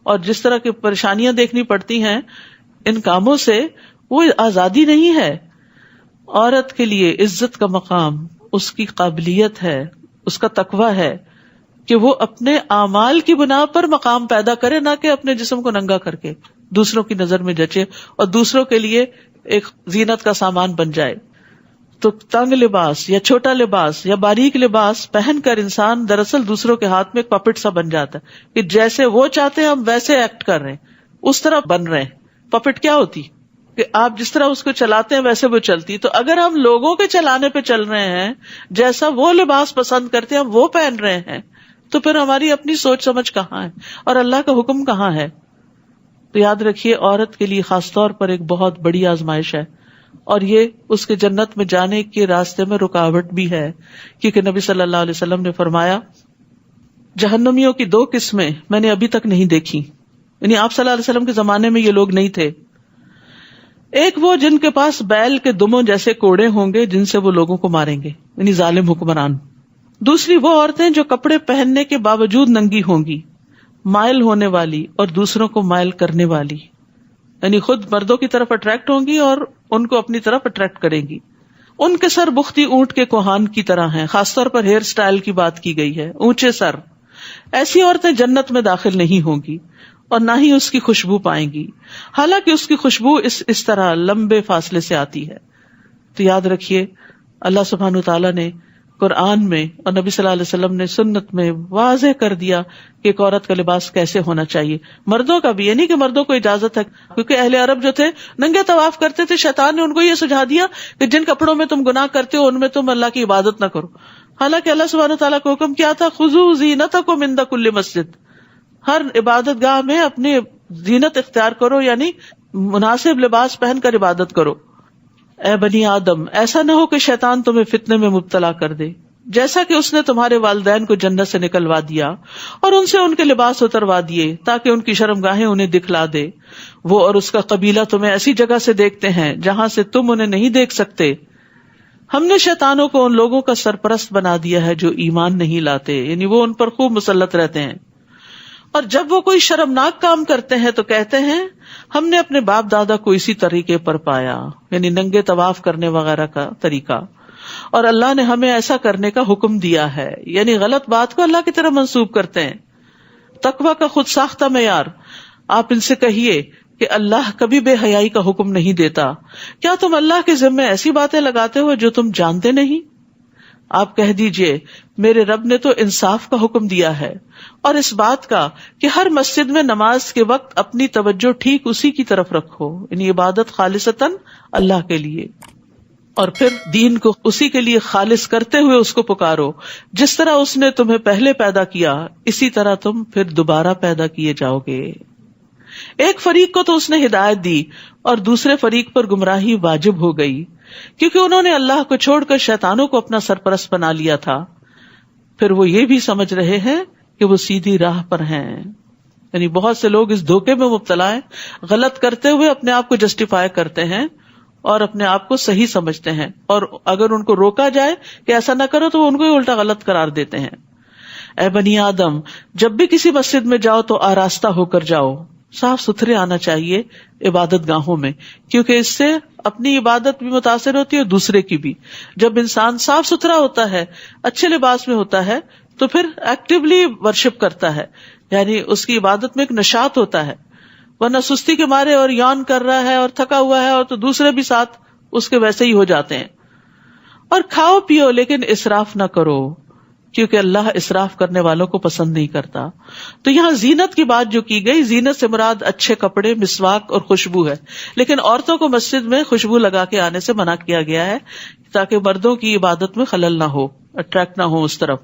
اور جس طرح کی پریشانیاں دیکھنی پڑتی ہیں ان کاموں سے وہ آزادی نہیں ہے. عورت کے لیے عزت کا مقام اس کی قابلیت ہے، اس کا تقوی ہے کہ وہ اپنے اعمال کی بنا پر مقام پیدا کرے، نہ کہ اپنے جسم کو ننگا کر کے دوسروں کی نظر میں جچے اور دوسروں کے لیے ایک زینت کا سامان بن جائے. تو تنگ لباس یا چھوٹا لباس یا باریک لباس پہن کر انسان دراصل دوسروں کے ہاتھ میں ایک پپٹ سا بن جاتا ہے کہ جیسے وہ چاہتے ہیں ہم ویسے ایکٹ کر رہے ہیں، اس طرح بن رہے ہیں. پپٹ کیا ہوتی کہ آپ جس طرح اس کو چلاتے ہیں ویسے وہ چلتی. تو اگر ہم لوگوں کے چلانے پہ چل رہے ہیں، جیسا وہ لباس پسند کرتے ہیں ہم وہ پہن رہے ہیں، تو پھر ہماری اپنی سوچ سمجھ کہاں ہے اور اللہ کا حکم کہاں ہے؟ تو یاد رکھیے عورت کے لیے خاص طور پر ایک بہت بڑی آزمائش ہے، اور یہ اس کے جنت میں جانے کے راستے میں رکاوٹ بھی ہے، کیونکہ نبی صلی اللہ علیہ وسلم نے فرمایا جہنمیوں کی 2 قسمیں میں نے ابھی تک نہیں دیکھی، یعنی آپ صلی اللہ علیہ وسلم کے زمانے میں یہ لوگ نہیں تھے. ایک وہ جن کے پاس بیل کے دموں جیسے کوڑے ہوں گے جن سے وہ لوگوں کو ماریں گے، یعنی ظالم حکمران. دوسری وہ عورتیں جو کپڑے پہننے کے باوجود ننگی ہوں گی، مائل ہونے والی اور دوسروں کو مائل کرنے والی، یعنی خود مردوں کی طرف اٹریکٹ ہوں گی اور ان کو اپنی طرف اٹریکٹ کریں گی. ان کے سر بختی اونٹ کے کوہان کی طرح ہیں. خاص طور پر ہیئر سٹائل کی بات کی گئی ہے، اونچے سر. ایسی عورتیں جنت میں داخل نہیں ہوں گی اور نہ ہی اس کی خوشبو پائیں گی، حالانکہ اس کی خوشبو اس طرح لمبے فاصلے سے آتی ہے. تو یاد رکھیے اللہ سبحانہ تعالیٰ نے قرآن میں اور نبی صلی اللہ علیہ وسلم نے سنت میں واضح کر دیا کہ ایک عورت کا لباس کیسے ہونا چاہیے. مردوں کا بھی، یعنی کہ مردوں کو اجازت ہے، کیونکہ اہل عرب جو تھے ننگے طواف کرتے تھے. شیطان نے ان کو یہ سجھا دیا کہ جن کپڑوں میں تم گناہ کرتے ہو ان میں تم اللہ کی عبادت نہ کرو، حالانکہ اللہ سبحانہ تعالیٰ کا حکم کیا تھا، خذوا زینتکم عند کل مسجد، ہر عبادت گاہ میں اپنی زینت اختیار کرو، یعنی مناسب لباس پہن کر عبادت کرو. اے بنی آدم ایسا نہ ہو کہ شیطان تمہیں فتنے میں مبتلا کر دے، جیسا کہ اس نے تمہارے والدین کو جنت سے نکلوا دیا اور ان سے ان کے لباس اتروا دیے تاکہ ان کی شرمگاہیں انہیں دکھلا دے. وہ اور اس کا قبیلہ تمہیں ایسی جگہ سے دیکھتے ہیں جہاں سے تم انہیں نہیں دیکھ سکتے. ہم نے شیطانوں کو ان لوگوں کا سرپرست بنا دیا ہے جو ایمان نہیں لاتے، یعنی وہ ان پر خوب مسلط رہتے ہیں. اور جب وہ کوئی شرمناک کام کرتے ہیں تو کہتے ہیں ہم نے اپنے باپ دادا کو اسی طریقے پر پایا، یعنی ننگے طواف کرنے وغیرہ کا طریقہ، اور اللہ نے ہمیں ایسا کرنے کا حکم دیا ہے، یعنی غلط بات کو اللہ کی طرف منسوب کرتے ہیں. تقویٰ کا خود ساختہ معیار. آپ ان سے کہیے کہ اللہ کبھی بے حیائی کا حکم نہیں دیتا. کیا تم اللہ کے ذمے ایسی باتیں لگاتے ہو جو تم جانتے نہیں؟ آپ کہہ دیجئے میرے رب نے تو انصاف کا حکم دیا ہے اور اس بات کا کہ ہر مسجد میں نماز کے وقت اپنی توجہ ٹھیک اسی کی طرف رکھو، یعنی عبادت خالصتاً اللہ کے لیے، اور پھر دین کو اسی کے لیے خالص کرتے ہوئے اس کو پکارو. جس طرح اس نے تمہیں پہلے پیدا کیا اسی طرح تم پھر دوبارہ پیدا کیے جاؤ گے. ایک فریق کو تو اس نے ہدایت دی اور دوسرے فریق پر گمراہی واجب ہو گئی، کیونکہ انہوں نے اللہ کو چھوڑ کر شیطانوں کو اپنا سرپرست بنا لیا تھا. پھر وہ یہ بھی سمجھ رہے ہیں کہ وہ سیدھی راہ پر ہیں. یعنی بہت سے لوگ اس دھوکے میں مبتلا ہیں، غلط کرتے ہوئے اپنے آپ کو جسٹیفائی کرتے ہیں اور اپنے آپ کو صحیح سمجھتے ہیں، اور اگر ان کو روکا جائے کہ ایسا نہ کرو تو وہ ان کو ہی الٹا غلط قرار دیتے ہیں. اے بنی آدم جب بھی کسی مسجد میں جاؤ تو آراستہ ہو کر جاؤ، صاف ستھرے آنا چاہیے عبادت گاہوں میں، کیونکہ اس سے اپنی عبادت بھی متاثر ہوتی ہے اور دوسرے کی بھی. جب انسان صاف ستھرا ہوتا ہے، اچھے لباس میں ہوتا ہے، تو پھر ایکٹیولی ورشپ کرتا ہے، یعنی اس کی عبادت میں ایک نشاط ہوتا ہے. ورنہ سستی کے مارے اور یان کر رہا ہے اور تھکا ہوا ہے اور تو دوسرے بھی ساتھ اس کے ویسے ہی ہو جاتے ہیں. اور کھاؤ پیو لیکن اسراف نہ کرو، کیونکہ اللہ اسراف کرنے والوں کو پسند نہیں کرتا. تو یہاں زینت کی بات جو کی گئی، زینت سے مراد اچھے کپڑے، مسواک اور خوشبو ہے. لیکن عورتوں کو مسجد میں خوشبو لگا کے آنے سے منع کیا گیا ہے تاکہ مردوں کی عبادت میں خلل نہ ہو، اٹریکٹ نہ ہو اس طرف.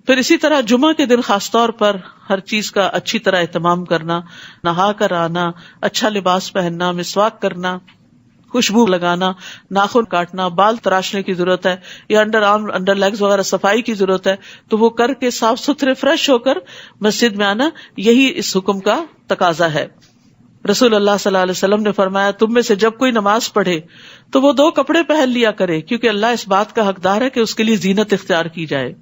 پھر اسی طرح جمعہ کے دن خاص طور پر ہر چیز کا اچھی طرح اہتمام کرنا، نہا کر آنا، اچھا لباس پہننا، مسواک کرنا، خوشبو لگانا، ناخن کاٹنا، بال تراشنے کی ضرورت ہے یا انڈر آرم، انڈر لیگز وغیرہ صفائی کی ضرورت ہے، تو وہ کر کے صاف ستھرے فریش ہو کر مسجد میں آنا، یہی اس حکم کا تقاضا ہے. رسول اللہ صلی اللہ علیہ وسلم نے فرمایا تم میں سے جب کوئی نماز پڑھے تو وہ 2 کپڑے پہن لیا کرے، کیونکہ اللہ اس بات کا حقدار ہے کہ اس کے لیے زینت اختیار کی جائے.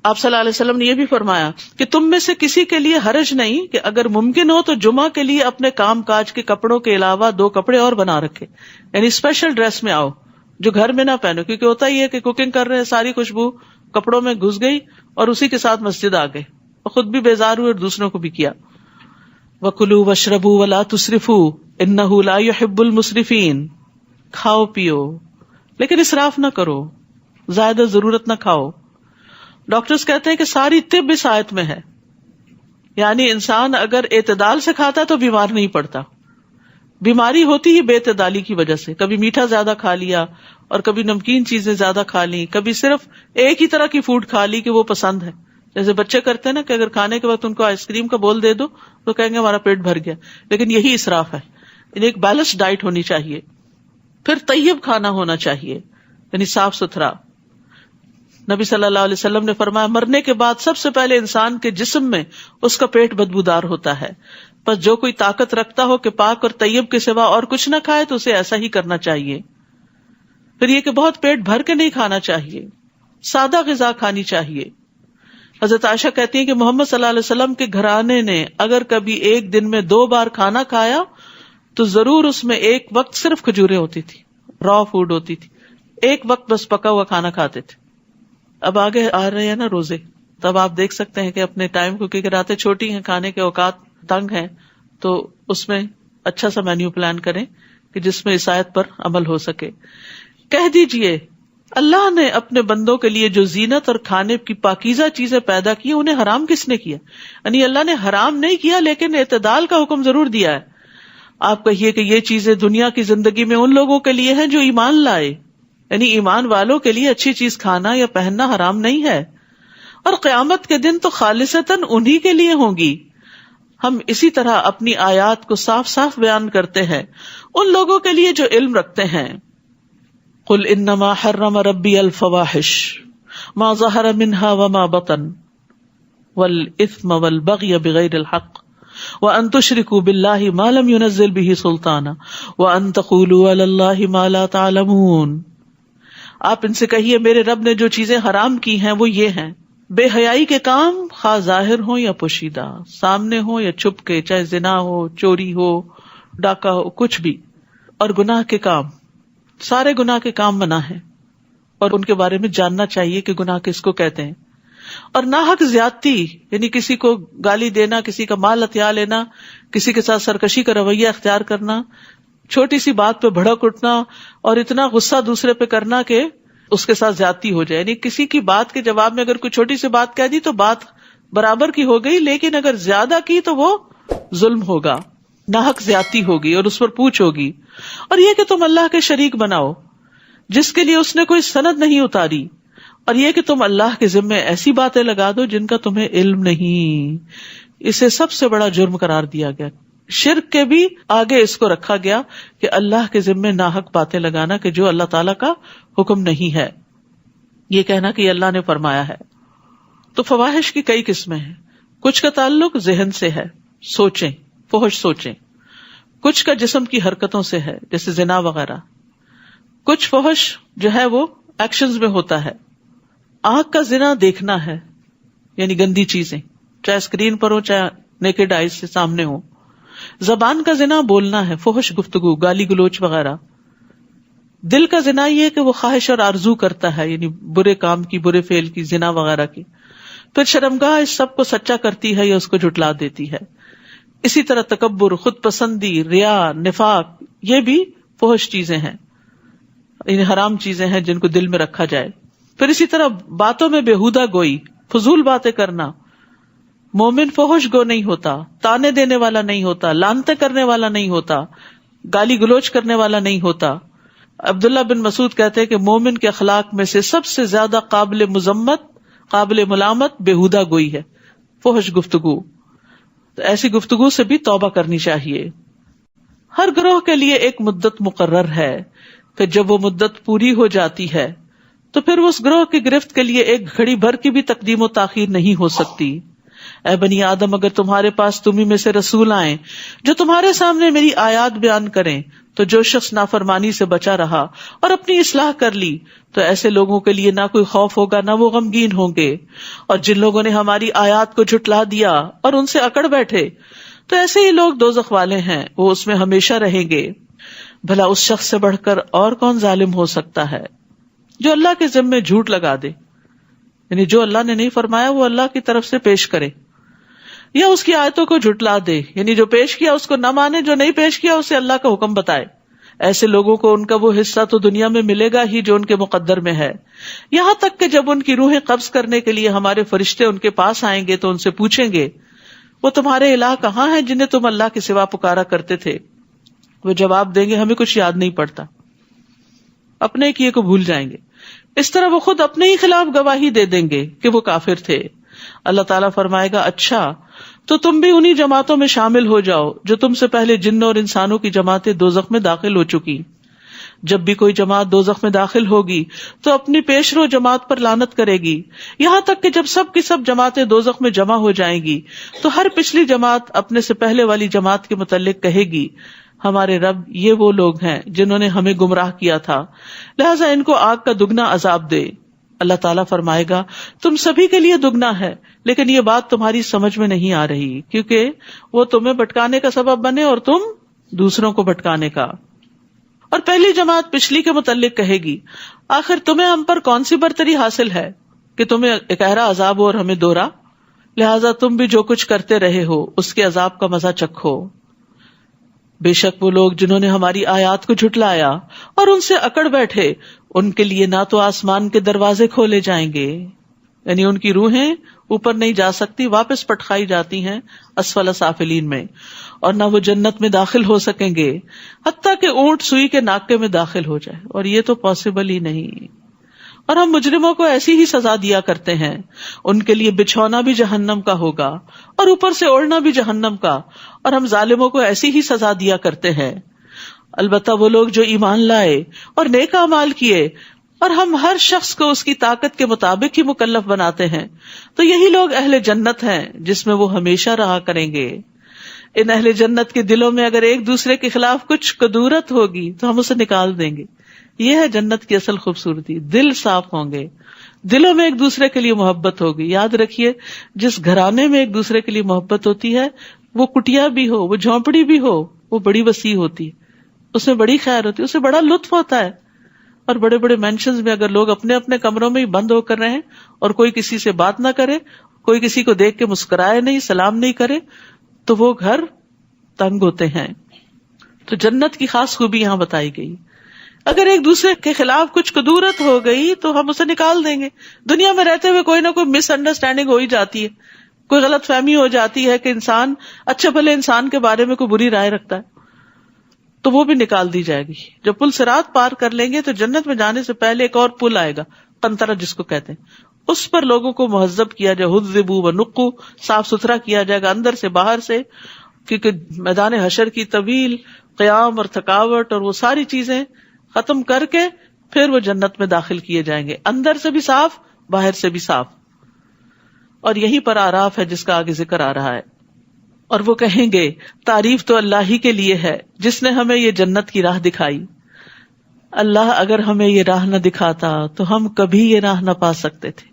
آپ صلی اللہ علیہ وسلم نے یہ بھی فرمایا کہ تم میں سے کسی کے لیے حرج نہیں کہ اگر ممکن ہو تو جمعہ کے لیے اپنے کام کاج کے کپڑوں کے علاوہ 2 کپڑے اور بنا رکھے، یعنی اسپیشل ڈریس میں آؤ جو گھر میں نہ پہنو، کیونکہ ہوتا ہی ہے کہ کوکنگ کر رہے ہیں، ساری خوشبو کپڑوں میں گھس گئی اور اسی کے ساتھ مسجد آ گئے اور خود بھی بیزار ہوئے اور دوسروں کو بھی کیا۔ وَكُلُوا وَاشْرَبُوا وَلَا تُسْرِفُوا إِنَّهُ لَا يُحِبُّ الْمُسْرِفِينَ، کھاؤ پیو لیکن اسراف نہ کرو، زیادہ ضرورت نہ کھاؤ۔ ڈاکٹرز کہتے ہیں کہ ساری طب اس آیت میں ہے، یعنی انسان اگر اعتدال سے کھاتا ہے تو بیمار نہیں پڑتا۔ بیماری ہوتی ہی بے اعتدالی کی وجہ سے، کبھی میٹھا زیادہ کھا لیا اور کبھی نمکین چیزیں زیادہ کھا لی، کبھی صرف ایک ہی طرح کی فوڈ کھا لی کہ وہ پسند ہے۔ جیسے بچے کرتے ہیں نا کہ اگر کھانے کے وقت ان کو آئس کریم کا بول دے دو تو کہیں گے ہمارا پیٹ بھر گیا، لیکن یہی اسراف ہے۔ یعنی ایک بیلنس ڈائٹ ہونی چاہیے۔ پھر طیب کھانا ہونا چاہیے، یعنی صاف ستھرا۔ نبی صلی اللہ علیہ وسلم نے فرمایا مرنے کے بعد سب سے پہلے انسان کے جسم میں اس کا پیٹ بدبودار ہوتا ہے، پس جو کوئی طاقت رکھتا ہو کہ پاک اور طیب کے سوا اور کچھ نہ کھائے تو اسے ایسا ہی کرنا چاہیے۔ پھر یہ کہ بہت پیٹ بھر کے نہیں کھانا چاہیے، سادہ غذا کھانی چاہیے۔ حضرت عائشہ کہتی ہیں کہ محمد صلی اللہ علیہ وسلم کے گھرانے نے اگر کبھی ایک دن میں 2 بار کھانا کھایا تو ضرور اس میں ایک وقت صرف کھجوریں ہوتی تھی، را فوڈ ہوتی تھی، ایک وقت بس پکا ہوا کھانا کھاتے تھے۔ اب آگے آ رہے ہیں نا روزے، تب آپ دیکھ سکتے ہیں کہ اپنے ٹائم کو، کیونکہ راتیں چھوٹی ہیں، کھانے کے اوقات تنگ ہیں، تو اس میں اچھا سا مینیو پلان کریں کہ جس میں اس آیت پر عمل ہو سکے۔ کہہ دیجئے اللہ نے اپنے بندوں کے لیے جو زینت اور کھانے کی پاکیزہ چیزیں پیدا کی انہیں حرام کس نے کیا؟ یعنی اللہ نے حرام نہیں کیا لیکن اعتدال کا حکم ضرور دیا ہے۔ آپ کہیے کہ یہ چیزیں دنیا کی زندگی میں ان لوگوں کے لیے ہیں جو ایمان لائے، یعنی ایمان والوں کے لیے اچھی چیز کھانا یا پہننا حرام نہیں ہے، اور قیامت کے دن تو خالصتاً انہی کے لیے ہوں گی۔ ہم اسی طرح اپنی آیات کو صاف صاف بیان کرتے ہیں ان لوگوں کے لیے جو علم رکھتے ہیں۔ قل انما حرم ربی الفواحش ما ظہر منها وما بطن والاثم والبغی بغیر الحق وان تشرکوا باللہ ما لم ينزل به سلطانا وان تقولوا علی اللہ ما لا تعلمون۔ آپ ان سے کہیے میرے رب نے جو چیزیں حرام کی ہیں وہ یہ ہیں: بے حیائی کے کام، خواہ ظاہر ہوں یا پوشیدہ، سامنے ہو یا چھپ کے، چاہے زنا ہو، چوری ہو، ڈاکہ ہو، کچھ بھی، اور گناہ کے کام، سارے گناہ کے کام منع ہیں اور ان کے بارے میں جاننا چاہیے کہ گناہ کس کو کہتے ہیں۔ اور ناحق زیادتی، یعنی کسی کو گالی دینا، کسی کا مال ہتھیا لینا، کسی کے ساتھ سرکشی کا رویہ اختیار کرنا، چھوٹی سی بات پہ بھڑک اٹھنا اور اتنا غصہ دوسرے پہ کرنا کہ اس کے ساتھ زیادتی ہو جائے۔ یعنی کسی کی بات کے جواب میں اگر کوئی چھوٹی سی بات کہہ دی تو بات برابر کی ہو گئی، لیکن اگر زیادہ کی تو وہ ظلم ہوگا، ناحق زیادتی ہوگی اور اس پر پوچھ ہوگی۔ اور یہ کہ تم اللہ کے شریک بناؤ جس کے لیے اس نے کوئی سند نہیں اتاری، اور یہ کہ تم اللہ کے ذمے ایسی باتیں لگا دو جن کا تمہیں علم نہیں، اسے سب سے بڑا جرم قرار دیا گیا۔ شرک کے بھی آگے اس کو رکھا گیا کہ اللہ کے ذمے ناحق باتیں لگانا کہ جو اللہ تعالیٰ کا حکم نہیں ہے، یہ کہنا کہ یہ اللہ نے فرمایا ہے۔ تو فواحش کی کئی قسمیں ہیں، کچھ کا تعلق ذہن سے ہے، سوچیں، فحش سوچیں، کچھ کا جسم کی حرکتوں سے ہے جیسے زنا وغیرہ، کچھ فحش جو ہے وہ ایکشنز میں ہوتا ہے۔ آنکھ کا زنا دیکھنا ہے، یعنی گندی چیزیں، چاہے اسکرین پر ہو چاہے نیکڈ آئیز سے سامنے ہو۔ زبان کا زنا بولنا ہے، فحش گفتگو، گالی گلوچ وغیرہ۔ دل کا زنا یہ کہ وہ خواہش اور آرزو کرتا ہے، یعنی برے کام کی، برے فعل کی، زنا وغیرہ کی۔ پھر شرمگاہ اس سب کو سچا کرتی ہے یا اس کو جھٹلا دیتی ہے۔ اسی طرح تکبر، خود پسندی، ریا، نفاق، یہ بھی فحش چیزیں ہیں، یعنی حرام چیزیں ہیں جن کو دل میں رکھا جائے۔ پھر اسی طرح باتوں میں بےہودہ گوئی، فضول باتیں کرنا۔ مومن فحش گو نہیں ہوتا، تانے دینے والا نہیں ہوتا، لعنتیں کرنے والا نہیں ہوتا، گالی گلوچ کرنے والا نہیں ہوتا۔ عبداللہ بن مسعود کہتے ہیں کہ مومن کے اخلاق میں سے سب سے زیادہ قابل مذمت، قابل ملامت بےہودہ گوئی ہے، فحش گفتگو۔ تو ایسی گفتگو سے بھی توبہ کرنی چاہیے۔ ہر گروہ کے لیے ایک مدت مقرر ہے، پھر جب وہ مدت پوری ہو جاتی ہے تو پھر اس گروہ کی گرفت کے لیے ایک گھڑی بھر کی بھی تقدیم و تاخیر نہیں ہو سکتی۔ اے بنی آدم، اگر تمہارے پاس تمہیں میں سے رسول آئیں جو تمہارے سامنے میری آیات بیان کریں تو جو شخص نافرمانی سے بچا رہا اور اپنی اصلاح کر لی تو ایسے لوگوں کے لیے نہ کوئی خوف ہوگا نہ وہ غمگین ہوں گے. اور جن لوگوں نے ہماری آیات کو جھٹلا دیا اور ان سے اکڑ بیٹھے تو ایسے ہی لوگ دوزخ والے ہیں، وہ اس میں ہمیشہ رہیں گے. بھلا اس شخص سے بڑھ کر اور کون ظالم ہو سکتا ہے جو اللہ کے ذمے جھوٹ لگا دے، یعنی جو اللہ نے نہیں فرمایا وہ اللہ کی طرف سے پیش کرے، یا اس کی آیتوں کو جھٹلا دے، یعنی جو پیش کیا اس کو نہ مانے، جو نہیں پیش کیا اسے اللہ کا حکم بتائے. ایسے لوگوں کو ان کا وہ حصہ تو دنیا میں ملے گا ہی جو ان کے مقدر میں ہے، یہاں تک کہ جب ان کی روحیں قبض کرنے کے لیے ہمارے فرشتے ان کے پاس آئیں گے تو ان سے پوچھیں گے وہ تمہارے الہ کہاں ہیں جنہیں تم اللہ کے سوا پکارا کرتے تھے؟ وہ جواب دیں گے ہمیں کچھ یاد نہیں پڑتا، اپنے کیے کو بھول جائیں گے. اس طرح وہ خود اپنے ہی خلاف گواہی دے دیں گے کہ وہ کافر تھے. اللہ تعالیٰ فرمائے گا اچھا تو تم بھی انہی جماعتوں میں شامل ہو جاؤ جو تم سے پہلے جنوں اور انسانوں کی جماعتیں دوزخ میں داخل ہو چکی. جب بھی کوئی جماعت دوزخ میں داخل ہوگی تو اپنی پیشرو جماعت پر لعنت کرے گی، یہاں تک کہ جب سب کی سب جماعتیں دوزخ میں جمع ہو جائیں گی تو ہر پچھلی جماعت اپنے سے پہلے والی جماعت کے متعلق کہے گی ہمارے رب یہ وہ لوگ ہیں جنہوں نے ہمیں گمراہ کیا تھا، لہٰذا ان کو آگ کا دگنا عذاب دے. اللہ تعالیٰ فرمائے گا تم سبھی کے لیے دگنا ہے، لیکن یہ بات تمہاری سمجھ میں نہیں آ رہی کیونکہ وہ تمہیں بھٹکانے کا سبب بنے اور تم دوسروں کو بھٹکانے کا. اور پہلی جماعت پچھلی کے متعلق کہے گی آخر تمہیں ہم پر کون سی برتری حاصل ہے کہ تمہیں اکہرا عذاب ہو اور ہمیں دوہرا، لہٰذا تم بھی جو کچھ کرتے رہے ہو اس کے عذاب کا مزہ چکھو. بے شک وہ لوگ جنہوں نے ہماری آیات کو جھٹلایا اور ان سے اکڑ بیٹھے ان کے لیے نہ تو آسمان کے دروازے کھولے جائیں گے، یعنی ان کی روحیں اوپر نہیں جا سکتی، واپس پٹخائی جاتی ہیں اسفل سافلین میں، اور نہ وہ جنت میں داخل ہو سکیں گے حتیٰ کہ اونٹ سوئی کے ناکے میں داخل ہو جائے، اور یہ تو پاسبل ہی نہیں. اور ہم مجرموں کو ایسی ہی سزا دیا کرتے ہیں، ان کے لیے بچھونا بھی جہنم کا ہوگا اور اوپر سے اوڑھنا بھی جہنم کا، اور ہم ظالموں کو ایسی ہی سزا دیا کرتے ہیں. البتہ وہ لوگ جو ایمان لائے اور نیک اعمال کیے اور ہم ہر شخص کو اس کی طاقت کے مطابق ہی مکلف بناتے ہیں تو یہی لوگ اہل جنت ہیں جس میں وہ ہمیشہ رہا کریں گے. ان اہل جنت کے دلوں میں اگر ایک دوسرے کے خلاف کچھ کدورت ہوگی تو ہم اسے نکال دیں گے. یہ ہے جنت کی اصل خوبصورتی، دل صاف ہوں گے، دلوں میں ایک دوسرے کے لیے محبت ہوگی. یاد رکھیے جس گھرانے میں ایک دوسرے کے لیے محبت ہوتی ہے وہ کٹیا بھی ہو، وہ جھونپڑی بھی ہو، وہ بڑی وسیع ہوتی ہے، اس میں بڑی خیر ہوتی ہے، اسے بڑا لطف ہوتا ہے. اور بڑے بڑے مینشنز میں اگر لوگ اپنے اپنے کمروں میں ہی بند ہو کر رہیں اور کوئی کسی سے بات نہ کرے، کوئی کسی کو دیکھ کے مسکرائے نہیں، سلام نہیں کرے، تو وہ گھر تنگ ہوتے ہیں. تو جنت کی خاص خوبی یہاں بتائی گئی. اگر ایک دوسرے کے خلاف کچھ کدورت ہو گئی تو ہم اسے نکال دیں گے. دنیا میں رہتے ہوئے کوئی نہ کوئی مس انڈرسٹینڈنگ ہو ہی جاتی ہے، کوئی غلط فہمی ہو جاتی ہے کہ انسان اچھے بھلے انسان کے بارے میں کوئی بری رائے رکھتا ہے، تو وہ بھی نکال دی جائے گی. جب پل صراط پار کر لیں گے تو جنت میں جانے سے پہلے ایک اور پل آئے گا، قنطرہ جس کو کہتے ہیں، اس پر لوگوں کو مہذب کیا جائے، حذبوا ونقوا، صاف ستھرا کیا جائے گا اندر سے باہر سے، کیونکہ میدان حشر کی طویل قیام اور تھکاوٹ اور وہ ساری چیزیں ختم کر کے پھر وہ جنت میں داخل کیے جائیں گے، اندر سے بھی صاف باہر سے بھی صاف. اور یہیں پر آراف ہے جس کا آگے ذکر آ رہا ہے. اور وہ کہیں گے تعریف تو اللہ ہی کے لیے ہے جس نے ہمیں یہ جنت کی راہ دکھائی. اللہ اگر ہمیں یہ راہ نہ دکھاتا تو ہم کبھی یہ راہ نہ پا سکتے تھے،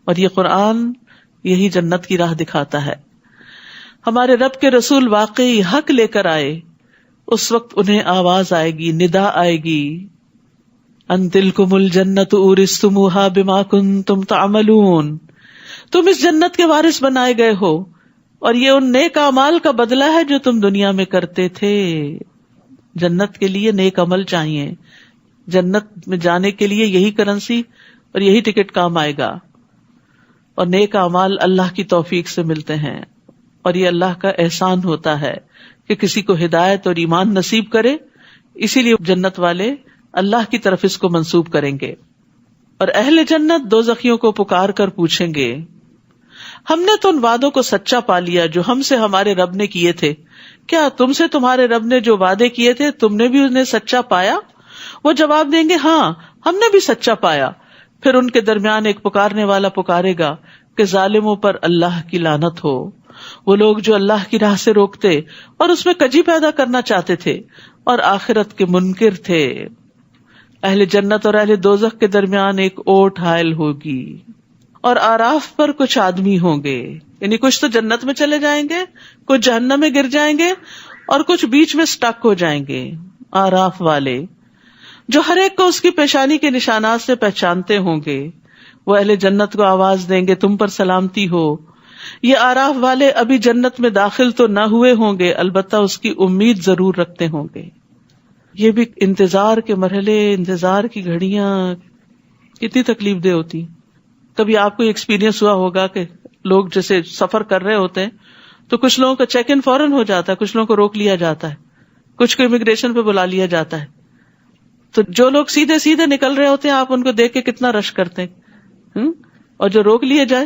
اور یہ قرآن یہی جنت کی راہ دکھاتا ہے. ہمارے رب کے رسول واقعی حق لے کر آئے، اس وقت انہیں آواز آئے گی، ندا آئے گی، ان تلکم الجنت اورثتموها بما کنتم تعملون، تم اس جنت کے وارث بنائے گئے ہو اور یہ ان نیک اعمال کا بدلہ ہے جو تم دنیا میں کرتے تھے. جنت کے لیے نیک عمل چاہیے، جنت میں جانے کے لیے یہی کرنسی اور یہی ٹکٹ کام آئے گا. اور نیک اعمال اللہ کی توفیق سے ملتے ہیں، اور یہ اللہ کا احسان ہوتا ہے کہ کسی کو ہدایت اور ایمان نصیب کرے، اسی لیے جنت والے اللہ کی طرف اس کو منسوب کریں گے. اور اہل جنت دوزخیوں کو پکار کر پوچھیں گے ہم نے تو ان وعدوں کو سچا پا لیا جو ہم سے ہمارے رب نے کیے تھے، کیا تم سے تمہارے رب نے جو وعدے کیے تھے تم نے بھی انہیں سچا پایا؟ وہ جواب دیں گے ہاں ہم نے بھی سچا پایا. پھر ان کے درمیان ایک پکارنے والا پکارے گا کہ ظالموں پر اللہ کی لعنت ہو، وہ لوگ جو اللہ کی راہ سے روکتے اور اس میں کجی پیدا کرنا چاہتے تھے اور آخرت کے منکر تھے. اہل جنت اور اہل دوزخ کے درمیان ایک اوٹ حائل ہوگی اور آراف پر کچھ آدمی ہوں گے، یعنی کچھ تو جنت میں چلے جائیں گے، کچھ جہنم میں گر جائیں گے اور کچھ بیچ میں سٹک ہو جائیں گے. آراف والے جو ہر ایک کو اس کی پیشانی کے نشانات سے پہچانتے ہوں گے، وہ اہل جنت کو آواز دیں گے تم پر سلامتی ہو. یہ آراف والے ابھی جنت میں داخل تو نہ ہوئے ہوں گے، البتہ اس کی امید ضرور رکھتے ہوں گے. یہ بھی انتظار کے مرحلے، انتظار کی گھڑیاں کتنی تکلیف دہ ہوتی. کبھی آپ کو ایکسپیرینس ہوا ہوگا کہ لوگ جیسے سفر کر رہے ہوتے ہیں تو کچھ لوگوں کا چیک ان فوراً ہو جاتا ہے، کچھ لوگوں کو روک لیا جاتا ہے، کچھ کو امیگریشن پہ بلا لیا جاتا ہے. تو جو لوگ سیدھے سیدھے نکل رہے ہوتے ہیں آپ ان کو دیکھ کے کتنا رش کرتے ہیں، اور جو روک لیے جائے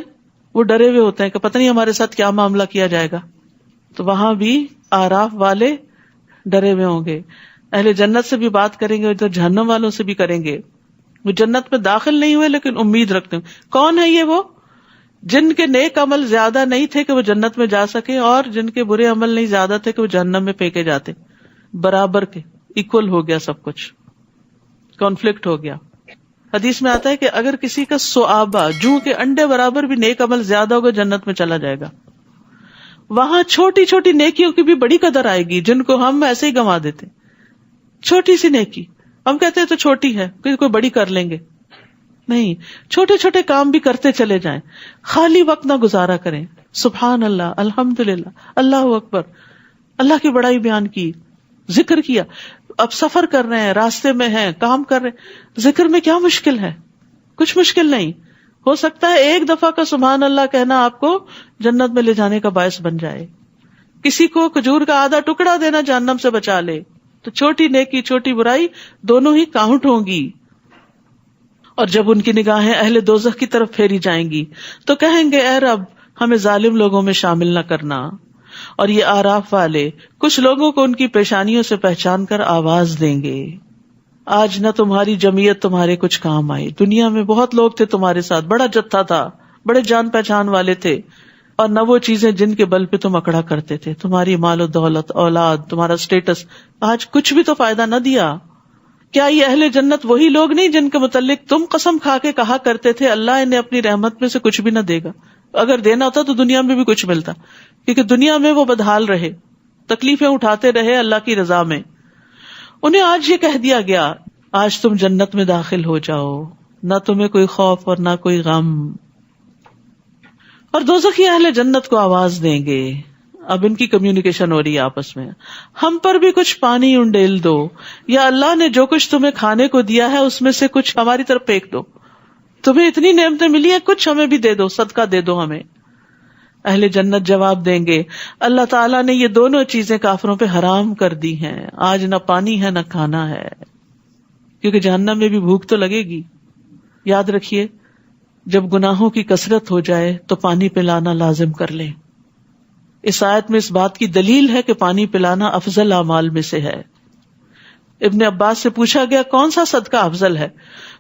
وہ ڈرے ہوئے ہوتے ہیں کہ پتہ نہیں ہمارے ساتھ کیا معاملہ کیا جائے گا. تو وہاں بھی آراف والے ڈرے ہوئے ہوں گے. اہل جنت سے بھی بات کریں گے، ادھر جہنم والوں سے بھی کریں گے. وہ جنت میں داخل نہیں ہوئے لیکن امید رکھتے ہیں. کون ہے یہ؟ وہ جن کے نیک عمل زیادہ نہیں تھے کہ وہ جنت میں جا سکے، اور جن کے برے عمل نہیں زیادہ تھے کہ وہ جہنم میں پھینکے جاتے. برابر کے ایکول ہو گیا سب کچھ، کانفلکٹ ہو گیا. حدیث میں آتا ہے کہ اگر کسی کا صحابہ جوں کے انڈے برابر بھی نیک عمل زیادہ ہوگا جنت میں چلا جائے گا. وہاں چھوٹی چھوٹی نیکیوں کی بھی بڑی قدر آئے گی جن کو ہم ایسے ہی گنوا دیتے. چھوٹی سی نیکی ہم کہتے ہیں تو چھوٹی ہے، کوئی بڑی کر لیں گے. نہیں، چھوٹے چھوٹے کام بھی کرتے چلے جائیں. خالی وقت نہ گزارا کریں. سبحان اللہ، الحمدللہ، اللہ اکبر، اللہ کی بڑائی بیان کی، ذکر کیا. اب سفر کر رہے ہیں، راستے میں ہیں، کام کر رہے ہیں، ذکر میں کیا مشکل ہے؟ کچھ مشکل نہیں. ہو سکتا ہے ایک دفعہ کا سبحان اللہ کہنا آپ کو جنت میں لے جانے کا باعث بن جائے. کسی کو کھجور کا آدھا ٹکڑا دینا جہنم سے بچا لے. تو چھوٹی نیکی چھوٹی برائی دونوں ہی کاؤنٹ ہوں گی. اور جب ان کی نگاہیں اہل دوزخ کی طرف پھیری جائیں گی تو کہیں گے اے رب ہمیں ظالم لوگوں میں شامل نہ کرنا. اور یہ آراف والے کچھ لوگوں کو ان کی پیشانیوں سے پہچان کر آواز دیں گے آج نہ تمہاری جمعیت تمہارے کچھ کام آئی. دنیا میں بہت لوگ تھے تمہارے ساتھ، بڑا جتھا تھا، بڑے جان پہچان والے تھے، اور نہ وہ چیزیں جن کے بل پہ تم اکڑا کرتے تھے. تمہاری مال و دولت، اولاد، تمہارا اسٹیٹس آج کچھ بھی تو فائدہ نہ دیا. کیا یہ اہل جنت وہی لوگ نہیں جن کے متعلق تم قسم کھا کے کہا کرتے تھے اللہ انہیں اپنی رحمت میں سے کچھ بھی نہ دے گا؟ اگر دینا ہوتا تو دنیا میں بھی کچھ ملتا، کیونکہ دنیا میں وہ بدحال رہے، تکلیفیں اٹھاتے رہے اللہ کی رضا میں. انہیں آج یہ کہہ دیا گیا آج تم جنت میں داخل ہو جاؤ، نہ تمہیں کوئی خوف اور نہ کوئی غم. اور دوزخی اہل جنت کو آواز دیں گے. اب ان کی کمیونیکیشن ہو رہی ہے آپس میں، ہم پر بھی کچھ پانی انڈیل دو، یا اللہ نے جو کچھ تمہیں کھانے کو دیا ہے اس میں سے کچھ ہماری طرف پھینک دو. تمہیں اتنی نعمتیں ملی ہیں، کچھ ہمیں بھی دے دو، صدقہ دے دو ہمیں. اہل جنت جواب دیں گے اللہ تعالیٰ نے یہ دونوں چیزیں کافروں پہ حرام کر دی ہیں، آج نہ پانی ہے نہ کھانا ہے. کیونکہ جہنم میں بھی بھوک تو لگے گی. یاد رکھیے جب گناہوں کی کثرت ہو جائے تو پانی پلانا لازم کر لیں. اس آیت میں اس بات کی دلیل ہے کہ پانی پلانا افضل اعمال میں سے ہے. ابن عباس سے پوچھا گیا کون سا صدقہ افضل ہے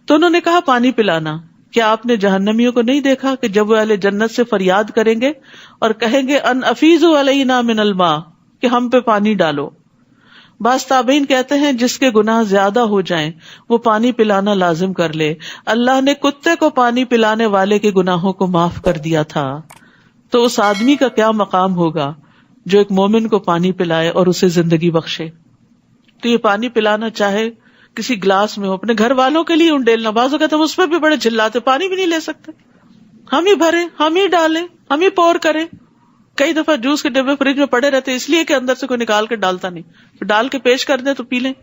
تو انہوں نے کہا پانی پلانا. کیا آپ نے جہنمیوں کو نہیں دیکھا کہ جب وہ اہل جنت سے فریاد کریں گے اور کہیں گے ان افیضوا علینا من الماء، کہ ہم پہ پانی ڈالو. بعض تابعین کہتے ہیں جس کے گناہ زیادہ ہو جائیں وہ پانی پلانا لازم کر لے. اللہ نے کتے کو پانی پلانے والے کے گناہوں کو معاف کر دیا تھا، تو اس آدمی کا کیا مقام ہوگا جو ایک مومن کو پانی پلائے اور اسے زندگی بخشے. تو یہ پانی پلانا چاہے کسی گلاس میں ہو، اپنے گھر والوں کے لیے انڈیلنا. بعض اوقات ہم اس پہ بھی بڑے چلاتے، پانی بھی نہیں لے سکتے، ہم ہی بھریں، ہم ہی ڈالیں، ہم ہی پور کریں. کئی دفعہ جوس کے ڈبے فریج میں پڑے رہتے اس لیے کہ اندر سے کوئی نکال کے ڈالتا نہیں، ڈال کے پیش کر دیں تو پی لیں.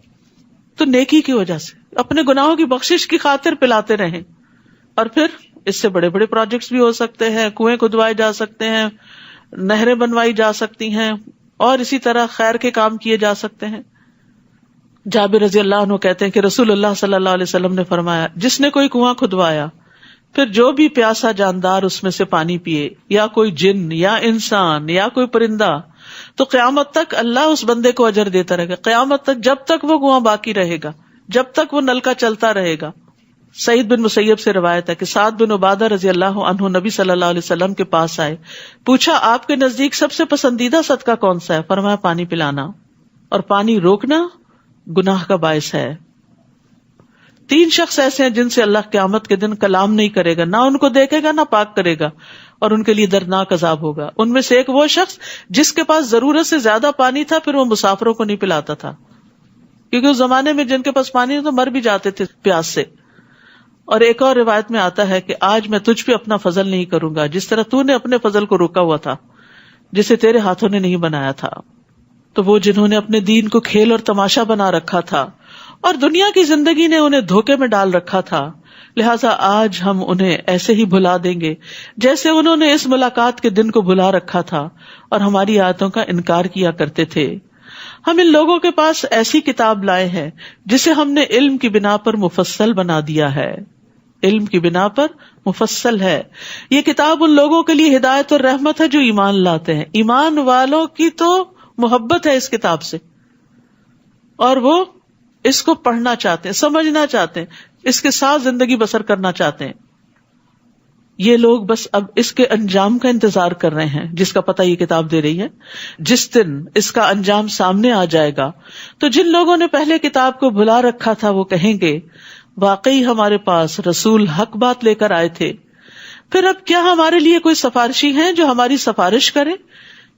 تو نیکی کی وجہ سے اپنے گناہوں کی بخشش کی خاطر پلاتے رہیں. اور پھر اس سے بڑے بڑے پروجیکٹس بھی ہو سکتے ہیں، کنویں کھدوائے جا سکتے ہیں، نہریں بنوائی جا سکتی ہیں، اور اسی طرح خیر کے کام کیے جا سکتے ہیں. جابر رضی اللہ عنہ کہتے ہیں کہ رسول اللہ صلی اللہ علیہ وسلم نے فرمایا جس نے کوئی کنواں کھدوایا پھر جو بھی پیاسا جاندار اس میں سے پانی پیے، یا کوئی جن یا انسان یا کوئی پرندہ، تو قیامت تک اللہ اس بندے کو اجر دیتا رہے گا. قیامت تک، جب تک وہ کنواں باقی رہے گا، جب تک وہ نلکا چلتا رہے گا. سعید بن مسیب سے روایت ہے کہ سعد بن عبادہ رضی اللہ عنہ نبی صلی اللہ علیہ وسلم کے پاس آئے، پوچھا آپ کے نزدیک سب سے پسندیدہ صدقہ کون سا ہے؟ فرمایا پانی پلانا، اور پانی روکنا گناہ کا باعث ہے۔ 3 شخص ایسے ہیں جن سے اللہ قیامت کے دن کلام نہیں کرے گا، نہ ان کو دیکھے گا نہ پاک کرے گا، اور ان کے لیے دردناک عذاب ہوگا۔ ان میں سے ایک وہ شخص جس کے پاس ضرورت سے زیادہ پانی تھا، پھر وہ مسافروں کو نہیں پلاتا تھا، کیونکہ اس زمانے میں جن کے پاس پانی تو مر بھی جاتے تھے پیاس سے۔ اور ایک اور روایت میں آتا ہے کہ آج میں تجھ پہ اپنا فضل نہیں کروں گا جس طرح تو نے اپنے فضل کو روکا ہوا تھا جسے تیرے ہاتھوں نے نہیں بنایا تھا۔ تو وہ جنہوں نے اپنے دین کو کھیل اور تماشا بنا رکھا تھا اور دنیا کی زندگی نے انہیں دھوکے میں ڈال رکھا تھا، لہٰذا آج ہم انہیں ایسے ہی بھلا دیں گے جیسے انہوں نے اس ملاقات کے دن کو بھلا رکھا تھا اور ہماری آیتوں کا انکار کیا کرتے تھے۔ ہم ان لوگوں کے پاس ایسی کتاب لائے ہیں جسے ہم نے علم کی بنا پر مفصل بنا دیا ہے، علم کی بنا پر مفصل ہے۔ یہ کتاب ان لوگوں کے لیے ہدایت اور رحمت ہے جو ایمان لاتے ہیں۔ ایمان والوں کی تو محبت ہے اس کتاب سے، اور وہ اس کو پڑھنا چاہتے ہیں، سمجھنا چاہتے ہیں، اس کے ساتھ زندگی بسر کرنا چاہتے ہیں۔ یہ لوگ بس اب اس کے انجام کا انتظار کر رہے ہیں جس کا پتہ یہ کتاب دے رہی ہے۔ جس دن اس کا انجام سامنے آ جائے گا تو جن لوگوں نے پہلے کتاب کو بھلا رکھا تھا وہ کہیں گے واقعی ہمارے پاس رسول حق بات لے کر آئے تھے، پھر اب کیا ہمارے لیے کوئی سفارشی ہیں جو ہماری سفارش کرے،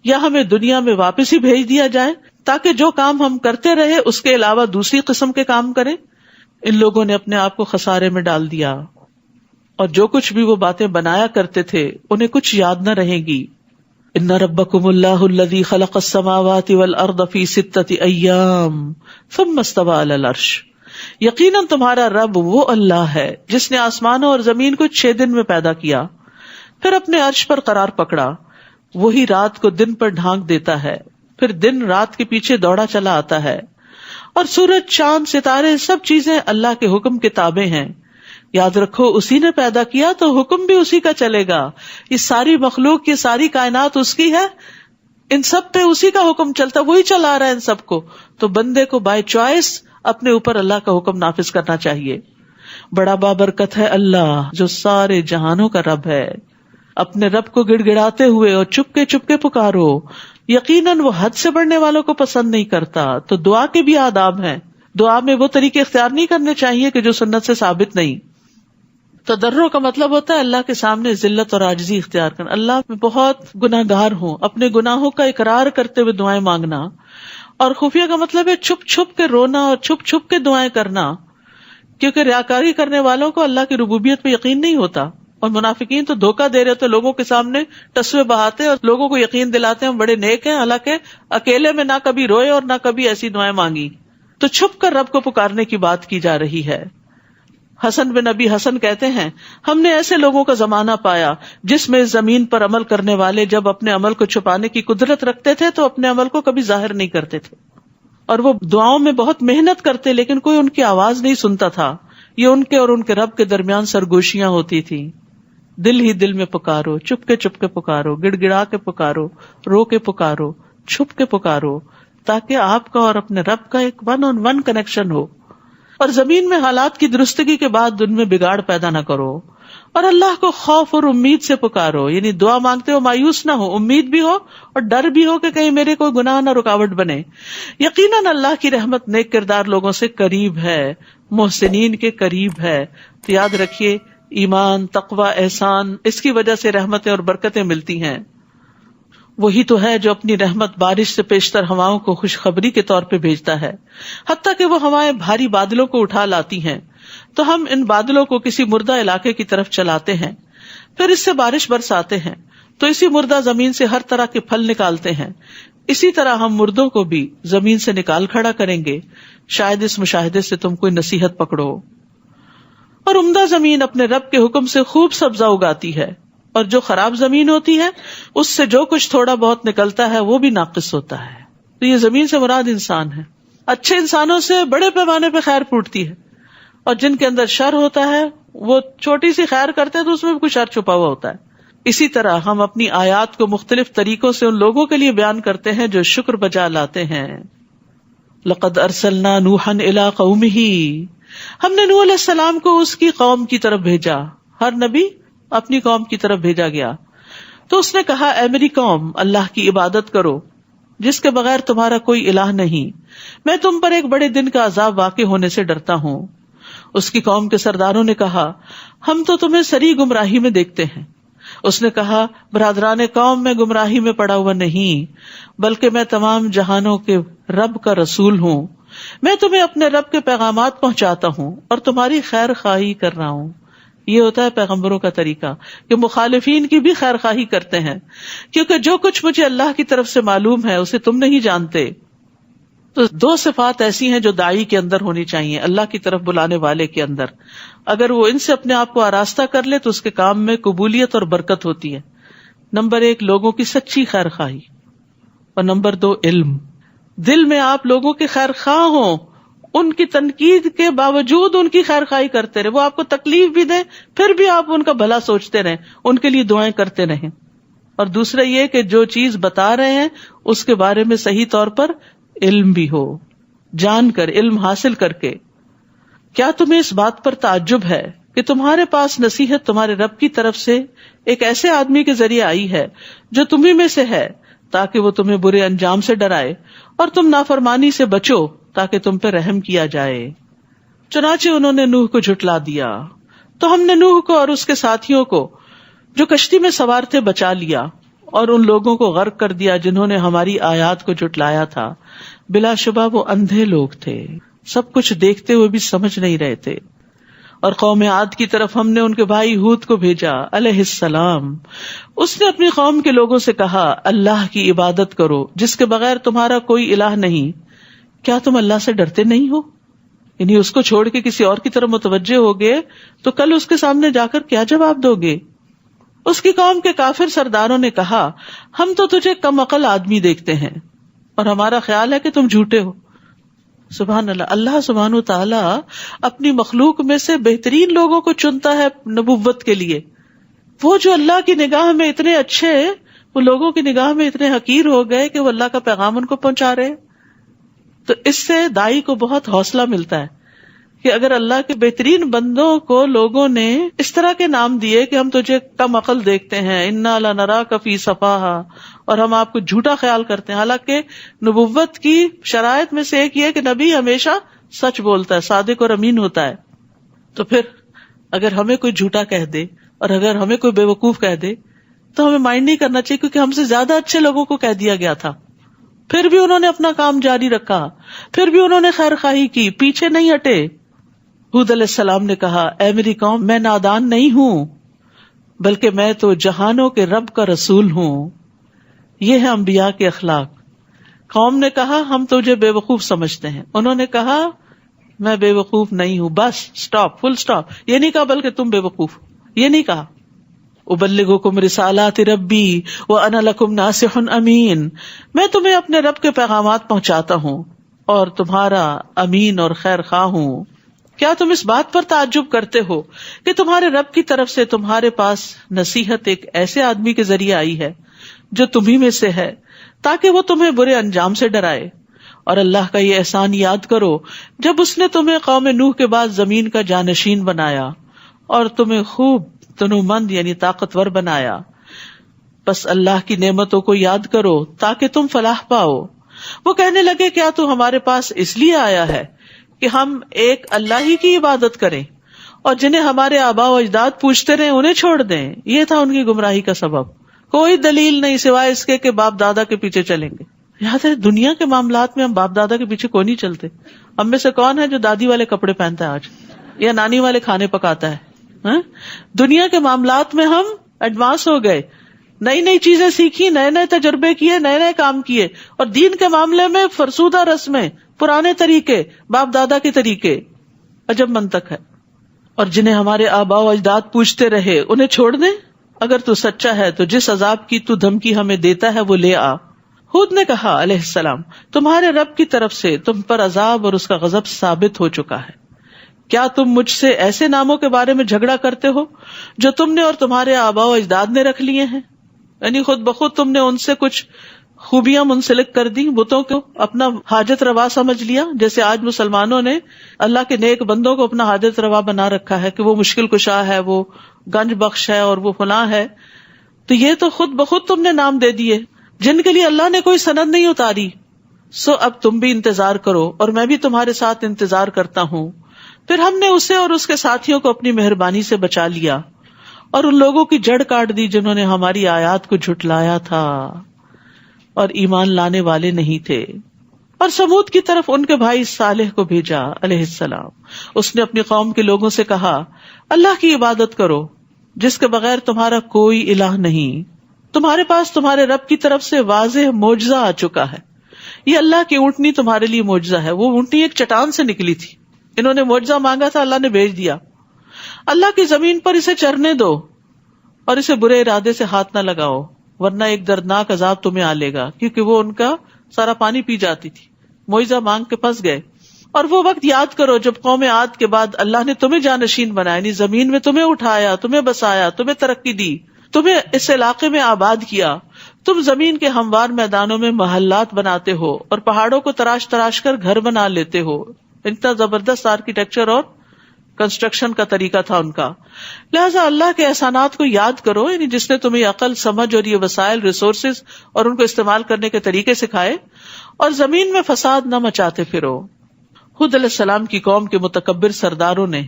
یا ہمیں دنیا میں واپس ہی بھیج دیا جائے تاکہ جو کام ہم کرتے رہے اس کے علاوہ دوسری قسم کے کام کریں۔ ان لوگوں نے اپنے آپ کو خسارے میں ڈال دیا، اور جو کچھ بھی وہ باتیں بنایا کرتے تھے انہیں کچھ یاد نہ رہے گی۔ ان ربکم اللہ الذی خلق السماوات والارض فی 6 ایام ثم استوى علی العرش، یقیناً تمہارا رب وہ اللہ ہے جس نے آسمانوں اور زمین کو 6 دن میں پیدا کیا، پھر اپنے عرش پر قرار پکڑا۔ وہی رات کو دن پر ڈھانک دیتا ہے، پھر دن رات کے پیچھے دوڑا چلا آتا ہے، اور سورج، چاند، ستارے سب چیزیں اللہ کے حکم کے تابع ہیں۔ یاد رکھو اسی نے پیدا کیا تو حکم بھی اسی کا چلے گا۔ یہ ساری مخلوق، یہ ساری کائنات اس کی ہے، ان سب پہ اسی کا حکم چلتا، وہی چلا رہا ہے ان سب کو۔ تو بندے کو بائی چوائس اپنے اوپر اللہ کا حکم نافذ کرنا چاہیے۔ بڑا بابرکت ہے اللہ جو سارے جہانوں کا رب ہے۔ اپنے رب کو گڑ گڑاتے ہوئے اور چپکے چپکے پکارو، یقیناً وہ حد سے بڑھنے والوں کو پسند نہیں کرتا۔ تو دعا کے بھی آداب ہیں، دعا میں وہ طریقے اختیار نہیں کرنے چاہیے کہ جو سنت سے ثابت نہیں۔ تضرع کا مطلب ہوتا ہے اللہ کے سامنے ذلت اور عاجزی اختیار کرنا، اللہ میں بہت گناہ گار ہوں، اپنے گناہوں کا اقرار کرتے ہوئے دعائیں مانگنا۔ اور خفیہ کا مطلب ہے چھپ چھپ کے رونا اور چھپ چھپ کے دعائیں کرنا، کیونکہ ریاکاری کرنے والوں کو اللہ کی ربوبیت پہ یقین نہیں ہوتا، اور منافقین تو دھوکہ دے رہے ہوتے، لوگوں کے سامنے ٹسوے بہاتے اور لوگوں کو یقین دلاتے ہیں ہم بڑے نیک ہیں، حالانکہ اکیلے میں نہ کبھی روئے اور نہ کبھی ایسی دعائیں مانگی۔ تو چھپ کر رب کو پکارنے کی بات کی جا رہی ہے۔ حسن بن ابی حسن کہتے ہیں ہم نے ایسے لوگوں کا زمانہ پایا جس میں زمین پر عمل کرنے والے جب اپنے عمل کو چھپانے کی قدرت رکھتے تھے تو اپنے عمل کو کبھی ظاہر نہیں کرتے تھے، اور وہ دعاؤں میں بہت محنت کرتے لیکن کوئی ان کی آواز نہیں سنتا تھا۔ یہ ان کے اور ان کے رب کے درمیان سرگوشیاں ہوتی تھی۔ دل ہی دل میں پکارو، چپ کے پکارو، گڑ گڑا کے پکارو، رو کے پکارو، چھپ کے پکارو، تاکہ آپ کا اور اپنے رب کا ایک 1-on-1 کنیکشن ہو۔ اور زمین میں حالات کی درستگی کے بعد ان میں بگاڑ پیدا نہ کرو، اور اللہ کو خوف اور امید سے پکارو، یعنی دعا مانگتے ہو مایوس نہ ہو، امید بھی ہو اور ڈر بھی ہو کہ کہیں میرے کوئی گناہ نہ رکاوٹ بنے۔ یقیناً اللہ کی رحمت نیک کردار لوگوں سے قریب ہے، محسنین کے قریب ہے۔ تو یاد رکھیے ایمان، تقوی، احسان، اس کی وجہ سے رحمتیں اور برکتیں ملتی ہیں۔ وہی تو ہے جو اپنی رحمت بارش سے پیشتر ہواؤں کو خوشخبری کے طور پہ بھیجتا ہے، حتیٰ کہ وہ ہوائیں بھاری بادلوں کو اٹھا لاتی ہیں تو ہم ان بادلوں کو کسی مردہ علاقے کی طرف چلاتے ہیں، پھر اس سے بارش برساتے ہیں تو اسی مردہ زمین سے ہر طرح کے پھل نکالتے ہیں۔ اسی طرح ہم مردوں کو بھی زمین سے نکال کھڑا کریں گے، شاید اس مشاہدے سے تم کوئی نصیحت پکڑو۔ اور عمدہ زمین اپنے رب کے حکم سے خوب سبزہ اگاتی ہے، اور جو خراب زمین ہوتی ہے اس سے جو کچھ تھوڑا بہت نکلتا ہے وہ بھی ناقص ہوتا ہے۔ تو یہ زمین سے مراد انسان ہے۔ اچھے انسانوں سے بڑے پیمانے پہ خیر پھوٹتی ہے، اور جن کے اندر شر ہوتا ہے وہ چھوٹی سی خیر کرتے ہیں تو اس میں بھی کچھ شر چھپا ہوا ہوتا ہے۔ اسی طرح ہم اپنی آیات کو مختلف طریقوں سے ان لوگوں کے لیے بیان کرتے ہیں جو شکر بجا لاتے ہیں۔ لقد ارسلنا نوحا الی قومہ، ہم نے نوح علیہ السلام کو اس کی قوم کی طرف بھیجا. ہر نبی اپنی قوم کی طرف بھیجا گیا. تو اس نے کہا اے میری قوم, اللہ کی عبادت کرو جس کے بغیر تمہارا کوئی الہ نہیں. میں تم پر ایک بڑے دن کا عذاب واقع ہونے سے ڈرتا ہوں. اس کی قوم کے سرداروں نے کہا ہم تو تمہیں سری گمراہی میں دیکھتے ہیں. اس نے کہا برادران قوم, میں گمراہی میں پڑا ہوا نہیں, بلکہ میں تمام جہانوں کے رب کا رسول ہوں. میں تمہیں اپنے رب کے پیغامات پہنچاتا ہوں اور تمہاری خیر خواہی کر رہا ہوں. یہ ہوتا ہے پیغمبروں کا طریقہ کہ مخالفین کی بھی خیر خواہی کرتے ہیں, کیونکہ جو کچھ مجھے اللہ کی طرف سے معلوم ہے اسے تم نہیں جانتے. تو دو صفات ایسی ہیں جو داعی کے اندر ہونی چاہیے, اللہ کی طرف بلانے والے کے اندر. اگر وہ ان سے اپنے آپ کو آراستہ کر لے تو اس کے کام میں قبولیت اور برکت ہوتی ہے. نمبر 1 لوگوں کی سچی خیر خواہی, اور نمبر 2 علم. دل میں آپ لوگوں کے خیر خواہ ہوں, ان کی تنقید کے باوجود ان کی خیر خواہی کرتے رہے, وہ آپ کو تکلیف بھی دیں پھر بھی آپ ان کا بھلا سوچتے رہیں, ان کے لیے دعائیں کرتے رہیں. اور دوسرا یہ کہ جو چیز بتا رہے ہیں اس کے بارے میں صحیح طور پر علم بھی ہو, جان کر علم حاصل کر کے. کیا تمہیں اس بات پر تعجب ہے کہ تمہارے پاس نصیحت تمہارے رب کی طرف سے ایک ایسے آدمی کے ذریعے آئی ہے جو تمہیں میں سے ہے, تاکہ وہ تمہیں برے انجام سے ڈرائے اور تم نافرمانی سے بچو تاکہ تم پہ رحم کیا جائے. چنانچہ انہوں نے نوح کو جھٹلا دیا, تو ہم نے نوح کو اور اس کے ساتھیوں کو جو کشتی میں سوار تھے بچا لیا, اور ان لوگوں کو غرق کر دیا جنہوں نے ہماری آیات کو جھٹلایا تھا. بلا شبہ وہ اندھے لوگ تھے, سب کچھ دیکھتے ہوئے بھی سمجھ نہیں رہے تھے. اور قوم عاد کی طرف ہم نے ان کے بھائی ہود کو بھیجا علیہ السلام. اس نے اپنی قوم کے لوگوں سے کہا اللہ کی عبادت کرو جس کے بغیر تمہارا کوئی الہ نہیں. کیا تم اللہ سے ڈرتے نہیں ہو؟ یعنی اس کو چھوڑ کے کسی اور کی طرف متوجہ ہوگے تو کل اس کے سامنے جا کر کیا جواب دو گے؟ اس کی قوم کے کافر سرداروں نے کہا ہم تو تجھے کم عقل آدمی دیکھتے ہیں اور ہمارا خیال ہے کہ تم جھوٹے ہو. سبحان اللہ, اللہ سبحانہ و تعالی اپنی مخلوق میں سے بہترین لوگوں کو چنتا ہے نبوت کے لیے. وہ جو اللہ کی نگاہ میں اتنے اچھے, وہ لوگوں کی نگاہ میں اتنے حقیر ہو گئے کہ وہ اللہ کا پیغام ان کو پہنچا رہے. تو اس سے دائی کو بہت حوصلہ ملتا ہے کہ اگر اللہ کے بہترین بندوں کو لوگوں نے اس طرح کے نام دیے کہ ہم تجھے کم عقل دیکھتے ہیں, انا لنراک فی صفاہا, اور ہم آپ کو جھوٹا خیال کرتے ہیں. حالانکہ نبوت کی شرائط میں سے ایک یہ کہ نبی ہمیشہ سچ بولتا ہے, صادق اور امین ہوتا ہے. تو پھر اگر ہمیں کوئی جھوٹا کہہ دے اور اگر ہمیں کوئی بے وقوف کہہ دے تو ہمیں مائنڈ نہیں کرنا چاہیے, کیونکہ ہم سے زیادہ اچھے لوگوں کو کہہ دیا گیا تھا. پھر بھی انہوں نے اپنا کام جاری رکھا, پھر بھی انہوں نے خیر خواہی کی, پیچھے نہیں ہٹے. ہود علیہ السلام نے کہا اے میری قوم, میں نادان نہیں ہوں بلکہ میں تو جہانوں کے رب کا رسول ہوں. یہ ہے انبیاء کے اخلاق. قوم نے کہا ہم تجھے بے وقوف سمجھتے ہیں, انہوں نے کہا میں بے وقوف نہیں ہوں, بس سٹاپ, فل سٹاپ. یہ نہیں کہا بلکہ تم بے وقوف, یہ نہیں کہا. ابلغکم رسالات ربی وانا لکم ناصح امین, میں تمہیں اپنے رب کے پیغامات پہنچاتا ہوں اور تمہارا امین اور خیر خواہ ہوں. کیا تم اس بات پر تعجب کرتے ہو کہ تمہارے رب کی طرف سے تمہارے پاس نصیحت ایک ایسے آدمی کے ذریعے آئی ہے جو تمہیں میں سے ہے, تاکہ وہ تمہیں برے انجام سے ڈرائے. اور اللہ کا یہ احسان یاد کرو جب اس نے تمہیں قوم نوح کے بعد زمین کا جانشین بنایا اور تمہیں خوب تنومند یعنی طاقتور بنایا. بس اللہ کی نعمتوں کو یاد کرو تاکہ تم فلاح پاؤ. وہ کہنے لگے کیا تو ہمارے پاس اس لیے آیا ہے کہ ہم ایک اللہ ہی کی عبادت کریں اور جنہیں ہمارے آباء و اجداد پوچھتے رہے انہیں چھوڑ دیں. یہ تھا ان کی گمراہی کا سبب. کوئی دلیل نہیں سوائے اس کے کہ باپ دادا کے پیچھے چلیں گے. یاد ہے دنیا کے معاملات میں ہم باپ دادا کے پیچھے کوئی نہیں چلتے. ہم میں سے کون ہے جو دادی والے کپڑے پہنتا ہے آج, یا نانی والے کھانے پکاتا ہے؟ دنیا کے معاملات میں ہم ایڈوانس ہو گئے, نئی نئی چیزیں سیکھی, نئے نئے تجربے کیے, نئے نئے کام کیے. اور دین کے معاملے میں فرسودہ رسمیں, پرانے طریقے, باپ دادا کے طریقے. عجب منطق ہے. اور جنہیں ہمارے آباء و اجداد پوچھتے رہے انہیں چھوڑ دیں. اگر تو سچا ہے تو جس عذاب کی تو دھمکی ہمیں دیتا ہے وہ لے آ. ہود نے کہا علیہ السلام تمہارے رب کی طرف سے تم پر عذاب اور اس کا غضب ثابت ہو چکا ہے. کیا تم مجھ سے ایسے ناموں کے بارے میں جھگڑا کرتے ہو جو تم نے اور تمہارے آباء و اجداد نے رکھ لیے ہیں؟ یعنی خود بخود تم نے ان سے کچھ خوبیاں منسلک کر دی، بتوں کو اپنا حاجت روا سمجھ لیا. جیسے آج مسلمانوں نے اللہ کے نیک بندوں کو اپنا حاجت روا بنا رکھا ہے کہ وہ مشکل کشا ہے، وہ گنج بخش ہے اور وہ فلاں ہے. تو یہ تو خود بخود تم نے نام دے دیے جن کے لیے اللہ نے کوئی سند نہیں اتاری. سو اب تم بھی انتظار کرو اور میں بھی تمہارے ساتھ انتظار کرتا ہوں. پھر ہم نے اسے اور اس کے ساتھیوں کو اپنی مہربانی سے بچا لیا اور ان لوگوں کی جڑ کاٹ دی جنہوں نے ہماری آیات کو جھٹلایا تھا اور ایمان لانے والے نہیں تھے. اور سمود کی طرف ان کے بھائی صالح کو بھیجا علیہ السلام. اس نے اپنی قوم کے لوگوں سے کہا، اللہ کی عبادت کرو جس کے بغیر تمہارا کوئی الہ نہیں. تمہارے پاس تمہارے رب کی طرف سے واضح معجزہ آ چکا ہے. یہ اللہ کی اونٹنی تمہارے لیے معجزہ ہے. وہ اونٹنی ایک چٹان سے نکلی تھی، انہوں نے معجزہ مانگا تھا، اللہ نے بھیج دیا. اللہ کی زمین پر اسے چرنے دو اور اسے برے ارادے سے ہاتھ نہ لگاؤ ورنہ ایک دردناک عذاب تمہیں آ لے گا. کیونکہ وہ ان کا سارا پانی پی جاتی تھی، معجزہ مانگ کے پھنس گئے. اور وہ وقت یاد کرو جب قوم عاد کے بعد اللہ نے تمہیں جانشین بنایا، یعنی زمین میں تمہیں اٹھایا، تمہیں بسایا، تمہیں ترقی دی، تمہیں اس علاقے میں آباد کیا. تم زمین کے ہموار میدانوں میں محلات بناتے ہو اور پہاڑوں کو تراش تراش کر گھر بنا لیتے ہو. اتنا زبردست آرکیٹیکچر اور کنسٹرکشن کا طریقہ تھا ان کا. لہٰذا اللہ کے احسانات کو یاد کرو، یعنی جس نے تمہیں عقل، سمجھ اور یہ وسائل، ریسورسز اور ان کو استعمال کرنے کے طریقے سکھائے، اور زمین میں فساد نہ مچاتے پھرو. ہود علیہ السلام کی قوم کے متکبر سرداروں نے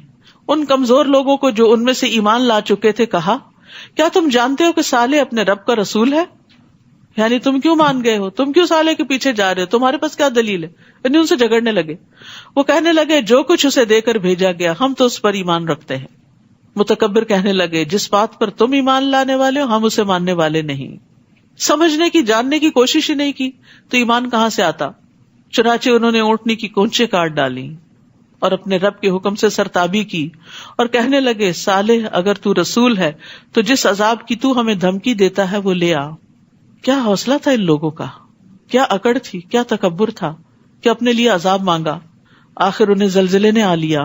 ان کمزور لوگوں کو جو ان میں سے ایمان لا چکے تھے کہا، کیا تم جانتے ہو کہ صالح اپنے رب کا رسول ہے؟ یعنی تم کیوں مان گئے ہو؟ تم کیوں صالح کے پیچھے جا رہے ہو؟ تمہارے پاس کیا دلیل ہے؟ یعنی ان سے جھگڑنے لگے. وہ کہنے لگے، جو کچھ اسے دے کر بھیجا گیا ہم تو اس پر ایمان رکھتے ہیں. متکبر کہنے لگے، جس بات پر تم ایمان لانے والے ہو ہم اسے ماننے والے نہیں. سمجھنے کی، جاننے کی کوشش ہی نہیں کی تو ایمان کہاں سے آتا؟ چنانچہ انہوں نے اونٹنی کی کونچیں کاٹ ڈالی اور اپنے رب کے حکم سے سرتابی کی اور کہنے لگے، صالح اگر تو رسول ہے تو جس عذاب کی تو ہمیں دھمکی دیتا ہے وہ لے آ. کیا حوصلہ تھا ان لوگوں کا، کیا اکڑ تھی، کیا تکبر تھا کہ اپنے لیے عذاب مانگا. آخر انہیں زلزلے نے آ لیا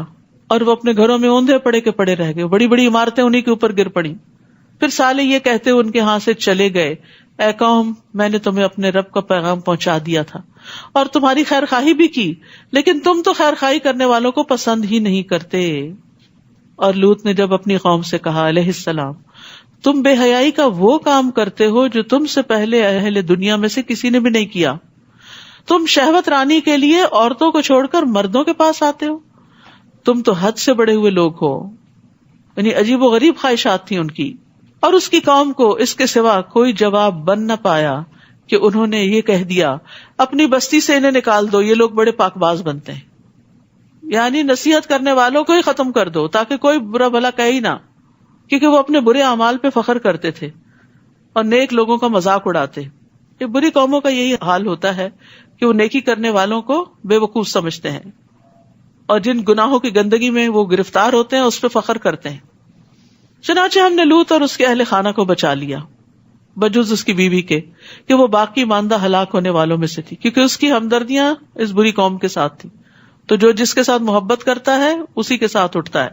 اور وہ اپنے گھروں میں اوندھے پڑے کے پڑے رہ گئے. بڑی بڑی عمارتیں انہیں کے اوپر گر پڑی. پھر صالح یہ کہتے ان کے ہاں سے چلے گئے، اے قوم، میں نے تمہیں اپنے رب کا پیغام پہنچا دیا تھا اور تمہاری خیر خواہی بھی کی، لیکن تم تو خیر خواہی کرنے والوں کو پسند ہی نہیں کرتے. اور لوط نے جب اپنی قوم سے کہا علیہ السلام، تم بے حیائی کا وہ کام کرتے ہو جو تم سے پہلے اہل دنیا میں سے کسی نے بھی نہیں کیا. تم شہوت رانی کے لیے عورتوں کو چھوڑ کر مردوں کے پاس آتے ہو. تم تو حد سے بڑے ہوئے لوگ ہو. یعنی عجیب و غریب خواہشات تھی ان کی. اور اس کی قوم کو اس کے سوا کوئی جواب بن نہ پایا کہ انہوں نے یہ کہہ دیا، اپنی بستی سے انہیں نکال دو، یہ لوگ بڑے پاک باز بنتے ہیں. یعنی نصیحت کرنے والوں کو ہی ختم کر دو تاکہ کوئی برا بھلا کہے ہی نہ، کیونکہ وہ اپنے برے اعمال پہ فخر کرتے تھے اور نیک لوگوں کا مذاق اڑاتے. یہ بری قوموں کا یہی حال ہوتا ہے کہ وہ نیکی کرنے والوں کو بے وقوف سمجھتے ہیں اور جن گناہوں کی گندگی میں وہ گرفتار ہوتے ہیں اس پہ فخر کرتے ہیں. چنانچہ ہم نے لوط اور اس کے اہل خانہ کو بچا لیا بجز اس کی بیوی کے کہ وہ باقی ماندہ ہلاک ہونے والوں میں سے تھی، کیونکہ اس کی ہمدردیاں اس بری قوم کے ساتھ تھی. تو جو جس کے ساتھ محبت کرتا ہے اسی کے ساتھ اٹھتا ہے.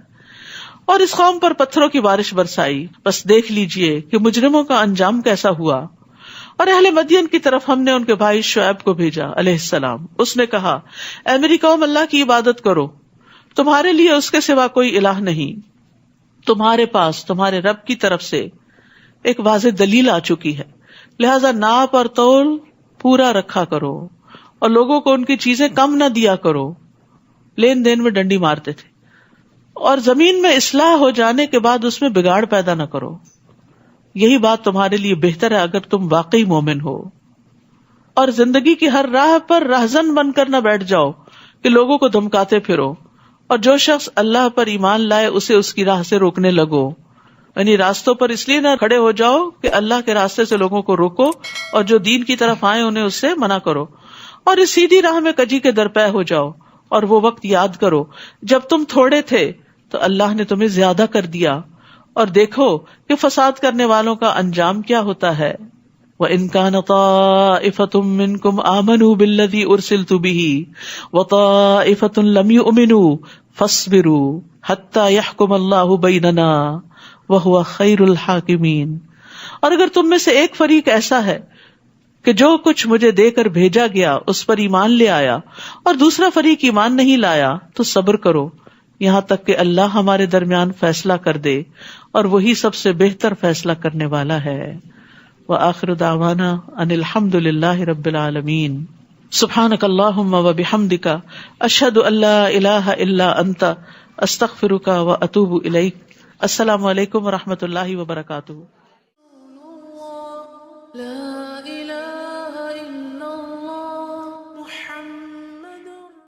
اور اس قوم پر پتھروں کی بارش برسائی، بس دیکھ لیجئے کہ مجرموں کا انجام کیسا ہوا. اور اہل مدین کی طرف ہم نے ان کے بھائی شعیب کو بھیجا علیہ السلام. اس نے کہا، اے میری قوم، اللہ کی عبادت کرو، تمہارے لیے اس کے سوا کوئی الہ نہیں. تمہارے پاس تمہارے رب کی طرف سے ایک واضح دلیل آ چکی ہے، لہذا ناپ اور تول پورا رکھا کرو اور لوگوں کو ان کی چیزیں کم نہ دیا کرو. لین دین میں ڈنڈی مارتے تھے. اور زمین میں اصلاح ہو جانے کے بعد اس میں بگاڑ پیدا نہ کرو. یہی بات تمہارے لیے بہتر ہے اگر تم واقعی مومن ہو. اور زندگی کی ہر راہ پر رہزن بن کر نہ بیٹھ جاؤ کہ لوگوں کو دھمکاتے پھرو، اور جو شخص اللہ پر ایمان لائے اسے اس کی راہ سے روکنے لگو. یعنی راستوں پر اس لیے نہ کھڑے ہو جاؤ کہ اللہ کے راستے سے لوگوں کو روکو، اور جو دین کی طرف آئے انہیں اس سے منع کرو. اور اس سیدھی راہ میں کجی کے درپے ہو جاؤ. اور وہ وقت یاد کرو جب تم تھوڑے تھے تو اللہ نے تمہیں زیادہ کر دیا، اور دیکھو کہ فساد کرنے والوں کا انجام کیا ہوتا ہے. وَإِن كَانَ طَائِفَةٌ مِّنكُمْ آمَنُوا بِالَّذِي أُرْسِلْتُ بِهِ وَطَائِفَةٌ لَمْ يُؤْمِنُوا فَاصْبِرُوا حَتَّى يَحْكُمَ اللَّهُ بَيْنَنَا وَهُوَ خَيْرُ الْحَاكِمِينَ. اور اگر تم میں سے ایک فریق ایسا ہے کہ جو کچھ مجھے دے کر بھیجا گیا اس پر ایمان لے آیا اور دوسرا فریق ایمان نہیں لایا تو صبر کرو یہاں تک کہ اللہ ہمارے درمیان فیصلہ کر دے، اور وہی سب سے بہتر فیصلہ کرنے والا ہے۔ وآخر دعوانا ان الحمد للہ رب العالمین۔ سبحانک اللہم وبحمدک، اشہد ان لا الہ الا انت، استغفرک واتوب الیک۔ السلام علیکم ورحمۃ اللہ وبرکاتہ۔